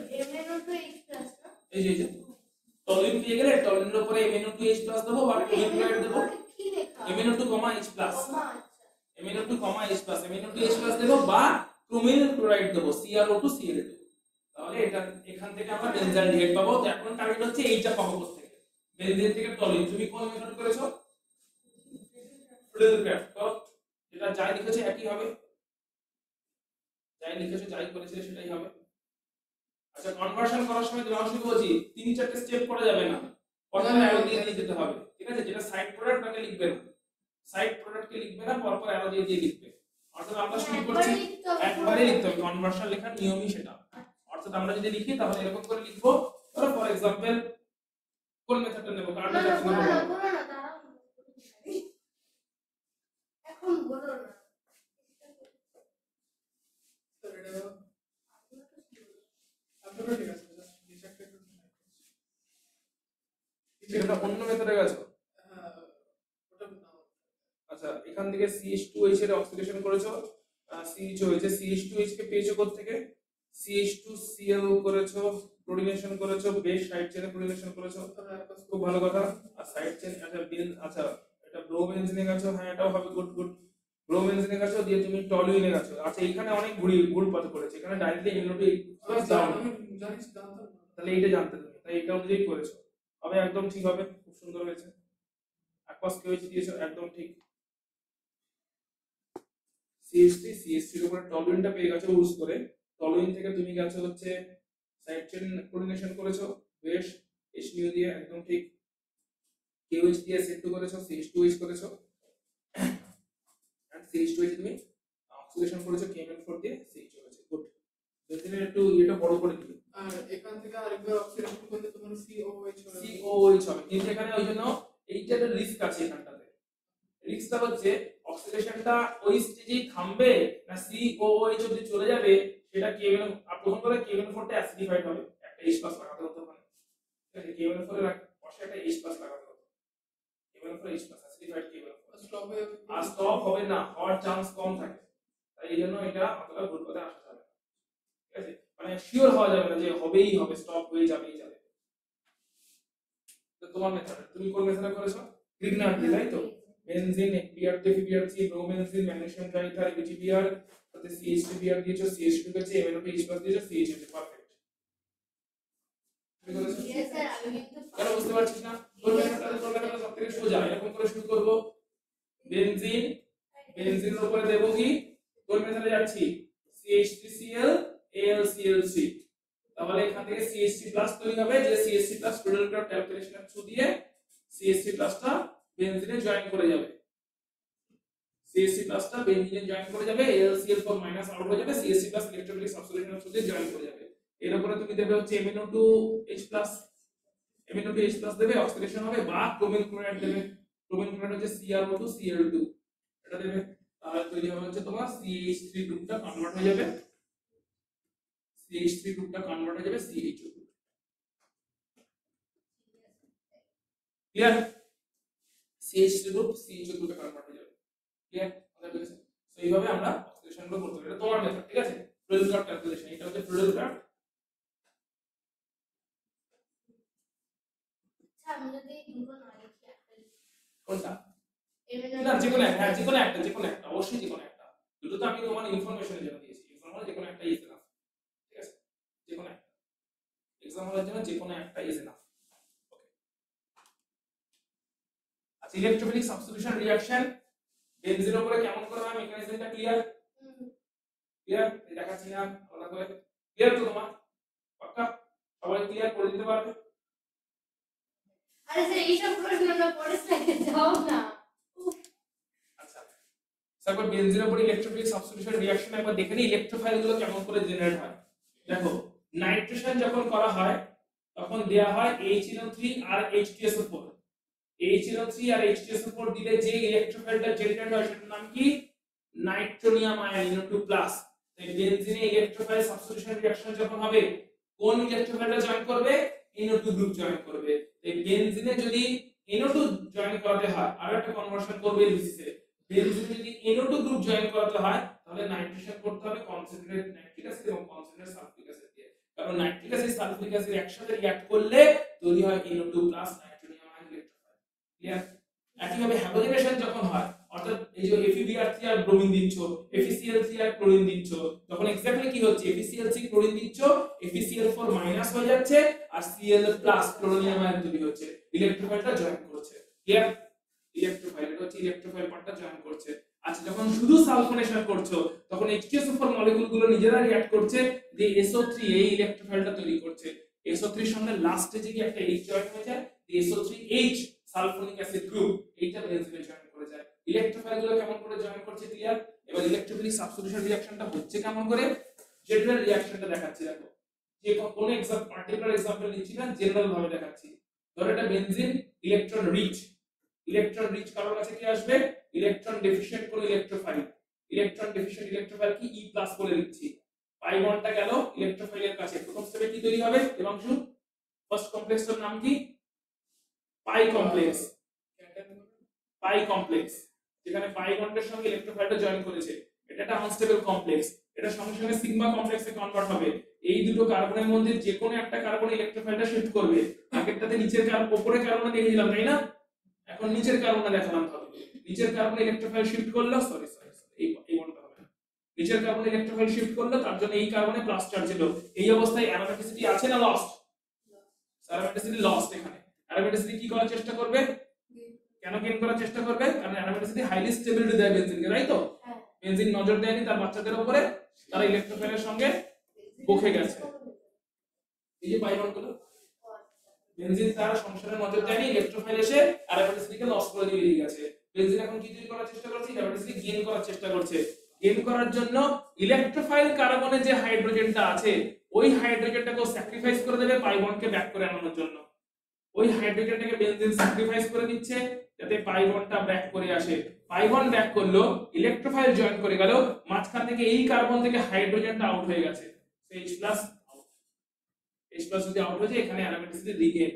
এই যে টলিন পেয়ে গেলে টলিনের উপরে MnO2H+ দেবো বা ক্রোমিন ক্লোরাইড দেবো, MnO2, H+, MnO2, H+, MnO2H+ দেবো বা ক্রোমিন ক্লোরাইড দেবো, CrO2 Cl2। তাহলে এটা এখান থেকে আমরা বেনজালডিহাইড পাবো। তো এখন টার্গেট হচ্ছে এইটা পাবো কোথা থেকে? বেনজিন থেকে টলিন। তুমি কোন মেথড করেছো? ফ্লুইডক্রাফট। তো যেটা যাই লিখেছে একই হবে, যাই লিখেছে যাই করেছিলে সেটাই হবে। আচ্ছা কনভার্সন করার সময় তুমি অবশ্যই বলছি 3-4টে স্টেপ করা যাবে না, প্রথমে অ্যারো দিয়ে দিয়ে যেতে হবে। ঠিক আছে, যেটা সাইড প্রোডাক্ট তাকে লিখবে না, সাইড প্রোডাক্টকে লিখবে না, পরপর অ্যারো দিয়ে দিয়ে লিখবে। অর্থাৎ আমরা শুরু করছি একবারে লিখতে হবে, কনভার্সন লেখার নিয়মই সেটা। অর্থাৎ আমরা যদি লিখি তাহলে এরকম করে লিখবো। ধরো ফর एग्जांपल কোন মেথডটা নেব, কার মেথডটা নেব? এখন বলো না। স্যার এটা আপনারা ঠিক আছে, জাস্ট ডিসেক্ট একটু এটা অন্য মেথডে গেছে। ওটা না। আচ্ছা এখান থেকে CH2H এর অক্সিডেশন করেছো, CH হয়েছে, CH2H কে পেয়েছো কোথা থেকে? CH2Cl করেছো, ক্লোরিনেশন করেছো, বেশ সাইড চেনে ক্লোরিনেশন করেছো, খুব ভালো কথা। আর সাইড চেন আচ্ছা আচ্ছা এটা ব্রোমেনজিনে গেছো, হ্যাঁ এটাও হবে, গুড গুড। ব্রোমেনজিনে গেছো, দিয়ে তুমি টলুইনে গেছো। আচ্ছা এখানে অনেক ভুল পথ করেছে, এখানে ডাইরেক্টলি MnO2 দাও, জানিস জানতাম না। তাহলে এইটা জানতে তুমি, তাই এটা অনুযায়ী করেছো, হবে একদম ঠিক হবে, খুব সুন্দর হয়েছে। অ্যাকোয়াস কেওএইচ দিয়েছো, একদম ঠিক। CH3 এর উপরে টলুইনটা পেয়ে গেছো ইউজ করে, টলুইন থেকে তুমি গেছো হচ্ছে সাইড চেন কোঅর্ডিনেশন করেছো, বেশ HNO দিয়ে, একদম ঠিক। KOH দিয়ে সেট টু করেছো, CH2H করেছো, এন্ড CH2H তুমি অক্সিডেশন করেছো, KMN4 দিয়ে CH হয়েছে, গুড। বেঞ্জিনের একটু এটা বড় করে দিবে, আর এখান থেকে আরেকবার অক্সিডেশন করলে তোমার COOH হবে। COOH হবে, কিন্তু এখানে ওই জন্য এইটার রিস্ক আছে। এখানটাতে রিস্কটা হচ্ছে অক্সিডেশনটা ওই স্টেজেই থামবে না COOH অবধি চলে যাবে, সেটা KMN আর প্রথম করে KMN4 টা অ্যাসিডিফাইড হবে, একটা H+ লাগাতে হতো ওখানে। ঠিক আছে, KMN4 এর পাশে একটা H+ লাগাতে হতো, KMN4 H+ অ্যাসিডিফাইড KMN4 স্টপ হয়ে আর স্টপ হবে না, হওয়ার চান্স কম থাকে। তাই এই জন্য এটা অতটা ভুল পথে আসা যাবে না। ঠিক আছে, মানে শিওর হওয়া যাবে না যে হবেই হবে, স্টপ হয়ে যাবেই যাবে। তো তোমার মেথড, তুমি কোন মেথডে করেছো? গ্রিগনার দিয়ে, তাই তো? বেনজিন FBr2 ব্রোমেনজিন ম্যাগনেসিয়াম ট্রাইথার BTBr, তাতে CH2Br দিয়েছো, CH2 হচ্ছে MnO2H+ দিয়েছো, CH হচ্ছে, পারফেক্ট। তুমি করেছো? Yes sir, আমি কিন্তু কেন বুঝতে পারছিস না? তোর মেথডটা সবথেকে সোজা, এরকম করে শুরু করব। বেনজিন, বেনজিনের উপরে দেব কি? তোর মেথডে যাচ্ছি CH3Cl AlCl3, তাহলে এখান থেকে CH3+ তৈরি হবে, যে CH3+ টোটাল ক্যালকুলেশনের থ্রু দিয়ে CH3+ টা বেনজিনে জয়েন করে যাবে, CH3+ টা বেনজিনে জয়েন করে যাবে, AlCl4 মাইনাস আউট হয়ে যাবে, CH3+ ইলেকট্রোলাইটিক সাবস্টিটিউশনের থ্রু দিয়ে জয়েন করে যাবে। এর উপরে তুমি দেবে হচ্ছে MnO2H+, MnO2H+ দেবে, অক্সিডেশন হবে, বা ক্রোমিন ক্লোরাইড দেবে, ক্রোমিন ক্লোরাইড হচ্ছে CrO2 Cl2, এটা দেবে। তাহলে তৈরি হবে হচ্ছে তোমার CH3 গ্রুপটা কনভার্ট হয়ে যাবে, CH3 গ্রুপটা কনভার্ট হয়ে যাবে CH2। Clear? CH3 group CH2 গ্রুপে কনভার্ট হয়ে যাবে। ক্লিয়ার? কথা বুঝেছো? তো এইভাবে আমরা অক্সিডেশন গুলো করতে পারি, এটা তোমার মেথড। ঠিক আছে, ফ্লুইড ক্রাফট ক্যালকুলেশন, এটা হচ্ছে ফ্লুইড ক্রাফট আমি যদি দুটো না লিখি একটা লিখি। কোনটা এর মানে না যেকোনো একটা, হ্যাঁ যেকোনো একটা অবশ্যই যেকোনো একটা, দুটো তো আমি তোমার ইনফরমেশনের জন্য দিয়েছি, ইনফরমেশন যেকোনো একটা ইজ এনাফ, ঠিক আছে যেকোনো একটা এক্সাম্পলের জন্য যেকোনো একটা ইজ এনাফ। ওকে আচ্ছা ইলেকট্রোফিলিক সাবস্টিটিউশন রিঅ্যাকশন বেনজিনের উপরে কেমন করে হয় মেকানিজমটা ক্লিয়ার? ক্লিয়ার দেখাচ্ছি না আলাদা করে, ক্লিয়ার তো তোমার পাক্কা সবাই ক্লিয়ার করে দিতে পারবে? আরে স্যার এইসব প্রশ্ন না পরে স্লাইডে যাও না। আচ্ছা তারপর বেনজিনের উপরে ইলেকট্রোফিলিক সাবস্টিটিউশন রিঅ্যাকশন একবার দেখে নিই ইলেকট্রোফাইল গুলো কেমন করে জেনারেট হয়। দেখো নাইট্রেশন যখন করা হয় তখন দেয়া হয় HNO3 আর H2SO4, HNO3 আর H2SO4 দিলে যে ইলেকট্রোফাইলটা জেনারেট হয় সেটার নাম কি? নাইট্রোনিয়াম আয়ন NO2+। তাই বেনজিনে ইলেকট্রোফাইল সাবস্টিটিউশন রিঅ্যাকশন যখন হবে কোন ইলেকট্রোফাইলটা জয়েন করবে? NO2 গ্রুপ জয়েন করবে। তাই বেনজিনে যদি NO2 জয়েন করাতে হয় আর একটা কনভার্সন করবে বেসিসে, বেনজিনে যদি NO2 গ্রুপ জয়েন করাতে হয় তাহলে নাইট্রেশন করতে হবে কনসেন্ট্রেট নাইট্রিক অ্যাসিড এবং কনসেন্ট্রেট সালফিউরিক অ্যাসিড দিয়ে, কারণ নাইট্রিক অ্যাসিড সালফিউরিক অ্যাসিড একসাথে রিঅ্যাক্ট করলে তৈরি হয় NO2+ নাইট্রোনিয়াম আয়ন ইলেকট্রোফাইল। ক্লিয়ার? একইভাবে হ্যালোজেনেশন যখন হয় অর্থাৎ এই যে FeBr3 আর ব্রোমিন দিচ্ছ, FeCl3 আর ক্লোরিন দিচ্ছ, তখন এক্স্যাক্টলি কি হচ্ছে? FeCl3 ক্লোরিন দিচ্ছ, FeCl4 মাইনাস হয়ে যাচ্ছে আর Cl+ ক্লোরিনিয়াম আয়ন তৈরি হচ্ছে, ইলেকট্রোফাইলটা জয়েন করছে। ক্লিয়ার? ইলেকট্রোফাইল এটা হচ্ছে ইলেকট্রোফাইল পার্টটা জয়েন করছে। আচ্ছা যখন শুধু সালফোনেশন করছো তখন H2SO4 মলিকিউলগুলো নিজেরা রিঅ্যাক্ট করছে দিয়ে SO3 এই ইলেকট্রোফাইলটা তৈরি করছে। SO3 এর সঙ্গে লাস্টে যে কি একটা H জয়েন হয়ে যায়, SO3H সালফোনিক অ্যাসিড গ্রুপ এইটা বেনজিনে জয়েন করে যায়। ইলেকট্রোফাইলগুলো কেমন করে জয়েন করছে? ক্লিয়ার? এবার ইলেকট্রোফিলিক সাবস্টিটিউশন রিঅ্যাকশনটা হচ্ছে কেমন করে জেনারেল রিঅ্যাকশনটা দেখাচ্ছি। দেখো যে কোন এক্সাম্পল পার্টিকুলার এক্সাম্পল নিচ্ছি না, জেনারেল ভাবে দেখাচ্ছি। ধরো এটা benzene electron rich, electron rich কারোর কাছে কি আসবে? ইলেকট্রন ডেফিশিয়েন্ট কোন ইলেকট্রোফাইল, ইলেকট্রন ডেফিশিয়েন্ট ইলেকট্রোফাইল কি E+ বলে লিখছি। পাই বন্ডটা গেল ইলেকট্রোফাইলের কাছে, প্রথম স্টেপে কি তৈরি হবে দেবাংশু? ফার্স্ট কমপ্লেক্সের নাম কি? পাই কমপ্লেক্স, পাই কমপ্লেক্স, যেখানে পাই বন্ডের সঙ্গে ইলেকট্রোফাইলটা জয়েন করেছে, এটা একটা আনস্টেবল কমপ্লেক্স, এটা সঙ্গে সঙ্গে সিগমা কমপ্লেক্সে কনভার্ট হবে। এই দুটো কার্বনের মধ্যে যে কোনো একটা কার্বন ইলেকট্রোফাইলটা শিফট করবে, আগেরটাতে নিচের কার্বন উপরের কার্বনটা দেখে দিলাম তাই না, এখন নিচের কার্বনটা দেখালাম। হবে নিচের কার্বন ইলেকট্রোফাইল শিফট করলো, সরি এই বন্ডটা হবে না, নিচের কার্বন ইলেকট্রোফাইল শিফট করলো, তার জন্য এই কার্বনে প্লাস চার্জ ছিল। এই অবস্থায় অ্যারোমেটিসিটি আছে না লস্ট? Aromaticity lost. এখানে অ্যারোমেটিসিটি কি করার চেষ্টা করবে? কেন গেইন করার চেষ্টা করবে? কারণ অ্যারোমেটিসিটি হাইলি স্টেবিলিটি দেয় বেনজিনকে, রাইট? তো বেনজিন নজর দেয়নি তার বাচ্চাদের উপরে, তারা ইলেকট্রোফাইলের সঙ্গে বকে গেছে। এই যে পাই বন্ডগুলো বেনজিন তার সংসারের নজর দেয়নি, ইলেকট্রোফাইল এসে অ্যারোমেটিসিটিকে লস করে দিয়ে বেরিয়ে গেছে। বেনজিন এখন কি তৈরি করার চেষ্টা করছে? অ্যারোমেটিসিটি গেইন করার চেষ্টা করছে। গেইন করার জন্য ইলেকট্রোফাইল কার্বনে যে হাইড্রোজেনটা আছে ওই হাইড্রোজেনটাকে স্যাক্রিফাইস করে দেবে পাই বন্ডকে ব্যাক করে আনানোর জন্য। ওই হাইড্রোজেনটাকে বেনজিন স্যাক্রিফাইস করে দিচ্ছে যাতে পাই বন্ডটা ব্যাক করে আসে। পাই বন্ড ব্যাক করলো, ইলেকট্রোফাইল জয়েন করে গেল, মাঝখান থেকে এই কার্বন থেকে হাইড্রোজেনটা আউট হয়ে গেছে, H+ আউট। H+ যদি আউট হয়ে যায় এখানে অ্যারোমেটিসিটি রিগেইন।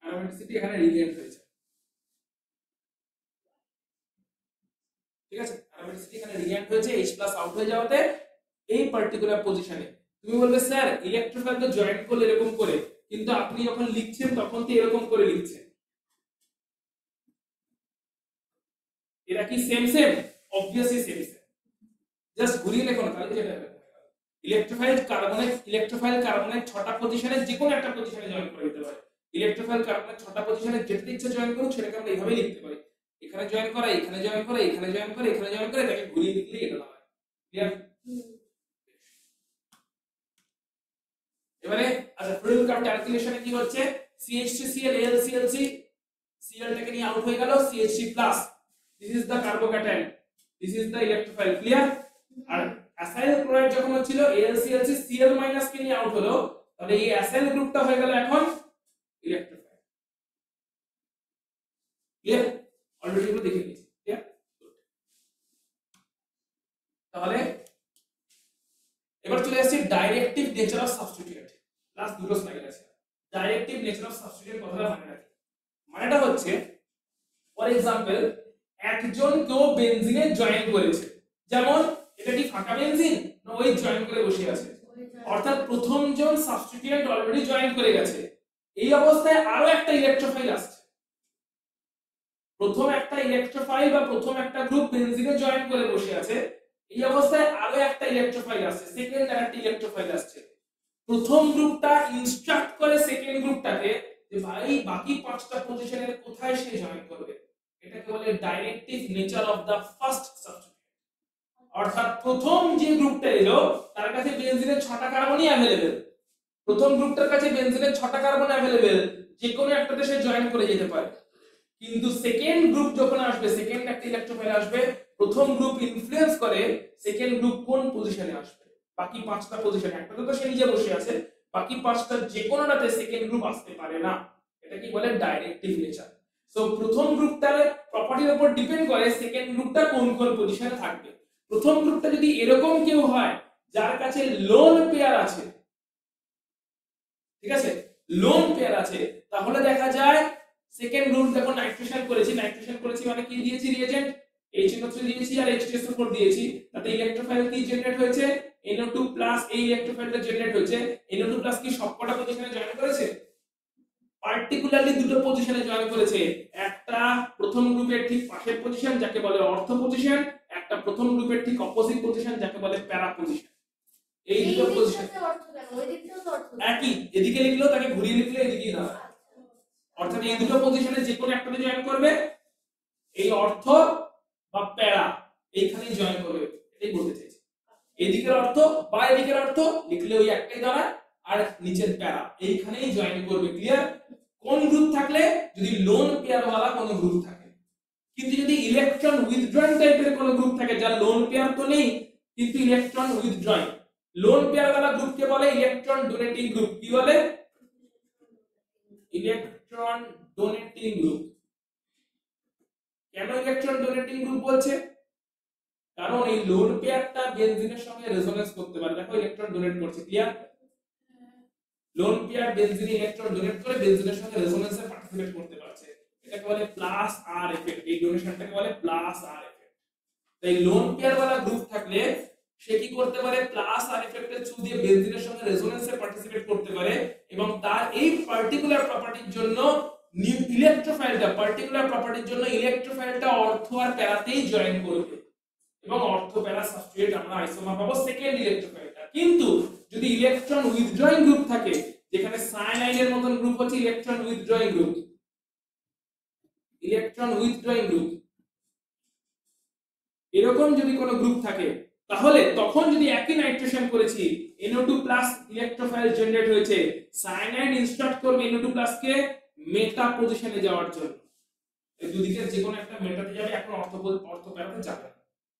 অ্যারোমেটিসিটি এখানে রিগেইন হয়েছে, ঠিক আছে? অ্যারোমেটিসিটি এখানে রিগেইন হয়েছে H+ আউট হয়ে যাওয়াতে এই পার্টিকুলার পজিশনে। তুমি বলবে স্যার ইলেকট্রোফাইল তো জয়েন করলে এরকম করে, কিন্তু আপনি যখন লিখছেন তখন তো এরকম করে লিখছেন, এরা কি same same? Obviously same same, just ঘুরিয়ে লেখো না তাহলে যেটা হবে। ইলেকট্রোফাইল কার্বনের 6টা পজিশনে যে কোনো একটা পজিশনে জয়েন করে দিতে পারে। ইলেকট্রোফাইল কার্বনের 6টা পজিশনে যেটা ইচ্ছা জয়েন করুক সেটাকে আমরা এইভাবে লিখতে পারি, এখানে জয়েন করা, এখানে জয়েন করা, এখানে জয়েন করা, এখানে জয়েন করা, এটাকে ঘুরিয়ে লিখলে এটা হয়। ক্লিয়ার? এবারে আচ্ছা ফ্লুইড কার্ভ ক্যালকুলেশনে কি হচ্ছে? CH3Cl AlClC, Cl টাকে নিয়ে আউট হয়ে গেল, CH3+, this is the carbocation, this is the electrophile. Clear? আর অ্যাসাইল ক্লোরাইড যখন হচ্ছিল AlClC Cl- কে নিয়ে আউট হলো, তাহলে এই অ্যাসাইল গ্রুপটা হয়ে গেল এখন ইলেকট্রোফাইল। ক্লিয়ার? অলরেডি এগুলো দেখে নিয়েছি। ক্লিয়ার? তাহলে এবার চলে আসছে directive nature of substituent. Last দুটো স্লাইড আছে। ডাইরেক্টিভ নেচার অফ সাবস্টিটিউয়েন্ট কথাটা মানে রাখি, মানেটা হচ্ছে ফর এক্সাম্পল একজন কেউ বেনজিনে জয়েন করেছে, যেমন এটা কি ফাঁকা বেনজিন না ওই জয়েন করে বসে আছে, অর্থাৎ প্রথম জন সাবস্টিটিউয়েন্ট অলরেডি জয়েন করে গেছে। এই অবস্থায় আরো একটা ইলেকট্রোফাইল আসছে, প্রথম একটা ইলেকট্রোফাইল বা প্রথম একটা গ্রুপ বেনজিনে জয়েন করে বসে আছে, এই অবস্থায় আরো একটা ইলেকট্রোফাইল আসছে, সেকেন্ড একটা ইলেকট্রোফাইল আসছে। প্রথম গ্রুপটা ইনস্ট্রাক্ট করে সেকেন্ড গ্রুপটাকে যে ভাই বাকি পাঁচটা পজিশনের কোথায় সে জয়েন করবে। এটাকে বলে directive nature of the first substituent. অর্থাৎ প্রথম যে গ্রুপটা এলো তার কাছে বেনজিনের 6টা কার্বনই अवेलेबल, প্রথম গ্রুপটার কাছে বেনজিনের 6টা কার্বন अवेलेबल, যে কোনো একটাতে সে জয়েন করে যেতে পারে। কিন্তু সেকেন্ড গ্রুপ যখন আসবে, সেকেন্ড একটা ইলেকট্রোফাইল আসবে, প্রথম গ্রুপ ইনফ্লুয়েন্স করে সেকেন্ড গ্রুপ কোন পজিশনে আসবে, বাকি পাঁচটা পজিশনে, একটাতে তো সে নিজে বসে আছে, বাকি পাঁচটা যে কোনোটাতে সেকেন্ড গ্রুপ আসতে পারে না। এটা কি বলে ডাইরেক্টিভ নেচার। সো প্রথম গ্রুপটার প্রপার্টির উপর ডিপেন্ড করে সেকেন্ড গ্রুপটা কোন কোন পজিশনে থাকবে। প্রথম গ্রুপটা যদি এরকম কেউ হয় যার কাছে লোন পেয়ার আছে, ঠিক আছে, লোন পেয়ার আছে, তাহলে দেখা যায় সেকেন্ড গ্রুপ যখন নাইট্রেশন করেছি মানে কি দিয়েছি রিএজেন্ট HNO3 দিয়েছি আর H2SO4 দিয়েছি, তাতে ইলেকট্রোফাইল কি জেনারেট হয়েছে NO2+ এই ইলেকট্রোফাইলটা জেনারেট হয়েছে। NO2+ কি সবকটা পজিশনে জয়েন করেছে? পার্টিকুলারলি দুটো পজিশনে জয়েন করেছে, একটা প্রথম গ্রুপের ঠিক পাশের পজিশন যাকে বলে অর্থ পজিশন, একটা প্রথম গ্রুপের ঠিক অপোজিট পজিশন যাকে বলে প্যারা পজিশন। এই দুটো পজিশন একই, এদিকে লিখলেও তাকে ঘুরিয়ে লিখলে এদিকেই দাঁড়ায়, অর্থাৎ এই দুটো পজিশনে যে কোনো একটাতে জয়েন করবে, এই অর্থ বা প্যারা এইখানেই জয়েন করবে, এটাই বলতে চাইছি। এদিকের অর্থ বা এদিকের অর্থ লিখলে ওই একটাই দাঁড়ায়, আর নিচের প্যারা এইখানেই জয়েন করবে। ক্লিয়ার? কোন গ্রুপ থাকলে? যদি লোন পেয়ার वाला কোনো গ্রুপ থাকে। কিন্তু যদি ইলেকট্রন উইথড্রয়িং টাইপের কোনো গ্রুপ থাকে যার লোন পেয়ার তো নেই কিন্তু ইলেকট্রন উইথড্রয়িং, লোন পেয়ার वाला গ্রুপকে বলে ইলেকট্রন ডোনেটিং গ্রুপ। কি বলে? Electron donating group. কেন ইলেকট্রন ডোনেটিং গ্রুপ বলছে? কারণ এই লোন পেয়ারটা বেনজিনের সঙ্গে রেজোনেন্স করতে পারে। দেখো ইলেকট্রন ডোনেট করছে। ক্লিয়ার? লোন পেয়ার বেনজিনে ইলেকট্রন ডোনেট করে বেনজিনের সঙ্গে রেজোনেন্সে পার্টিসিপেট করতে পারছে, এটাকে বলে প্লাস আর এফেক্ট। এই ডোনেশনটাকে বলে প্লাস আর এফেক্ট। তাই লোন পেয়ার वाला গ্রুপ থাকলে সে কি করতে পারে? প্লাস আর এফেক্টের থ্রু দিয়ে বেনজিনের সঙ্গে রেজোনেন্সে পার্টিসিপেট করতে পারে, এবং তার এই পার্টিকুলার প্রপার্টির জন্য ইলেকট্রোফাইলটা অর্থ আর প্যারাতেই জয়েন করবে, এবং অর্থ প্যারা সাবস্ট্রেট আমরা আইসোমার পাবো সেকেন্ড ইলেকট্রোফাইলটা। কিন্তু যদি ইলেকট্রন উইথড্রয়িং গ্রুপ থাকে, যেখানে সায়ানাইডের মতন গ্রুপ হচ্ছে ইলেকট্রন উইথড্রয়িং গ্রুপ, এরকম যদি কোনো গ্রুপ থাকে, তাহলে তখন যদি একই নাইট্রেশন করেছি, NO2+ ইলেকট্রোফাইল জেনারেট হয়েছে, সায়ানাইড ইনস্ট্রাক্ট করবে NO2+ কে মেটা পজিশনে যাওয়ার জন্য। এই দুদিকের যে কোনো একটা মেটাতে যাবে, এখন অর্থ প্যারাতে যাবে না।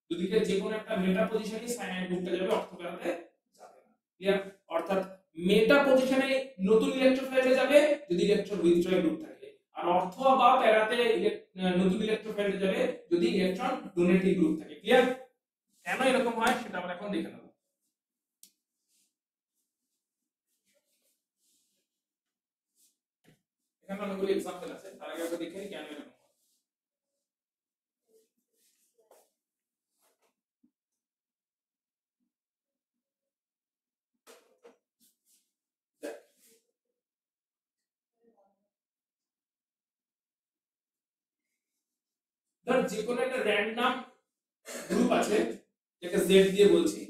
দুদিকের যে কোনো একটা মেটা পজিশনে সায়ানাইড গ্রুপটা যাবে, অর্থ প্যারাতে যাবে না। ক্লিয়ার? অর্থাৎ মেটা পজিশনে নতুন ইলেকট্রোফাইলে যাবে যদি ইলেকট্রন উইথড্রয়িং গ্রুপ থাকে, আর অর্থ বা প্যারাতে নতুন ইলেকট্রোফাইলে যাবে যদি ইলেকট্রন ডোনেটিং গ্রুপ থাকে। ক্লিয়ার? কেন এরকম হয় সেটা আমরা এখন দেখে নেব। এখানে অনেকগুলো एग्जांपल আছে, তার আগে আমরা দেখে নিই কেন এরকম হয়। ধর যে কোনো একটা র‍্যান্ডম গ্রুপ আছে, যাকে Z দিয়ে বলছি,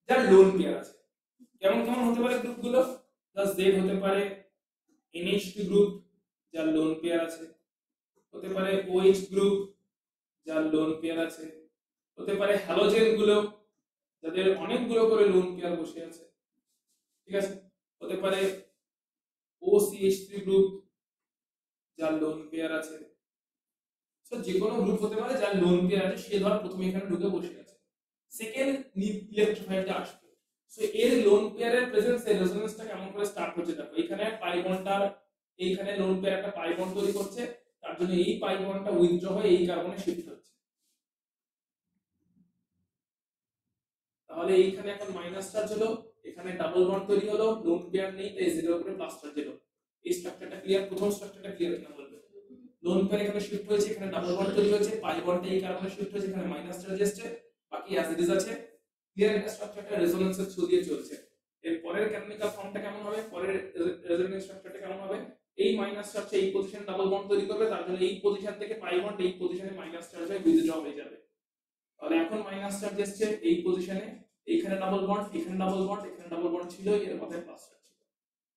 যার লোন পেয়ার আছে। কেমন কেমন হতে পারে গ্রুপগুলো? প্লাস Z হতে পারে NH2 গ্রুপ যার লোন পেয়ার আছে, হতে পারে OH গ্রুপ যার লোন পেয়ার আছে, হতে পারে হ্যালোজেন গুলো যাদের অনেকগুলো করে লোন পেয়ার বসে আছে, ঠিক আছে, হতে পারে OCH3 গ্রুপ যার লোন পেয়ার আছে। সো যে কোনো গ্রুপ হতে পারে যার লোন পেয়ার আছে, সে ধর প্রথমে এখানে ঢুকে বসে আছে, সেকেন্ড ইলেকট্রোফাইলটা আসবে। সো এর লোন পেয়ারের প্রেজেন্সে রেজোনেন্সটা কেমন করে স্টার্ট হচ্ছে দেখো। এখানে পাই বন্ডটার এইখানে লোন পেয়ার একটা পাই বন্ড তৈরি করছে, তার জন্য এই পাই বন্ডটা উইথড্র হয়ে এই কার্বনে শিফট হচ্ছে। তাহলে এইখানে এখন মাইনাস চার্জ হলো, এখানে ডাবল বন্ড তৈরি হলো, লোন পেয়ার নেই তাই জিরোর উপরে প্লাস চার্জ হলো। এই স্ট্রাকচারটা ক্লিয়ার? প্রথম স্ট্রাকচারটা ক্লিয়ার কিনা বলবে? লোন পেয়ার এখানে শিফট হয়েছে, এখানে ডাবল বন্ড তৈরি হয়েছে, পাই বন্ডটা এই কার্বনে শিফট হয়েছে, এখানে মাইনাস চার্জ এসেছে, বাকি অ্যাজ ইট ইজ আছে। ক্লিয়ার? এটা স্ট্রাকচারটা রেজোনেন্সের থ্রু দিয়ে চলছে। এর পরের ক্যানোনিক্যাল ফর্মটা কেমন হবে, পরের রেজোনেন্স স্ট্রাকচারটা কেমন হবে, এই মাইনাস চার্জটা এই পজিশনে ডাবল বন্ড তৈরি করবে, তার জন্য এই পজিশন থেকে পাই বন্ড এই পজিশনে মাইনাস চার্জ হয়ে উইথড্র হয়ে যাবে। তাহলে এখন মাইনাস চার্জ এসেছে এই পজিশনে, এইখানে ডাবল বন্ড, এখানে ডাবল বন্ড, এখানে ডাবল বন্ড ছিল, এর মধ্যে প্লাস চার্জ ছিল।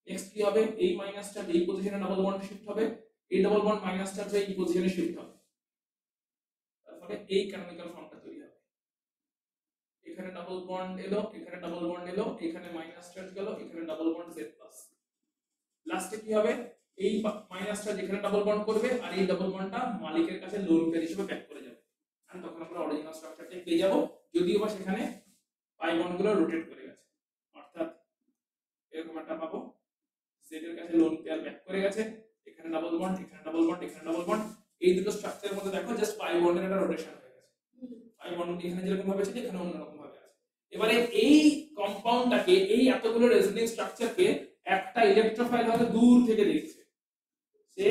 নেক্সট কি হবে, এই মাইনাস চার্জ এই পজিশনে ডাবল বন্ড শিফট হবে, এই ডাবল বন্ড মাইনাস চার্জ হয়ে এই পজিশনে শিফট হবে, তারপরে এই ক্যানোনিক্যাল ফর্মটা তৈরি হবে। এখানে ডাবল বন্ড এলো, এখানে ডাবল বন্ড এলো, এখানে মাইনাস চার্জ গেল, এখানে ডাবল বন্ড Z প্লাস। লাস্টে কি হবে, এই মাইনাস চার্জ এখানে ডাবল বন্ড করবে আর এই ডাবল বন্ডটা মালিকের কাছে লোন পেয়ার হিসেবে ব্যাক করে যাবে, আর তখন আমরা অরিজিনাল স্ট্রাকচারটা পেয়ে যাব, যদিও বা সেখানে পাই বন্ডগুলো রোটেট করে গেছে। অর্থাৎ এরকম একটা পাবো, Z এর কাছে লোন পেয়ার ব্যাক করে গেছে, এখানে ডাবল বন্ড, এখানে ডাবল বন্ড, এখানে ডাবল বন্ড, এই দুটো স্ট্রাকচারের মধ্যে দেখো জাস্ট পাই বন্ডের একটা রোটেশন হয়ে গেছে। পাই বন্ড এখানে যেরকম ভাবে ছিল এখানে অন্যরকম ভাবে আছে। এবারে এই কম্পাউন্ডটাকে, এই এতগুলো রেজোনেন্স স্ট্রাকচারকে একটা ইলেকট্রোফাইল হয়তো দূর থেকে দেখছে, সে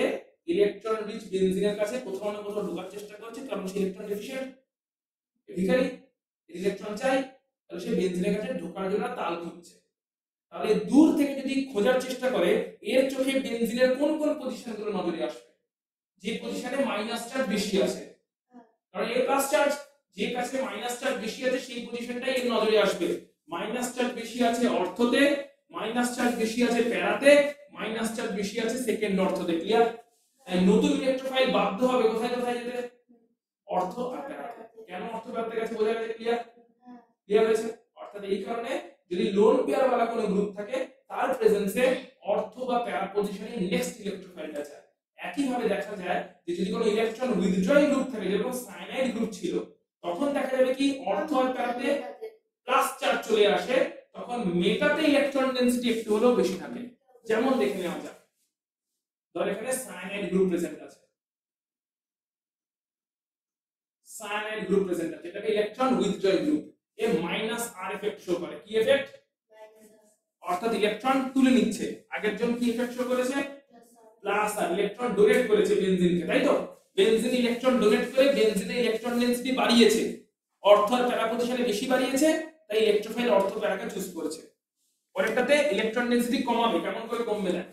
ইলেকট্রন রিচ বেনজিনের কাছে কোথাও না কোথাও ঢোকার চেষ্টা করছে, কারণ সে ইলেকট্রন ডেফিশিয়েন্ট, ভিখারি, ইলেকট্রন চাই, তাহলে সে বেনজিনের কাছে ঢোকার জন্য তাল খুঁজছে। তাহলে দূর থেকে যদি খোঁজার চেষ্টা করে, এর চোখে বেনজিনের কোন কোন পজিশনগুলো নজরে আসবে, যে পজিশনে মাইনাস চার্জ বেশি আছে, কারণ এ প্লাস চার্জ, যে কাছে মাইনাস চার্জ বেশি আছে সেই পজিশনটাই এর নজরে আসবে। মাইনাস চার্জ বেশি আছে অর্থতে, মাইনাস চার্জ বেশি আছে প্যারাতে, মাইনাস চার্জ বেশি আছে সেকেন্ড অর্থতে। ক্লিয়ার? নতুন ইলেকট্রোফাইল বাধ্য হবে কোথায় কোথায় যেতে, অর্থ আর প্যারাতে। কেন অর্থ প্যারাতে গেছে বোঝা গেছে? ক্লিয়ার? ক্লিয়ার হয়েছে? অর্থাৎ এই কারণে যদি লোন পেয়ার वाला কোনো গ্রুপ থাকে, তার প্রেজেন্সে অর্থ বা প্যারা পজিশনে নেক্সট ইলেকট্রোফাইলটা যায়। একই ভাবে দেখা যায় যে যদি কোনো ইলেকট্রন উইথড্রয়িং গ্রুপ থাকে, যেরকম সায়ানাইড গ্রুপ ছিল, তখন দেখা যাবে কি অর্থ আর প্যারাতে প্লাস চার্জ চলে আসে, তখন মেটাতে ইলেকট্রন ডেনসিটি একটু হলেও বেশি থাকে। যেমন দেখে নেওয়া যাক, ধর এখানে সায়ানাইড গ্রুপ প্রেজেন্ট আছে, সায়ানাইড গ্রুপ প্রেজেন্ট আছে, এটাকে ইলেকট্রন উইথড্রয়িং গ্রুপ, এ মাইনাস আর এফেক্ট শো করে। কি এফেক্ট? অর্থাৎ ইলেকট্রন তুলে নিচ্ছে। আগের জন কি এফেক্ট শো করেছে? প্লাস আর, ইলেকট্রন ডোনেট করেছে বেনজিনকে, তাই তো? বেনজিন ইলেকট্রন ডোনেট করে বেনজিনের ইলেকট্রন ডেনসিটি বাড়িয়েছে, অর্থ আর প্যারা পজিশনে বেশি বাড়িয়েছে, তাই ইলেকট্রোফাইল অর্থ প্যারাকে চুজ করেছে। পরেরটাতে ইলেকট্রন ডেনসিটি কমাবে, কেমন করে কমবে দেখ,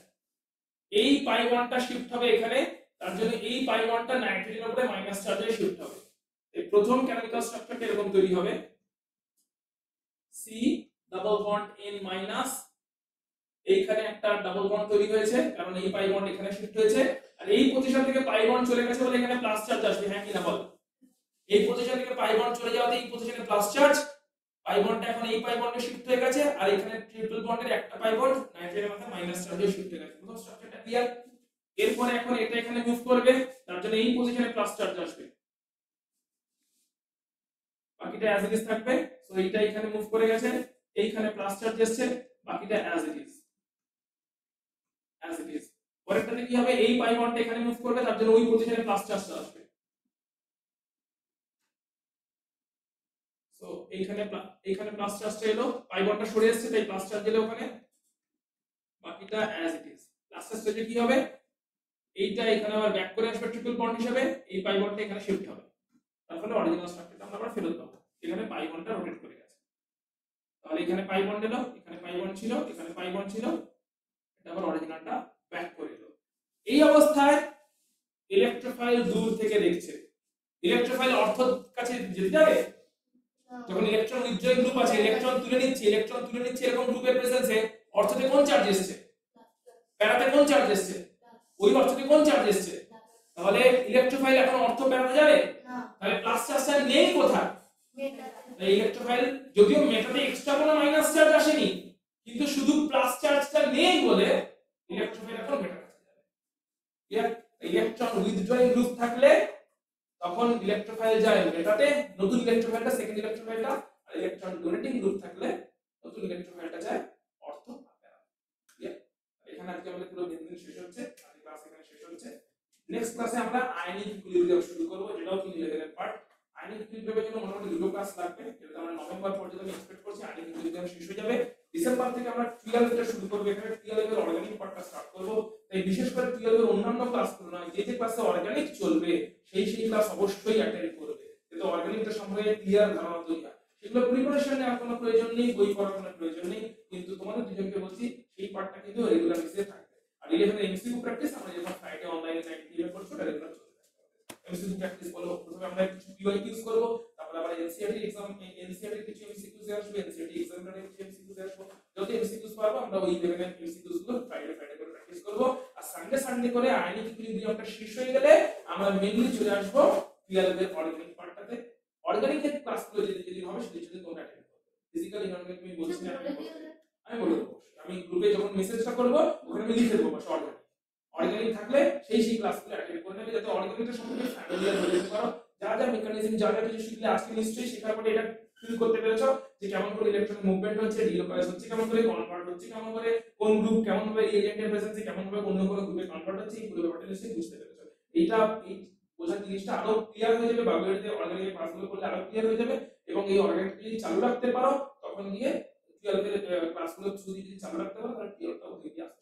এই পাই বন্ডটা শিফট হবে এখানে, তার জন্য এই পাই বন্ডটা নাইট্রোজেনের উপরে মাইনাস চার্জে শিফট হবে। এই প্রথম কেমিক্যাল স্ট্রাকচারটা এরকম তৈরি হবে, C double bond N minus, এইখানে একটা ডাবল বন্ড তৈরি হয়েছে কারণ এই পাই বন্ড এখানে শিফট হয়েছে, আর এই পজিশন থেকে পাই বন্ড চলে গেছে বলে এখানে প্লাস চার্জ আসবে। হ্যাঁ কি না বল? এই পজিশন থেকে পাই বন্ড চলে যাওয়াতে এই পজিশনে প্লাস চার্জ, পাই বন্ডটা এখন এই পাই বন্ডে শিফট হয়ে গেছে, আর এখানে ট্রিপল বন্ডের একটা পাই বন্ড নাইট্রোজেনের মাথায় মাইনাস চার্জে শিফট হয়ে গেছে। প্রথম স্ট্রাকচারটা ক্লিয়ার? এরপরে এখন এটা এখানে মুভ করবে, তার জন্য এই পজিশনে প্লাস চার্জ আসবে, বাকিটা অ্যাজ ইট ইজ থাকবে। সো এইটা এখানে মুভ করে গেছে, এইখানে প্লাস চার্জ আসছে, বাকিটা as it is, as it is. পরেরটাতে কি হবে, এই পাই বন্ডটা এখানে মুভ করবে, তার জন্য ওই পজিশনে প্লাস চার্জটা আসবে। সো এইখানে প্লাস চার্জটা এলো, পাই বন্ডটা সরে আসছে তাই প্লাস চার্জ এলো ওখানে, বাকিটা অ্যাজ ইট ইজ। লাস্টের স্টেজে কি হবে, এইটা এখানে আবার ব্যাক করে আসবে ট্রিপল বন্ড হিসেবে, এই পাই বন্ডটা এখানে শিফট হবে, তারপরে অরিজিনাল স্ট্রাকচারটা আমরা আবার ফেরত পাবো। এখানে পাই বন্ডটা রোটেট করে গেছে, তাহলে এখানে পাই বন্ড এলো, এখানে পাই বন্ড ছিল, এখানে পাই বন্ড ছিল, এটা আবার অরিজিনালটা ব্যাক করে এলো। এই অবস্থায় ইলেকট্রোফাইল দূর থেকে দেখছে, ইলেকট্রোফাইল অর্থ কাছে যেতে যাবে, যখন ইলেকট্রন উইথড্রয়িং গ্রুপ আছে, ইলেকট্রন তুলে নিচ্ছে এরকম গ্রুপের প্রেজেন্সে অর্থতে কোন চার্জ এসেছে, প্যারাতে কোন চার্জ এসেছে, ওই অর্থতে কোন চার্জ এসেছে, তাহলে ইলেকট্রোফাইল এখন অর্থ প্যারাতে যাবে, তাহলে প্লাস চার্জটা নেই কোথায়, এই ইলেকট্রোফাইল যদিও মেটাতে এক্সট্রা কোনো মাইনাস চার্জ আসেনি, কিন্তু শুধু প্লাস চার্জটা নেই বলে ইলেকট্রোফাইল এখন মেটাতে যাবে। ক্লিয়ার? ইলেকট্রন উইথড্রয়িং গ্রুপ থাকলে তখন ইলেকট্রোফাইল যায় মেটাতে, নতুন ইলেকট্রোফাইলটা সেকেন্ড ইলেকট্রোফাইলটা, আর ইলেকট্রন ডোনেটিং গ্রুপ থাকলে নতুন ইলেকট্রোফাইলটা যায় অর্থ প্যারা। ক্লিয়ার? এখানে আজকে আমাদের পুরো বেনজিন শেষ হচ্ছে, আজকে ক্লাস এখানে শেষ হচ্ছে। নেক্সট ক্লাসে আমরা আয়নিক ইকুইলিব্রিয়াম শুরু করব, যেটাও 3 লেভেলের পার্ট। আয়নিক ইকুইলিব্রিয়ামের জন্য মোটামুটি দুটো ক্লাস লাগবে, যেটা আমরা নভেম্বর পর্যন্ত আমি এক্সপেক্ট করছি আয়নিক ইকুইলিব্রিয়াম শেষ হয়ে যাবে। ডিসেম্বর থেকে আমরা 12 টা শুরু করব, এখানে 12 এর অর্গানিক পার্টটা স্টার্ট করব। তাই বিশেষ করে 12 এর অন্যান্য ক্লাসগুলো নয়, যে ক্লাসে অর্গানিক চলবে সেই ক্লাস অবশ্যই অ্যাটেন্ড করবে, কিন্তু অর্গানিকটা সম্পর্কে কিভাবে ক্লিয়ার ধারণা তৈরি হয় সেগুলো প্রিপারেশন নেওয়ার কোনো প্রয়োজন নেই, বই পড়ার কোনো প্রয়োজন নেই, কিন্তু তোমাদের দুজনকে বলছি সেই পার্টটা কিন্তু রেগুলার বেসিসে থাকবে। আর এই এখানে এমসিকিউ প্র্যাকটিস আমরা যখন ফ্রাইডে অনলাইনে টাইম ক্লিয়ার করছো এটা রেগুলার চলতে থাকবে। এমসিকিউ প্র্যাকটিস বলো, প্রথমে আমরা কিছু পিওয়াইকিউস করব, তারপর আবার এনসিইআরটি এক্সাম, এনসিইআরটি কিছু এমসিকিউস আসবে, এনসিইআরটি এক্সামিনারে কিছু এমসিকিউস আসবে। যত এমসিকিউস পারবো আমরা ওই লেভেলের এমসিকিউস গুলো ফ্রাইডে করে প্র্যাকটিস করব। আর সানডে করে আইনিক ইকুইলিব্রিয়ামটা শেষ হয়ে গেলে আমরা মেইনলি চলে আসবো টুয়েলভের অর্গানিক পার্টটাতে। অর্গানিকের ক্লাসগুলো যদি হবে সেটা যদি তোমরা অ্যাটেন্ড করবে। ফিজিক্যাল ইনঅর্গানিক তুমি বলছি না, আমি বলে দেবো। আমি গ্রুপে যখন মেসেজটা করব ওখানে আমি লিখে দেবো বাস অর্গানিক। অর্গানিক থাকলে সেই ক্লাসগুলো অ্যাটেন্ড করে নেবে, যাতে অর্গানিকটা সম্পর্কে ফ্যামিলিয়ার হয়ে যেতে পারো। যা মেকানিজম যা কিছু শিখলে আজকে নিশ্চয়ই শেখার পরে এটা ফিল করতে পেরেছো যে কেমন করে ইলেকট্রন মুভমেন্ট হচ্ছে, ডিলোকাইজ হচ্ছে কেমন করে, কনভার্ট হচ্ছে কেমন করে, কোন গ্রুপ কেমন ভাবে রিএজেন্টের প্রেজেন্সে কেমন ভাবে অন্য কোনো গ্রুপে কনভার্ট হচ্ছে, এই পুরো ব্যাপারটা নিশ্চয়ই বুঝতে পেরেছো। এইটা এই বোঝার জিনিসটা আরো ক্লিয়ার হয়ে যাবে, বায়োলজিতে অর্গানিক ক্লাসগুলো করলে আরো ক্লিয়ার হয়ে যাবে। এবং এই অর্গানিক যদি চালু রাখতে পারো তখন গিয়ে 12 এর ক্লাসগুলো যদি চালু রাখতে পারো তাহলে 12টাও হয়ে আসবে।